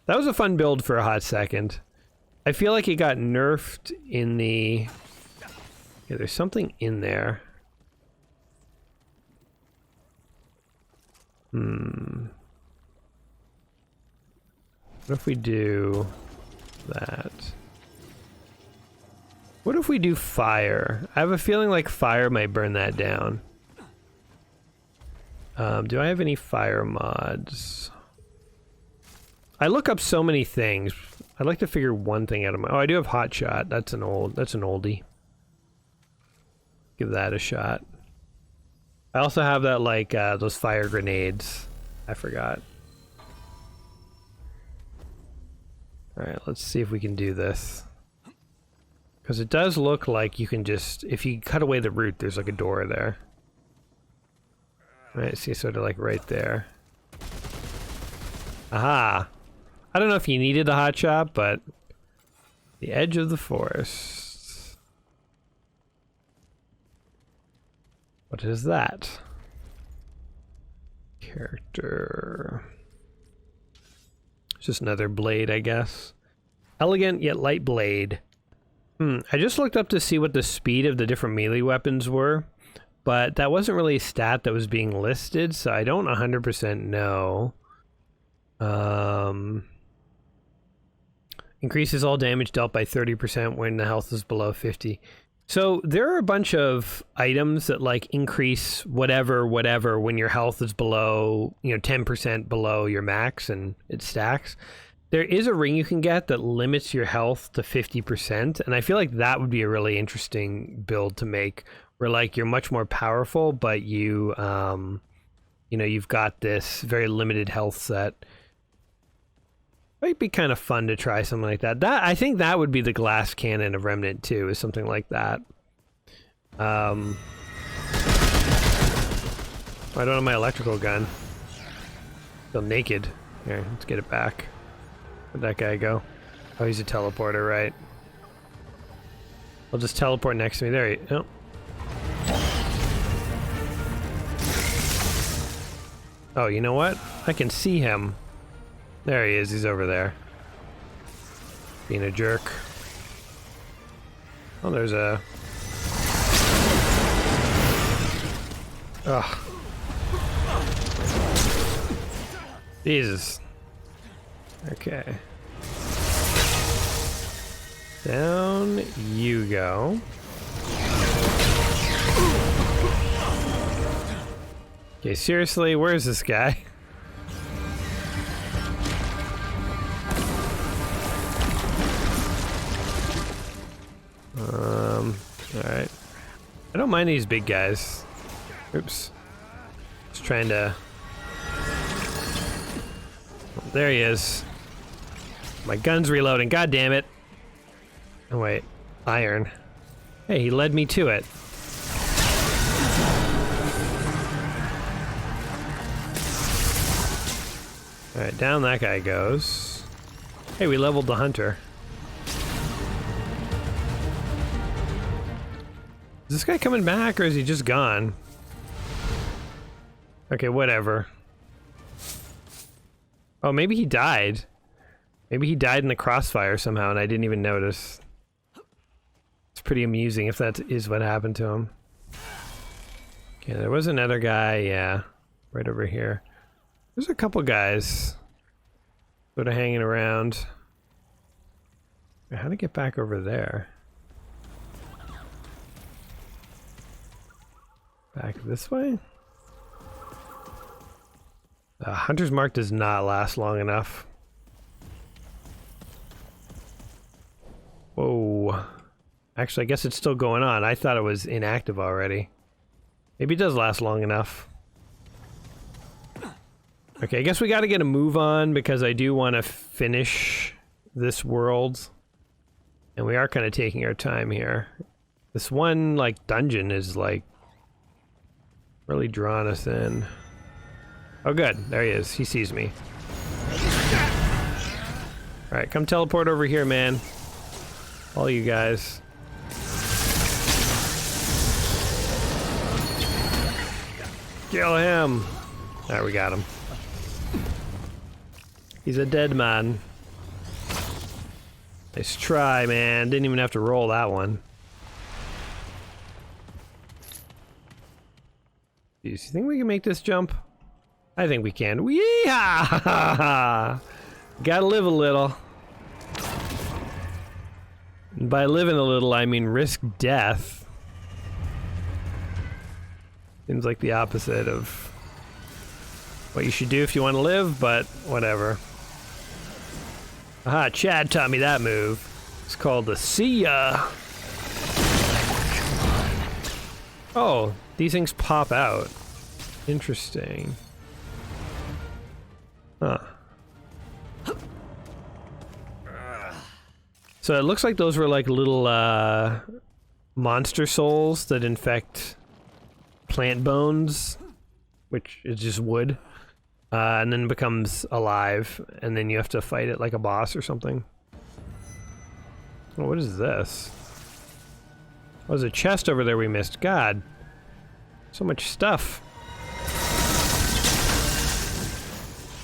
Speaker 1: that was a fun build for a hot second. I feel like it got nerfed in the. Yeah, there's something in there. What if we do that? What if we do fire? I have a feeling like fire might burn that down. Do I have any fire mods? I look up so many things. I'd like to figure one thing out of my... Oh, I do have hot shot. That's an oldie. Give that a shot. I also have that, like, those fire grenades. I forgot. Alright, let's see if we can do this. Because it does look like you can just... If you cut away the root, there's, like, a door there. Alright, see, sort of, like, right there. Aha! I don't know if you needed a hot shot, but... The edge of the forest. What is that? Character. It's just another blade, I guess. Elegant yet light blade. I just looked up to see what the speed of the different melee weapons were, but that wasn't really a stat that was being listed, so I don't 100% know. Increases all damage dealt by 30% when the health is below 50. So there are a bunch of items that like increase whatever when your health is below, 10% below your max and it stacks. There is a ring you can get that limits your health to 50%, and I feel like that would be a really interesting build to make, where like you're much more powerful, but you, you've got this very limited health set. Might be kind of fun to try something like that. I think that would be the glass cannon of Remnant 2, is something like that. I don't have my electrical gun. Feel naked. Here, let's get it back. Where'd that guy go? Oh, he's a teleporter, right? I'll just teleport next to me. There he is. Oh. Oh, you know what? I can see him. There he is. He's over there. Being a jerk. Oh, there's a... Ugh. Jesus. Okay. Down you go. Okay, seriously, where's this guy? Alright. I don't mind these big guys. Oops. Just trying to... Oh, there he is. My gun's reloading, god damn it. Oh wait, iron. Hey, he led me to it. Alright, down that guy goes. Hey, we leveled the hunter. Is this guy coming back, or is he just gone? Okay, whatever. Oh, maybe he died. Maybe he died in the crossfire somehow, and I didn't even notice. It's pretty amusing if that is what happened to him. Okay, there was another guy, yeah. Right over here. There's a couple guys sort of hanging around. How to get back over there? Back this way? Hunter's Mark does not last long enough. Whoa. Actually, I guess it's still going on. I thought it was inactive already. Maybe it does last long enough. Okay, I guess we gotta get a move on because I do want to finish this world. And we are kind of taking our time here. This one, like, dungeon is, like, really drawing us in. Oh good, there he is. He sees me. Alright, come teleport over here, man. All you guys. Kill him! Alright, we got him. He's a dead man. Nice try, man. Didn't even have to roll that one. Do you think we can make this jump? I think we can. Yeehaw! Gotta live a little. And by living a little, I mean risk death. Seems like the opposite of what you should do if you want to live, but whatever. Aha, Chad taught me that move. It's called the See Ya. Oh, these things pop out. Interesting. Huh. So it looks like those were like little monster souls that infect plant bones, which is just wood, and then becomes alive, and then you have to fight it like a boss or something. Oh, what is this? Oh, there's a chest over there we missed. God. So much stuff.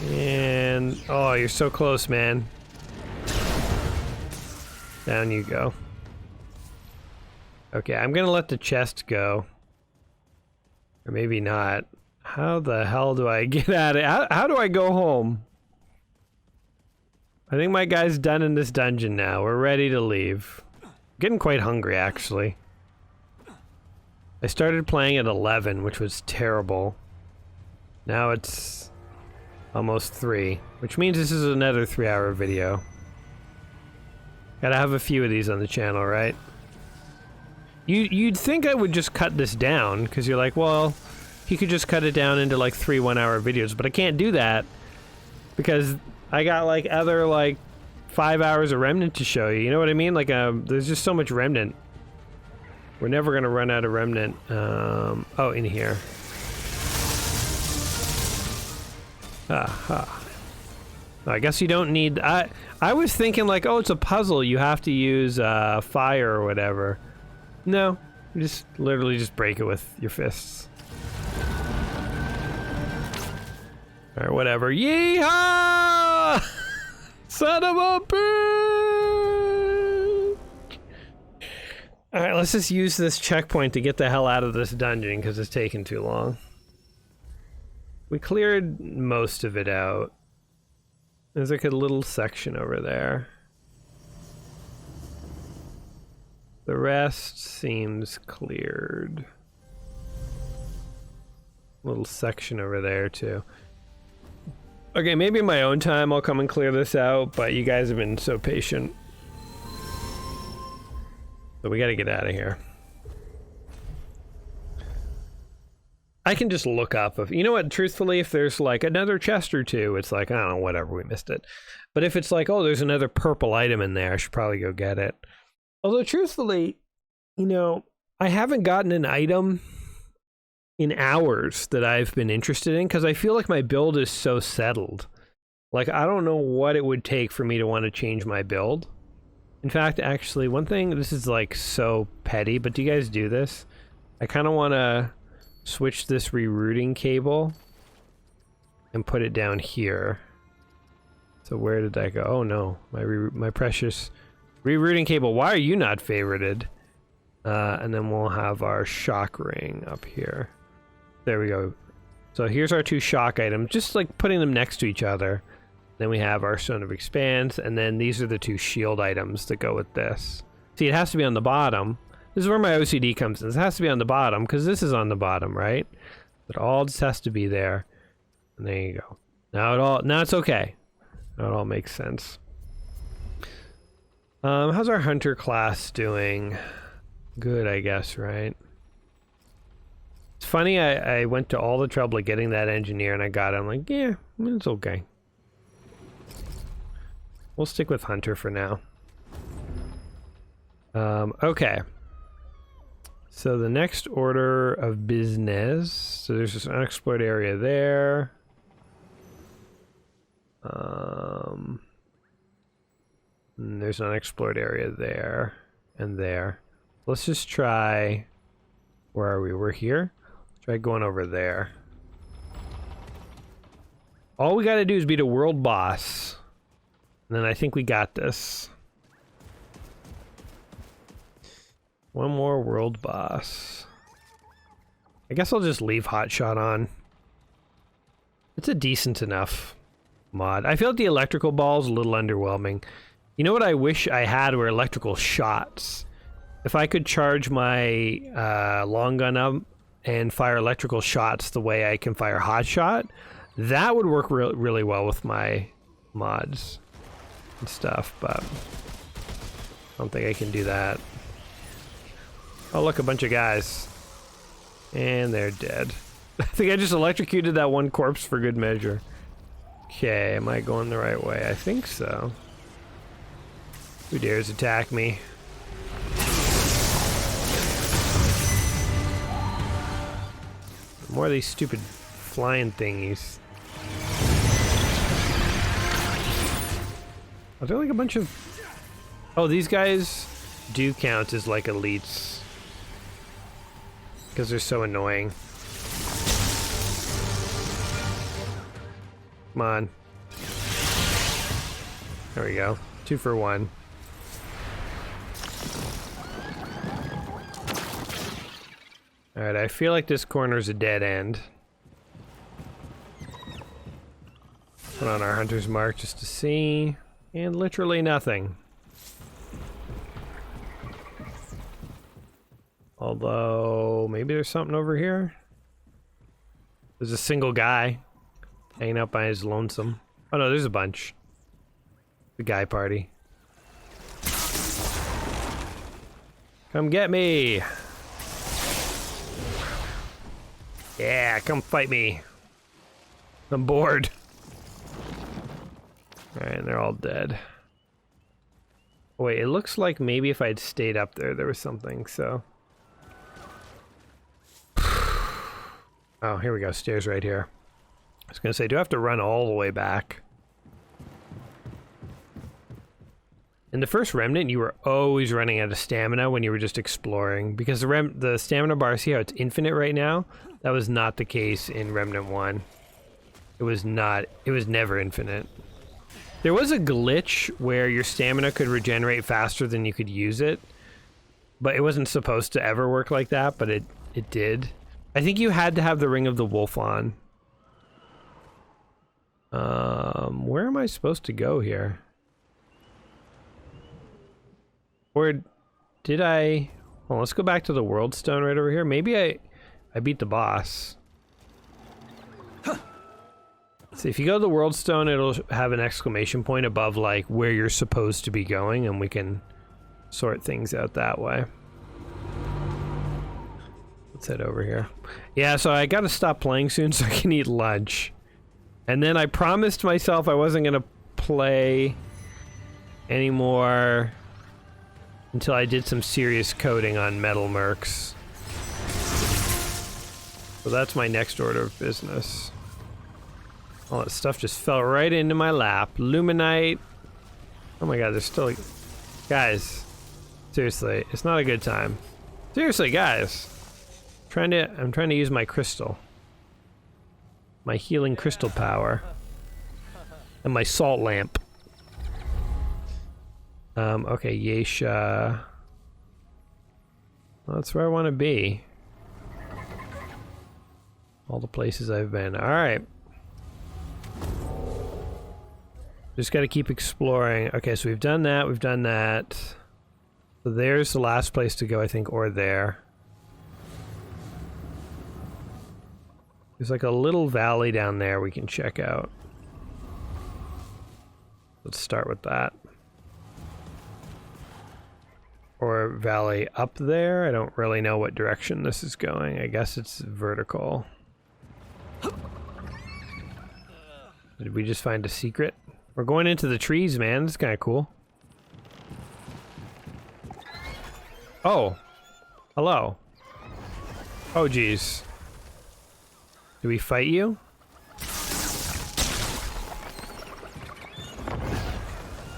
Speaker 1: And... oh, you're so close, man. Down you go. Okay, I'm gonna let the chest go. Or maybe not. How the hell do I get out of it? How do I go home? I think my guy's done in this dungeon now. We're ready to leave. Getting quite hungry, actually. I started playing at 11, which was terrible. Now it's almost 3, which means this is another 3-hour video. Gotta have a few of these on the channel, right? You'd think I would just cut this down, because you're like, well, he could just cut it down into like 3 1-hour videos, but I can't do that because I got like other like 5 hours of Remnant to show you. You know what I mean? Like, there's just so much Remnant. We're never gonna run out of Remnant. Oh, in here. Aha. I guess you don't need. I was thinking like, oh, it's a puzzle. You have to use fire or whatever. No, you just literally just break it with your fists. Or whatever. Yeehaw! Son of a bitch! Alright, let's just use this checkpoint to get the hell out of this dungeon because it's taking too long. We cleared most of it out. There's like a little section over there. The rest seems cleared. Little section over there too. Okay, maybe in my own time I'll come and clear this out, but you guys have been so patient. So we gotta get out of here. I can just look up if, you know what, truthfully, if there's like another chest or two, it's like, I don't know, whatever, we missed it. But if it's like, oh, there's another purple item in there, I should probably go get it. Although truthfully, you know, I haven't gotten an item in hours that I've been interested in because I feel like my build is so settled. Like, I don't know what it would take for me to want to change my build. In fact, actually, one thing, this is like so petty, but do you guys do this? I kind of want to switch this rerouting cable and put it down here. So where did that go? Oh no, my precious rerouting cable. Why are you not favorited? And then we'll have our shock ring up here. There we go. So here's our 2 shock items, just like putting them next to each other. Then we have our Stone of Expanse, and then these are the 2 shield items that go with this. See, it has to be on the bottom. This is where my OCD comes in. This has to be on the bottom, because this is on the bottom, right? It all just has to be there. And there you go. Now it's okay. Now it all makes sense. How's our hunter class doing? Good, I guess, right? It's funny, I went to all the trouble of getting that engineer and I got it. I'm like, yeah, it's okay. We'll stick with hunter for now. Okay. So the next order of business. So there's this unexplored area there. And there's an unexplored area there and there. Let's just try. Where are we? We're here. Try going over there. All we gotta do is beat a world boss. And then I think we got this. One more world boss. I guess I'll just leave Hotshot on. It's a decent enough mod. I feel like the electrical ball's a little underwhelming. You know what I wish I had were electrical shots. If I could charge my long gun up and fire electrical shots the way I can fire Hotshot, that would work really well with my mods and stuff, but I don't think I can do that. Oh, look, a bunch of guys. And they're dead. I think I just electrocuted that one corpse for good measure. Okay, am I going the right way? I think so. Who dares attack me? More of these stupid flying thingies. Are there like a bunch of... Oh, these guys do count as like elites. Because they're so annoying. Come on. There we go. 2 for 1. Alright, I feel like this corner's a dead end. Put on our hunter's mark just to see. And literally nothing. Although, maybe there's something over here? There's a single guy hanging out by his lonesome. Oh no, there's a bunch. The guy party. Come get me! Yeah, come fight me. I'm bored. Alright, and they're all dead. Wait, it looks like maybe if I'd stayed up there, there was something, so... Oh, here we go, stairs right here. I was gonna say, do I have to run all the way back? In the first Remnant, you were always running out of stamina when you were just exploring, because the stamina bar, see how it's infinite right now? That was not the case in Remnant 1. It was never infinite. There was a glitch where your stamina could regenerate faster than you could use it, but it wasn't supposed to ever work like that, but it did. I think you had to have the Ring of the Wolf on. Where am I supposed to go here? Or did I... Well, let's go back to the World Stone right over here. Maybe I beat the boss. So if you go to the World Stone, it'll have an exclamation point above, like, where you're supposed to be going, and we can sort things out that way. Let's head over here. Yeah, so I gotta stop playing soon so I can eat lunch. And then I promised myself I wasn't gonna play anymore until I did some serious coding on Metal Mercs. So that's my next order of business. All that stuff just fell right into my lap. Luminite. Oh my god, there's still... Guys. Seriously, it's not a good time. Seriously, guys. I'm trying to use my crystal. My healing crystal power. And my salt lamp. Okay, Yesha. Well, that's where I want to be. All the places I've been. Alright. Just gotta keep exploring. Okay, so we've done that, we've done that. So there's the last place to go, I think, or there. There's like a little valley down there we can check out. Let's start with that. Or valley up there. I don't really know what direction this is going. I guess it's vertical. Did we just find a secret? We're going into the trees, man. It's kind of cool. Oh. Hello. Oh, geez. Do we fight you?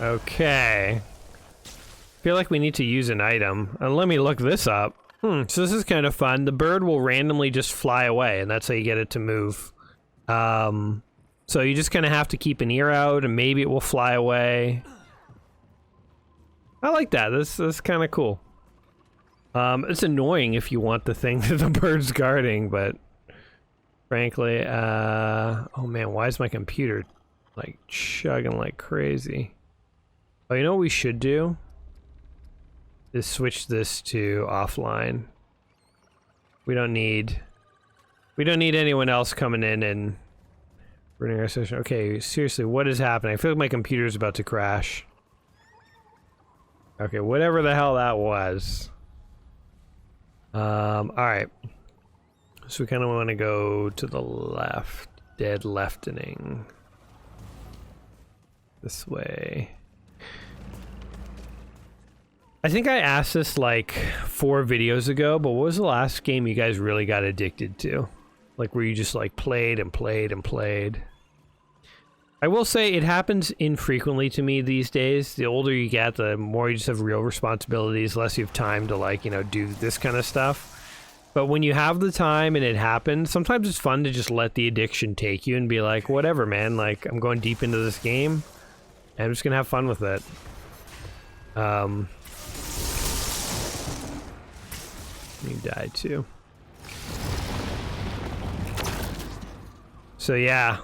Speaker 1: Okay. Feel like we need to use an item. Let me look this up. So this is kind of fun. The bird will randomly just fly away, and that's how you get it to move. So you just kind of have to keep an ear out, and maybe it will fly away. I like that. This is kind of cool. It's annoying if you want the thing that the bird's guarding, but frankly, oh man, why is my computer like chugging like crazy? Oh, you know what we should do? Is switch this to offline. We don't need anyone else coming in and running our session. Okay, seriously, what is happening? I feel like my computer's about to crash. Okay, whatever the hell that was. Alright. So we kind of want to go to the left. Dead leftening. This way. I think I asked this like 4 videos ago, but what was the last game you guys really got addicted to? Like where you just like played and played and played. I will say it happens infrequently to me these days. The older you get, the more you just have real responsibilities, less you have time to like, you know, do this kind of stuff. But when you have the time and it happens, sometimes it's fun to just let the addiction take you and be like, whatever, man, like I'm going deep into this game and I'm just gonna have fun with it. You died too. So yeah.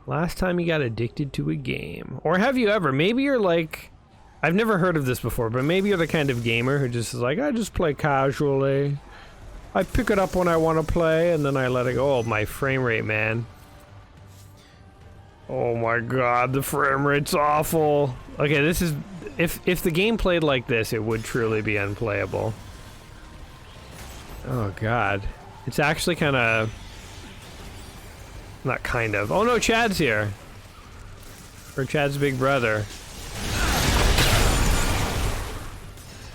Speaker 1: Last time you got addicted to a game. Or have you ever? Maybe you're like... I've never heard of this before, but maybe you're the kind of gamer who just is like, I just play casually. I pick it up when I want to play, and then I let it go. Oh, my frame rate, man. Oh my god, the frame rate's awful. Okay, this is... If the game played like this, it would truly be unplayable. Oh god. It's actually kind of... Not kind of. Oh no, Chad's here. Or Chad's big brother.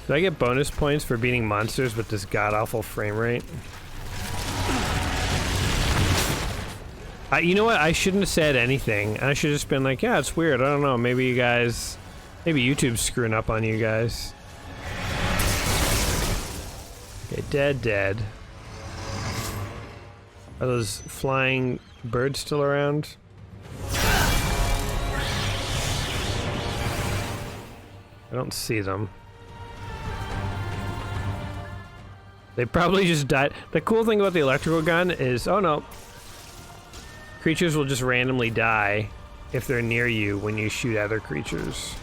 Speaker 1: Do I get bonus points for beating monsters with this god-awful frame rate? You know what? I shouldn't have said anything. I should have just been like, yeah, it's weird. I don't know. Maybe you guys... Maybe YouTube's screwing up on you guys. Okay, dead. Are those flying birds still around? I don't see them. They probably just died. The cool thing about the electrical gun is... Oh no. Creatures will just randomly die if they're near you when you shoot other creatures.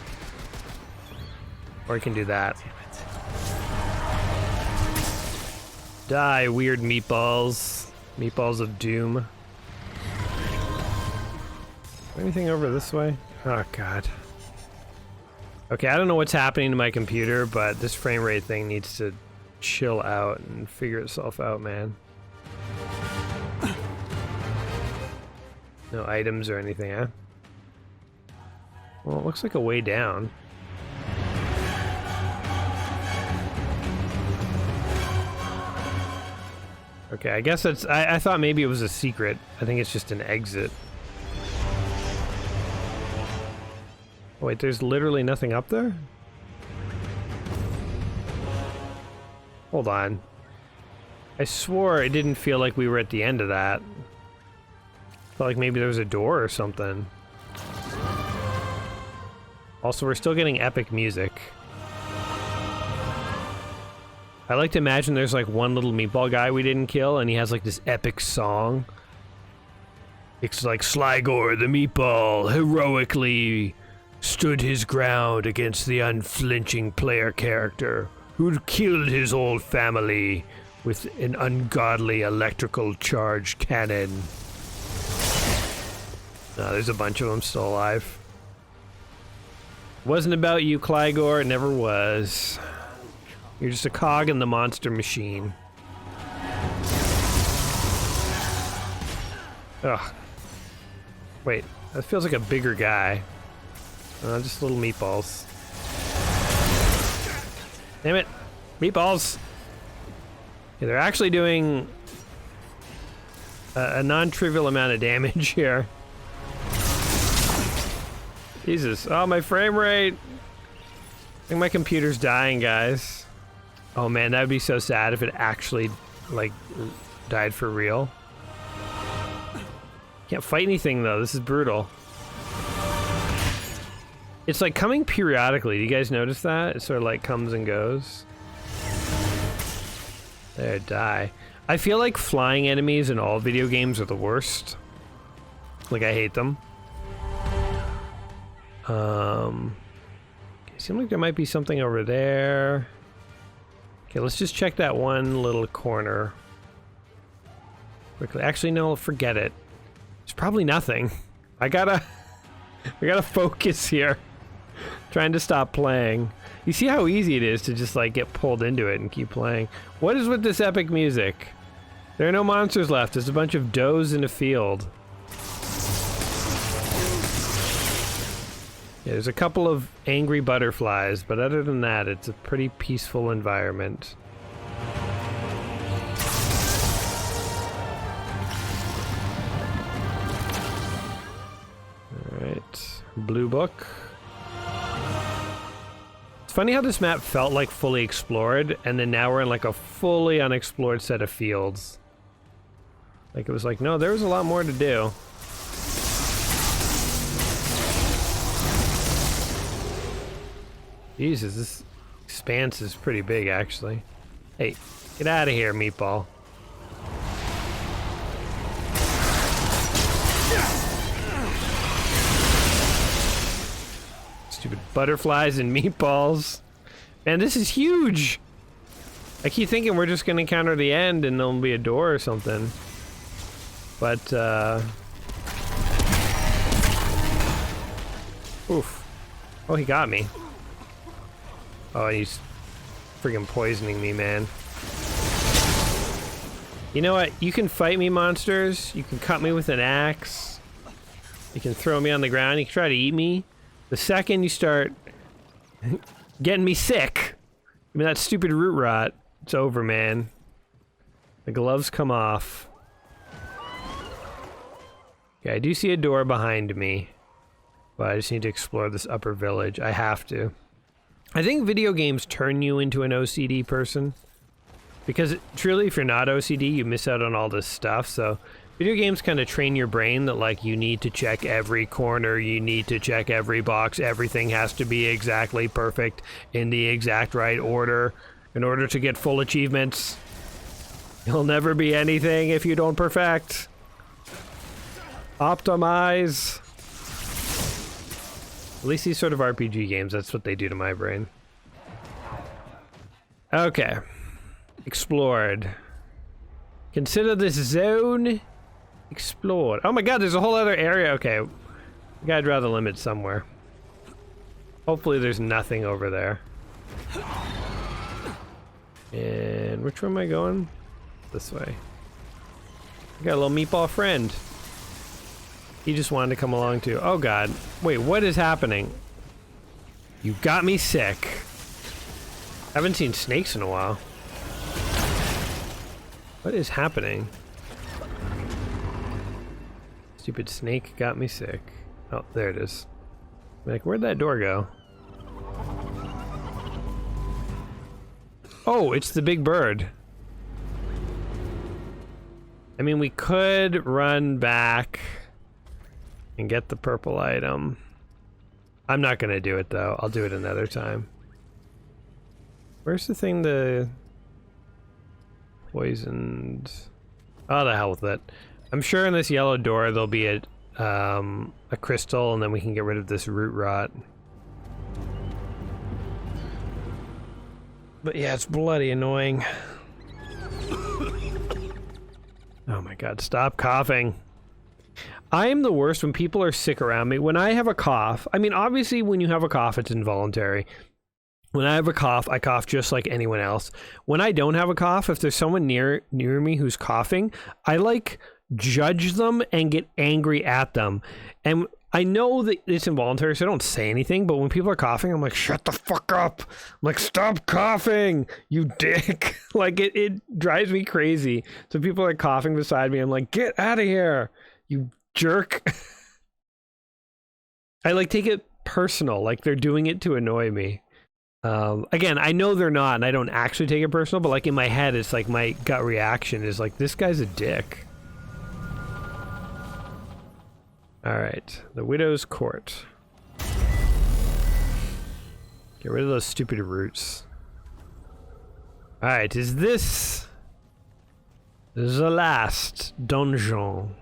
Speaker 1: Or you can do that. Die, weird meatballs. Meatballs of doom. Anything over this way? Oh god. Okay, I don't know what's happening to my computer, but this frame rate thing needs to chill out and figure itself out, man. No items or anything, huh? Well, it looks like a way down. Okay, I guess that's... I thought maybe it was a secret. I think it's just an exit. Oh, wait, there's literally nothing up there? Hold on. I swore it didn't feel like we were at the end of that. Felt like maybe there was a door or something. Also, we're still getting epic music. I like to imagine there's like one little meatball guy we didn't kill, and he has like this epic song. It's like Sligor the meatball heroically stood his ground against the unflinching player character who'd killed his whole family with an ungodly electrical charge cannon. No, there's a bunch of them still alive. Wasn't about you, Clygor. It never was. You're just a cog in the monster machine. Ugh. Wait, that feels like a bigger guy. Just little meatballs. Damn it. Meatballs! Yeah, they're actually doing a non-trivial amount of damage here. Jesus. Oh, my frame rate! I think my computer's dying, guys. Oh man, that would be so sad if it actually, like, died for real. Can't fight anything though, this is brutal. It's like coming periodically, do you guys notice that? It sort of like comes and goes. There, die. I feel like flying enemies in all video games are the worst. Like, I hate them. It seems like there might be something over there. Okay, let's just check that one little corner quickly. Actually, no, forget it. There's probably nothing. I gotta focus here. Trying to stop playing. You see how easy it is to just like get pulled into it and keep playing. What is with this epic music? There are no monsters left. There's a bunch of does in a field. Yeah, there's a couple of angry butterflies, but other than that, it's a pretty peaceful environment. Alright, blue book. It's funny how this map felt like fully explored, and then now we're in like a fully unexplored set of fields. Like it was like, no, there was a lot more to do. Jesus, this expanse is pretty big, actually. Hey, get out of here, meatball. Stupid butterflies and meatballs. Man, this is huge! I keep thinking we're just gonna encounter the end and there'll be a door or something. But, oof. Oh, he got me. Oh, he's freaking poisoning me, man. You know what? You can fight me, monsters. You can cut me with an axe. You can throw me on the ground. You can try to eat me. The second you start getting me sick, I mean, that stupid root rot, it's over, man. The gloves come off. Okay, I do see a door behind me. But I just need to explore this upper village. I have to. I think video games turn you into an OCD person. Because truly, if you're not OCD, you miss out on all this stuff. So video games kind of train your brain that, like, you need to check every corner, you need to check every box, everything has to be exactly perfect in the exact right order in order to get full achievements. You'll never be anything if you don't perfect. Optimize. At least these sort of RPG games, that's what they do to my brain. Okay. Explored. Consider this zone explored. Oh my god, there's a whole other area. Okay. We gotta draw the limit somewhere. Hopefully there's nothing over there. And which way am I going? This way. I got a little meatball friend. He just wanted to come along too. Oh god. Wait, what is happening? You got me sick. Haven't seen snakes in a while. What is happening? Stupid snake got me sick. Oh, there it is. Like, where'd that door go? Oh, it's the big bird. I mean, we could run back and get the purple item. I'm not gonna do it though. I'll do it another time. Where's the thing the poisoned? Oh, the hell with it. I'm sure in this yellow door there'll be a crystal, and then we can get rid of this root rot. But yeah, it's bloody annoying. Oh my god, stop coughing. I am the worst when people are sick around me. When I have a cough, I mean, obviously when you have a cough, it's involuntary. When I have a cough, I cough just like anyone else. When I don't have a cough, if there's someone near me who's coughing, I like judge them and get angry at them. And I know that it's involuntary, so I don't say anything, but when people are coughing, I'm like, shut the fuck up. I'm like, stop coughing, you dick. Like, it drives me crazy. So people are coughing beside me, I'm like, get out of here, you jerk. I like take it personal, like they're doing it to annoy me. Again, I know they're not, and I don't actually take it personal, but like in my head, it's like my gut reaction is like, this guy's a dick. Alright, the Widow's Court. Get rid of those stupid roots. Alright, is this the last donjon?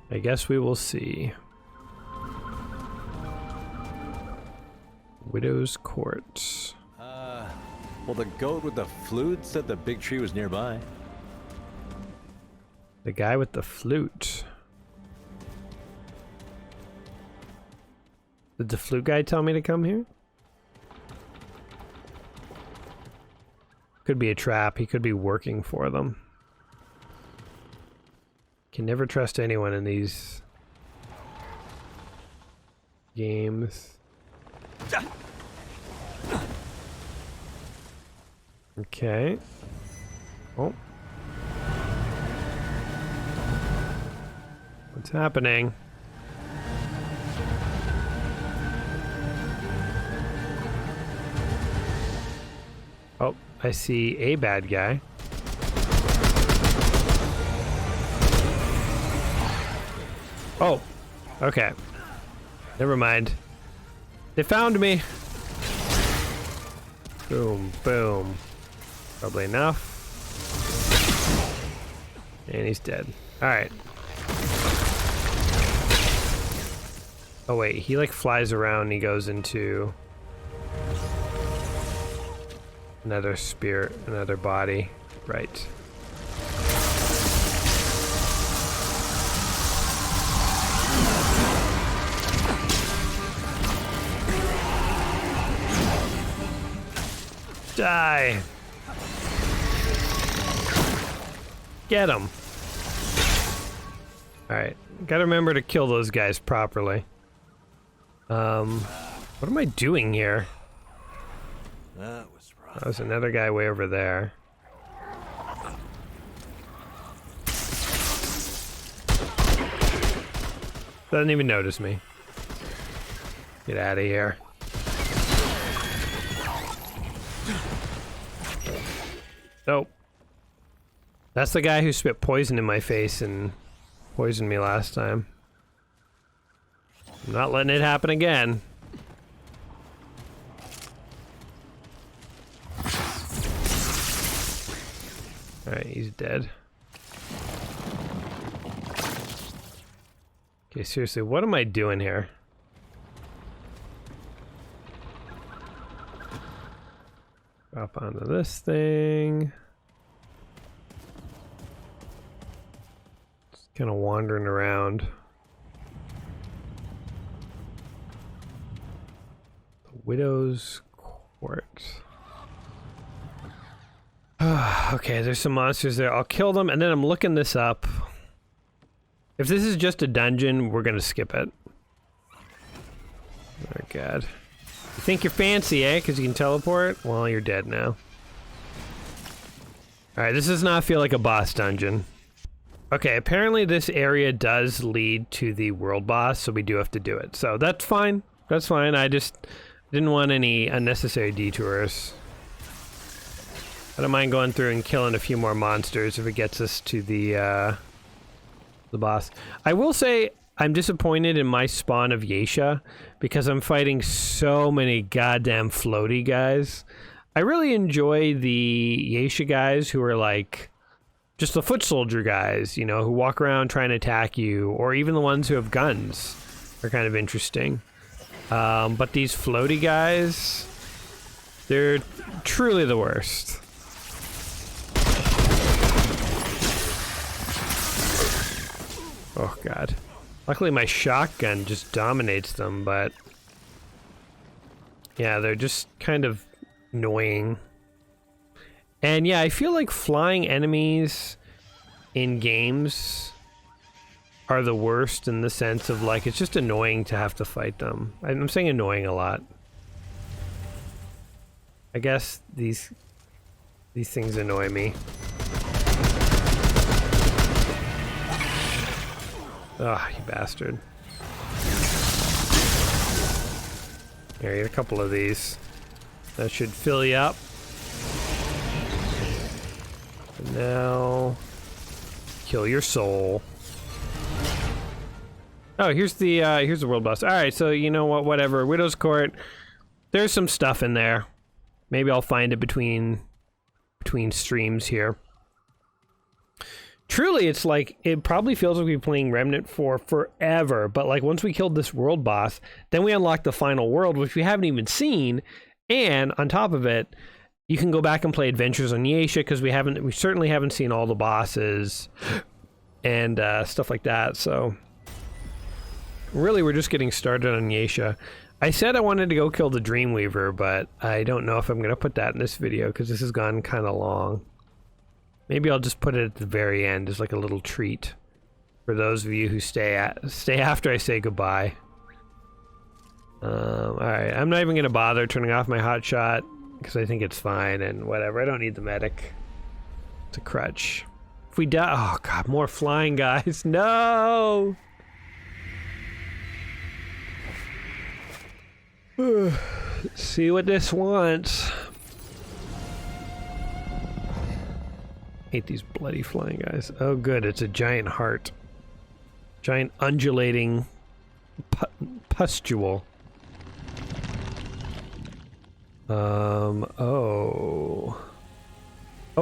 Speaker 1: I guess we will see. Widow's Court.
Speaker 2: Well, the goat with the flute said the big tree was nearby.
Speaker 1: The guy with the flute. Did the flute guy tell me to come here? Could be a trap. He could be working for them. Can never trust anyone in these games. Okay. Oh. What's happening? Oh, I see a bad guy. Oh, okay. Never mind. They found me. Boom, boom. Probably enough. And he's dead. All right. Oh wait, he like flies around and he goes into another spirit, another body. Right. Die! Get him! Alright, gotta remember to kill those guys properly. What am I doing here?
Speaker 2: That was rough.
Speaker 1: There's another guy way over there. Doesn't even notice me. Get out of here. Nope. That's the guy who spit poison in my face and poisoned me last time. I'm not letting it happen again. Alright, he's dead. Okay, seriously, what am I doing here? Drop onto this thing. Just kind of wandering around. The Widow's Court. Okay, there's some monsters there. I'll kill them, and then I'm looking this up. If this is just a dungeon, we're gonna skip it. Oh god. You think you're fancy, eh? Because you can teleport? Well, you're dead now. Alright, this does not feel like a boss dungeon. Okay, apparently this area does lead to the world boss, so we do have to do it. So that's fine. That's fine. I just didn't want any unnecessary detours. I don't mind going through and killing a few more monsters if it gets us to the boss. I will say I'm disappointed in my spawn of Yeisha because I'm fighting so many goddamn floaty guys. I really enjoy the Yeisha guys who are like just the foot soldier guys, you know, who walk around trying to attack you, or even the ones who have guns are kind of interesting. But these floaty guys, they're truly the worst. Oh god. Luckily my shotgun just dominates them, but yeah, they're just kind of annoying. And yeah, I feel like flying enemies in games are the worst in the sense of like, it's just annoying to have to fight them. I'm saying annoying a lot. I guess these things annoy me. Ah, you bastard. Here, get a couple of these. That should fill you up. And now, kill your soul. Oh, here's the world boss. All right, so you know what? Whatever. Widow's Court. There's some stuff in there. Maybe I'll find it between streams here. Truly, it's like, it probably feels like we've been playing Remnant for forever, but like once we killed this world boss, then we unlocked the final world, which we haven't even seen, and on top of it, you can go back and play Adventures on Yeisha, because we certainly haven't seen all the bosses, and stuff like that, so really we're just getting started on Yeisha. I said I wanted to go kill the Dreamweaver, but I don't know if I'm going to put that in this video, because this has gone kind of long. Maybe I'll just put it at the very end as like a little treat for those of you who stay after I say goodbye. Alright, I'm not even going to bother turning off my hotshot because I think it's fine and whatever. I don't need the medic. It's a crutch. If we die... Oh god, more flying guys. No! Let's see what this wants. Hate these bloody flying guys. Oh good, it's a giant heart. Giant undulating pustule. Oh,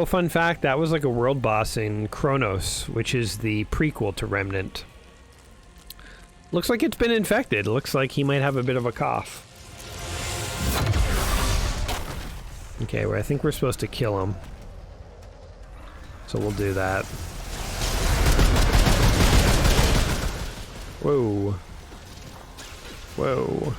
Speaker 1: fun fact, that was like a world boss in Chronos, which is the prequel to Remnant. Looks like it's been infected. Looks like he might have a bit of a cough. Okay, well, I think we're supposed to kill him. So we'll do that. Whoa. Whoa.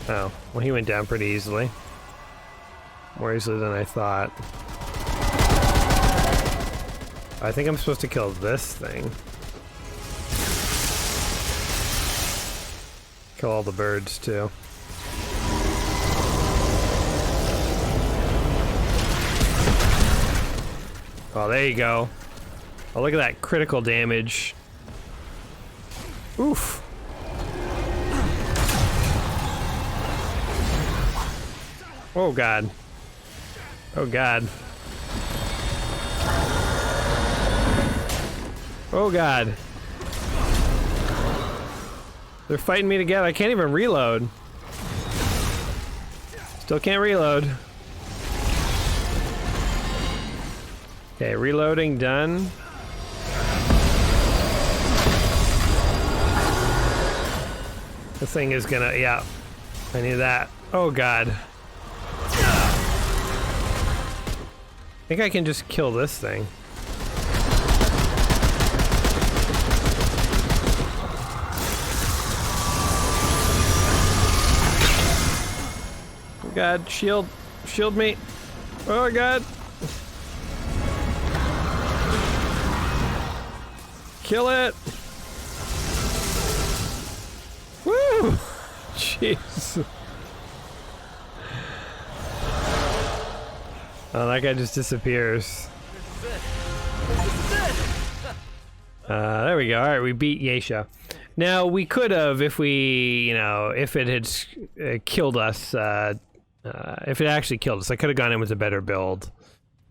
Speaker 1: Oh, well, he went down pretty easily. More easily than I thought. I think I'm supposed to kill this thing. Kill all the birds, too. Oh, there you go. Oh, look at that critical damage. Oof. Oh, God. Oh, God. Oh, God. They're fighting me together. I can't even reload. Still can't reload. Okay, reloading done. This thing is gonna, yeah. I need that. Oh, God. I think I can just kill this thing. Oh, God, shield me. Oh, God. Kill it. Woo! Jeez. Oh, that guy just disappears. There we go. All right, we beat Yesha. Now, we could have, if we, you know, if it had killed us, if it actually killed us, I could have gone in with a better build.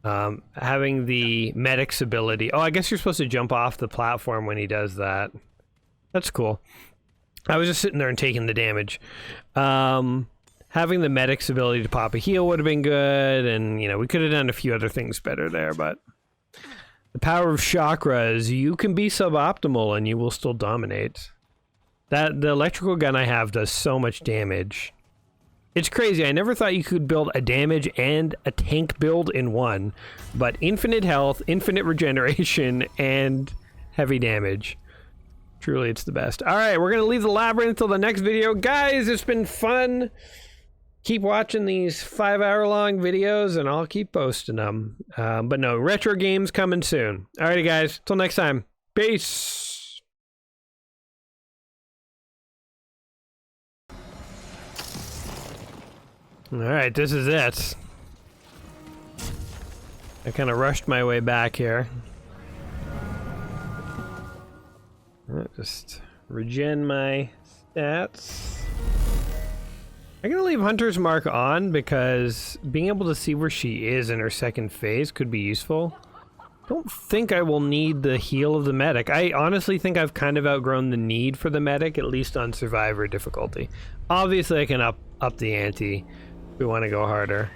Speaker 1: Having the medic's ability. Oh, I guess you're supposed to jump off the platform when he does that. That's cool. I was just sitting there and taking the damage. Having the medic's ability to pop a heal would have been good, and, you know, we could have done a few other things better there, but the power of Shockra is you can be suboptimal and you will still dominate. The electrical gun I have does so much damage. It's crazy. I never thought you could build a damage and a tank build in one, but infinite health, infinite regeneration, and heavy damage. Truly, it's the best. All right, we're going to leave the labyrinth until the next video. Guys, it's been fun. Keep watching these 5-hour-long videos, and I'll keep posting them. But no, retro games coming soon. Alrighty, guys. Till next time. Peace. Alright, this is it. I kind of rushed my way back here. Just regen my stats. I'm gonna leave Hunter's Mark on because being able to see where she is in her second phase could be useful. Don't think I will need the heal of the medic. I honestly think I've kind of outgrown the need for the medic, at least on Survivor difficulty. Obviously I can up the ante if we want to go harder.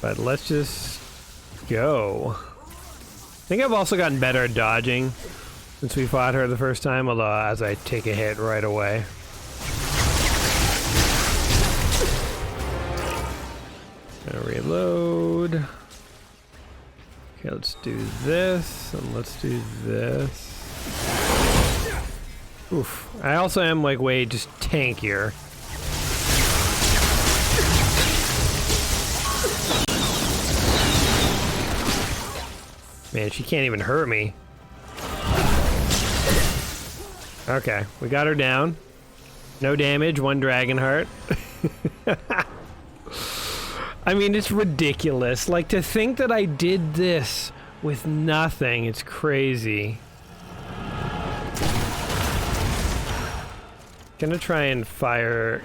Speaker 1: But let's just go. I think I've also gotten better at dodging since we fought her the first time, although as I take a hit right away. Gonna reload. Okay, let's do this, and let's do this. Oof. I also am, like, way just tankier. Man, she can't even hurt me. Okay, we got her down. No damage, 1 dragon heart. I mean, it's ridiculous. Like, to think that I did this with nothing, it's crazy. Gonna try and fire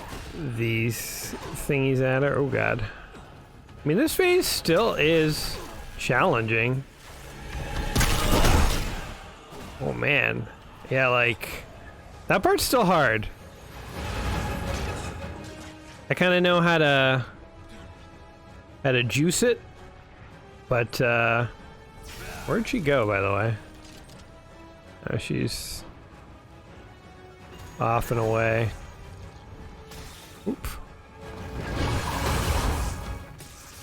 Speaker 1: these thingies at her. Oh, God. I mean, this phase still is challenging. Oh, man. Yeah, like, that part's still hard. I kind of know how to juice it, but where'd she go, by the way? Oh, she's off and away. Oop.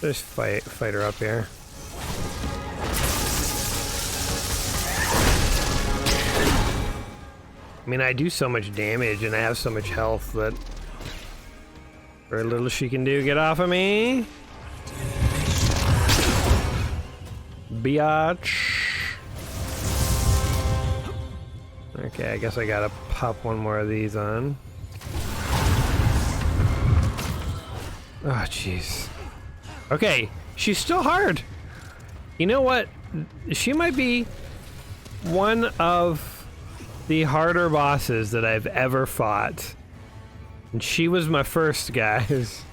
Speaker 1: Just fight her up here. I mean, I do so much damage and I have so much health that very little she can do. Get off of me! Biatch. Okay, I guess I gotta pop one more of these on. Oh, jeez. Okay, she's still hard. You know what? She might be one of the harder bosses that I've ever fought. And she was my first, guys.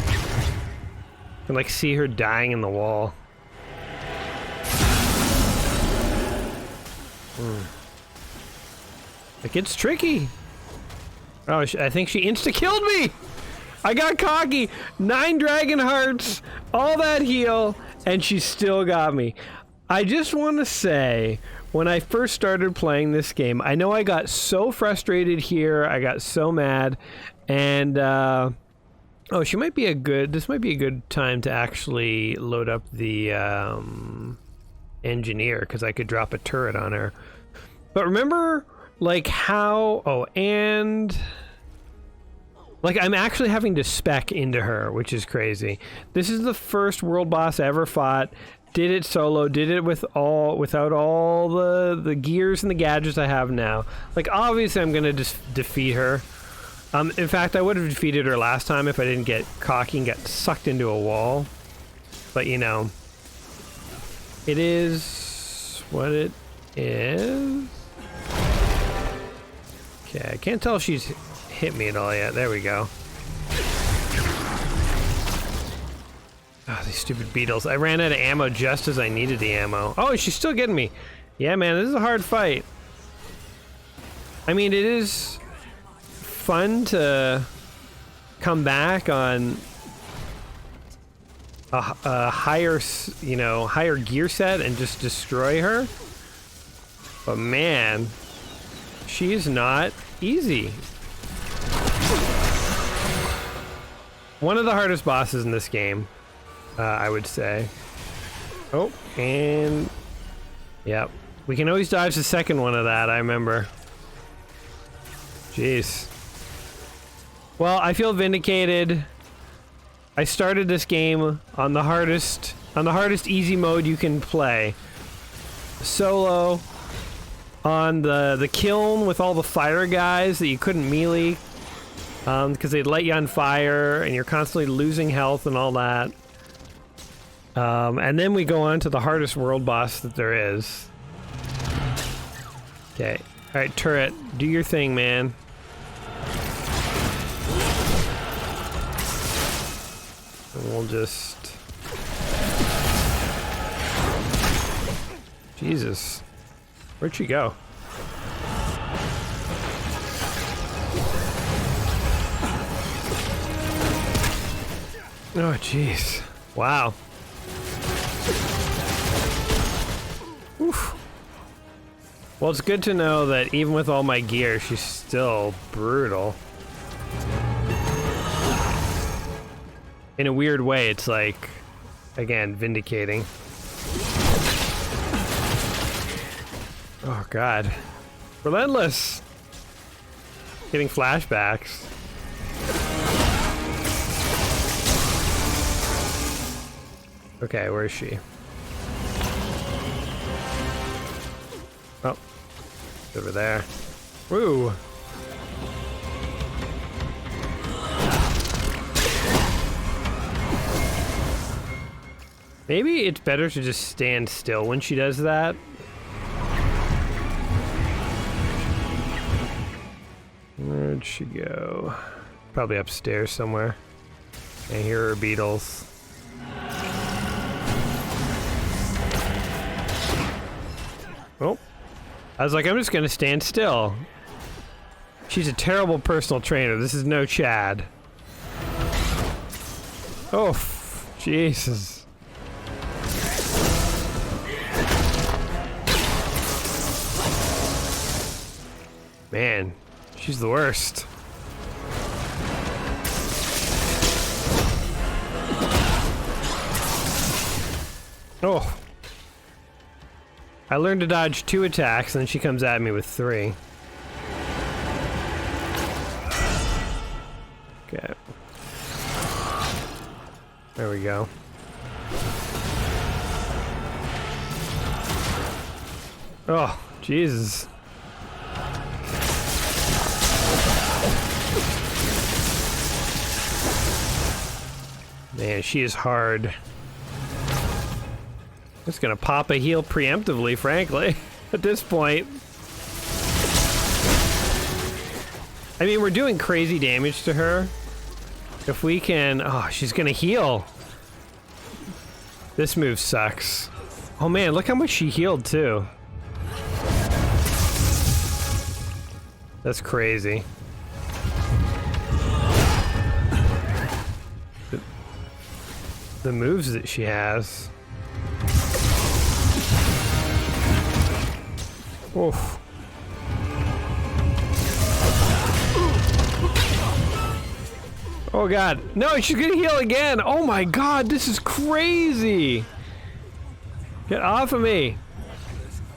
Speaker 1: I can like see her dying in the wall. It gets tricky. Oh, I think she insta-killed me! I got cocky! 9 dragon hearts, all that heal, and she still got me. I just want to say, when I first started playing this game, I know I got so frustrated here, I got so mad, and oh, this might be a good time to actually load up the engineer, because I could drop a turret on her. But remember, like how, oh, and like I'm actually having to spec into her, which is crazy. This is the first world boss I ever fought. Did it solo, did it without all the gears and the gadgets I have now. Like, obviously I'm gonna just defeat her. In fact, I would have defeated her last time if I didn't get cocky and get sucked into a wall. But you know, it is what it is. Okay, I can't tell if she's hit me at all yet. There we go. Oh, these stupid beetles. I ran out of ammo just as I needed the ammo. Oh, she's still getting me. Yeah, man, this is a hard fight. I mean, it is fun to come back on a higher, you know, higher gear set and just destroy her. But man, she's not easy. One of the hardest bosses in this game, I would say. Oh, and yep, we can always dodge the second one of that, I remember. Jeez. Well, I feel vindicated. I started this game on the hardest easy mode you can play. Solo on the kiln with all the fire guys that you couldn't melee because they'd light you on fire and you're constantly losing health and all that. And then we go on to the hardest world boss that there is. Okay. Alright, turret, do your thing, man. And we'll just... Jesus. Where'd she go? Oh, jeez. Wow. Oof. Well, it's good to know that even with all my gear, she's still brutal. In a weird way, it's like, again, vindicating. Oh, God. Relentless! Getting flashbacks. Okay, where is she? Oh. Over there. Woo! Maybe it's better to just stand still when she does that. Where'd she go? Probably upstairs somewhere. I hear her beetles. Oh. I was like, I'm just gonna stand still. She's a terrible personal trainer. This is no Chad. Oh, Jesus. Man, she's the worst. Oh. I learned to dodge 2 attacks, and then she comes at me with 3. Okay. There we go. Oh, Jesus. Man, she is hard. Just gonna pop a heal preemptively, frankly, at this point. I mean, we're doing crazy damage to her. If we can... Oh, she's gonna heal. This move sucks. Oh man, look how much she healed, too. That's crazy. The moves that she has. Oof. Oh god. No, she's gonna heal again! Oh my god, this is crazy! Get off of me!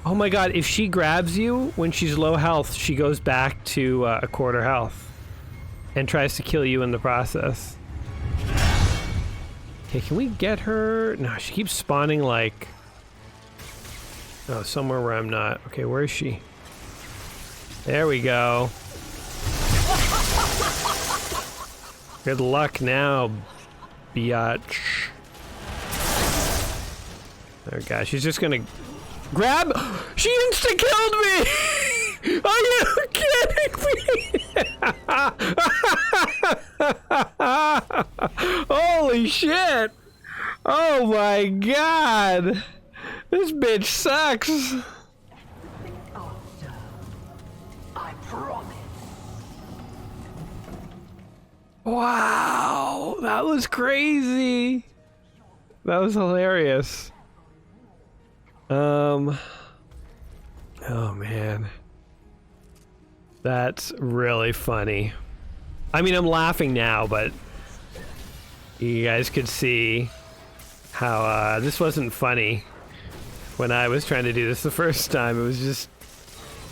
Speaker 1: Oh my god, if she grabs you when she's low health, she goes back to a quarter health. And tries to kill you in the process. Okay, can we get her? No, she keeps spawning like... Oh, somewhere where I'm not. Okay, where is she? There we go. Good luck now, biatch. Oh god, she's just gonna grab. She insta-killed me! Are you kidding me? Holy shit! Oh my god! This bitch sucks.
Speaker 5: I promise.
Speaker 1: Wow, that was crazy. That was hilarious. Oh man. That's really funny. I mean, I'm laughing now, but you guys could see how this wasn't funny. When I was trying to do this the first time, it was just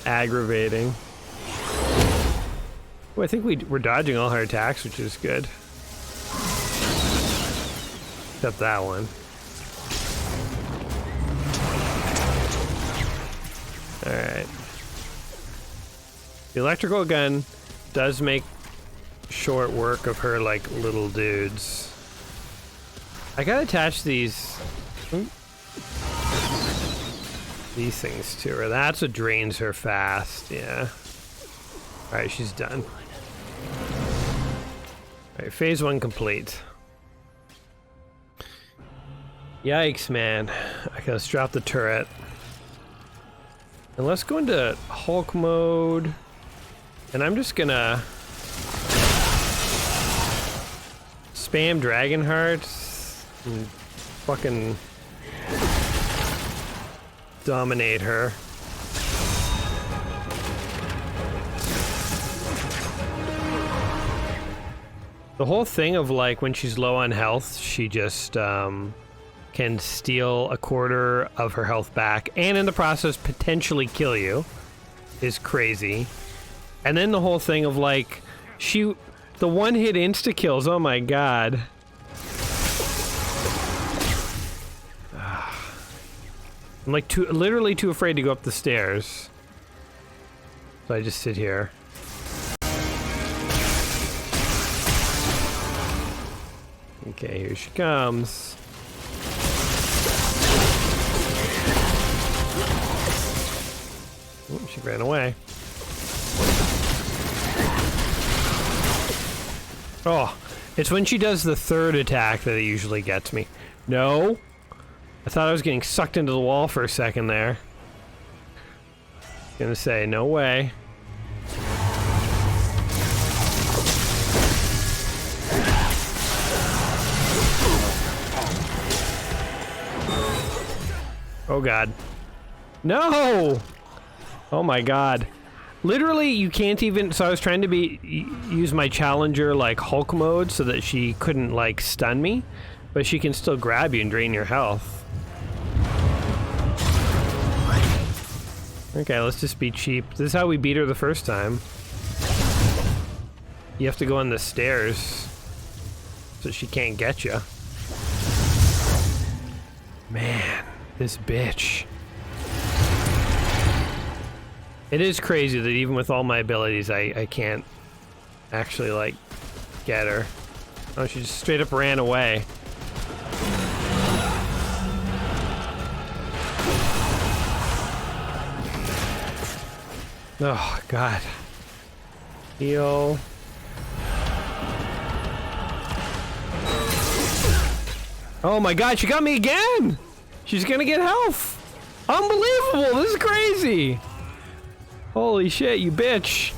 Speaker 1: aggravating. Well, I think we're dodging all her attacks, which is good. Except that one. Alright. The electrical gun does make short work of her, like, little dudes. I gotta attach these things to her. That's what drains her fast, yeah. Alright, she's done. Alright, phase 1 complete. Yikes, man. Okay, let's drop the turret. And let's go into Hulk mode. And I'm just gonna spam Dragon Hearts and fucking dominate her. The whole thing of like when she's low on health, she just can steal a quarter of her health back and in the process potentially kill you is crazy. And then the whole thing of like the one-hit insta-kills, oh my god. I'm like literally too afraid to go up the stairs. So I just sit here. Okay, here she comes. Ooh, she ran away. Oh, it's when she does the third attack that it usually gets me. No. I thought I was getting sucked into the wall for a second there. Gonna say, no way. Oh god. No! Oh my god. Literally, you can't even... So I was trying to use my Challenger, like, Hulk mode so that she couldn't, like, stun me. But she can still grab you and drain your health. Okay, let's just be cheap. This is how we beat her the first time. You have to go on the stairs so she can't get you. Man, this bitch. It is crazy that even with all my abilities, I can't actually, like, get her. Oh, she just straight up ran away. Oh, God. Heal. Oh my god, she got me again! She's gonna get health! Unbelievable! This is crazy! Holy shit, you bitch!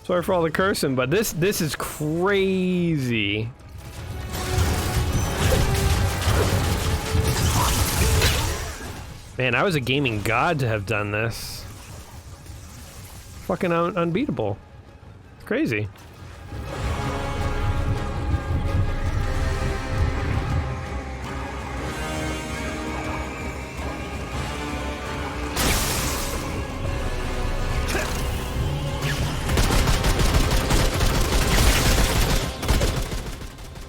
Speaker 1: Sorry for all the cursing, but this is crazy. Man, I was a gaming god to have done this. Fucking unbeatable. It's crazy.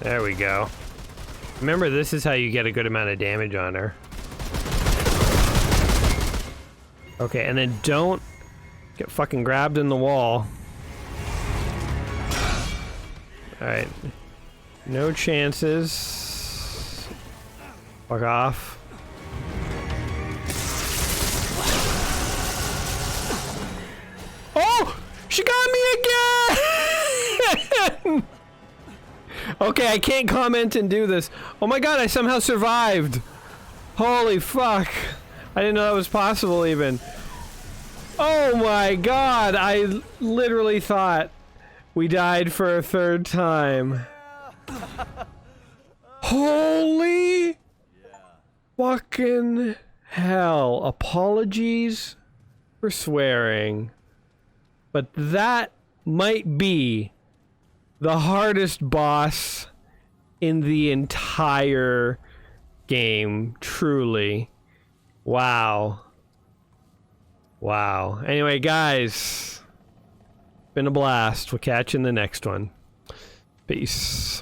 Speaker 1: There we go. Remember, this is how you get a good amount of damage on her. Okay, and then don't get fucking grabbed in the wall. Alright. No chances. Fuck off. Oh! She got me again! Okay, I can't comment and do this. Oh my god, I somehow survived! Holy fuck. I didn't know that was possible even. Oh my god, I literally thought we died for a third time. Holy fucking hell. Apologies for swearing. But that might be the hardest boss in the entire game, truly. Wow. Wow. Anyway, guys, been a blast. We'll catch you in the next one. Peace.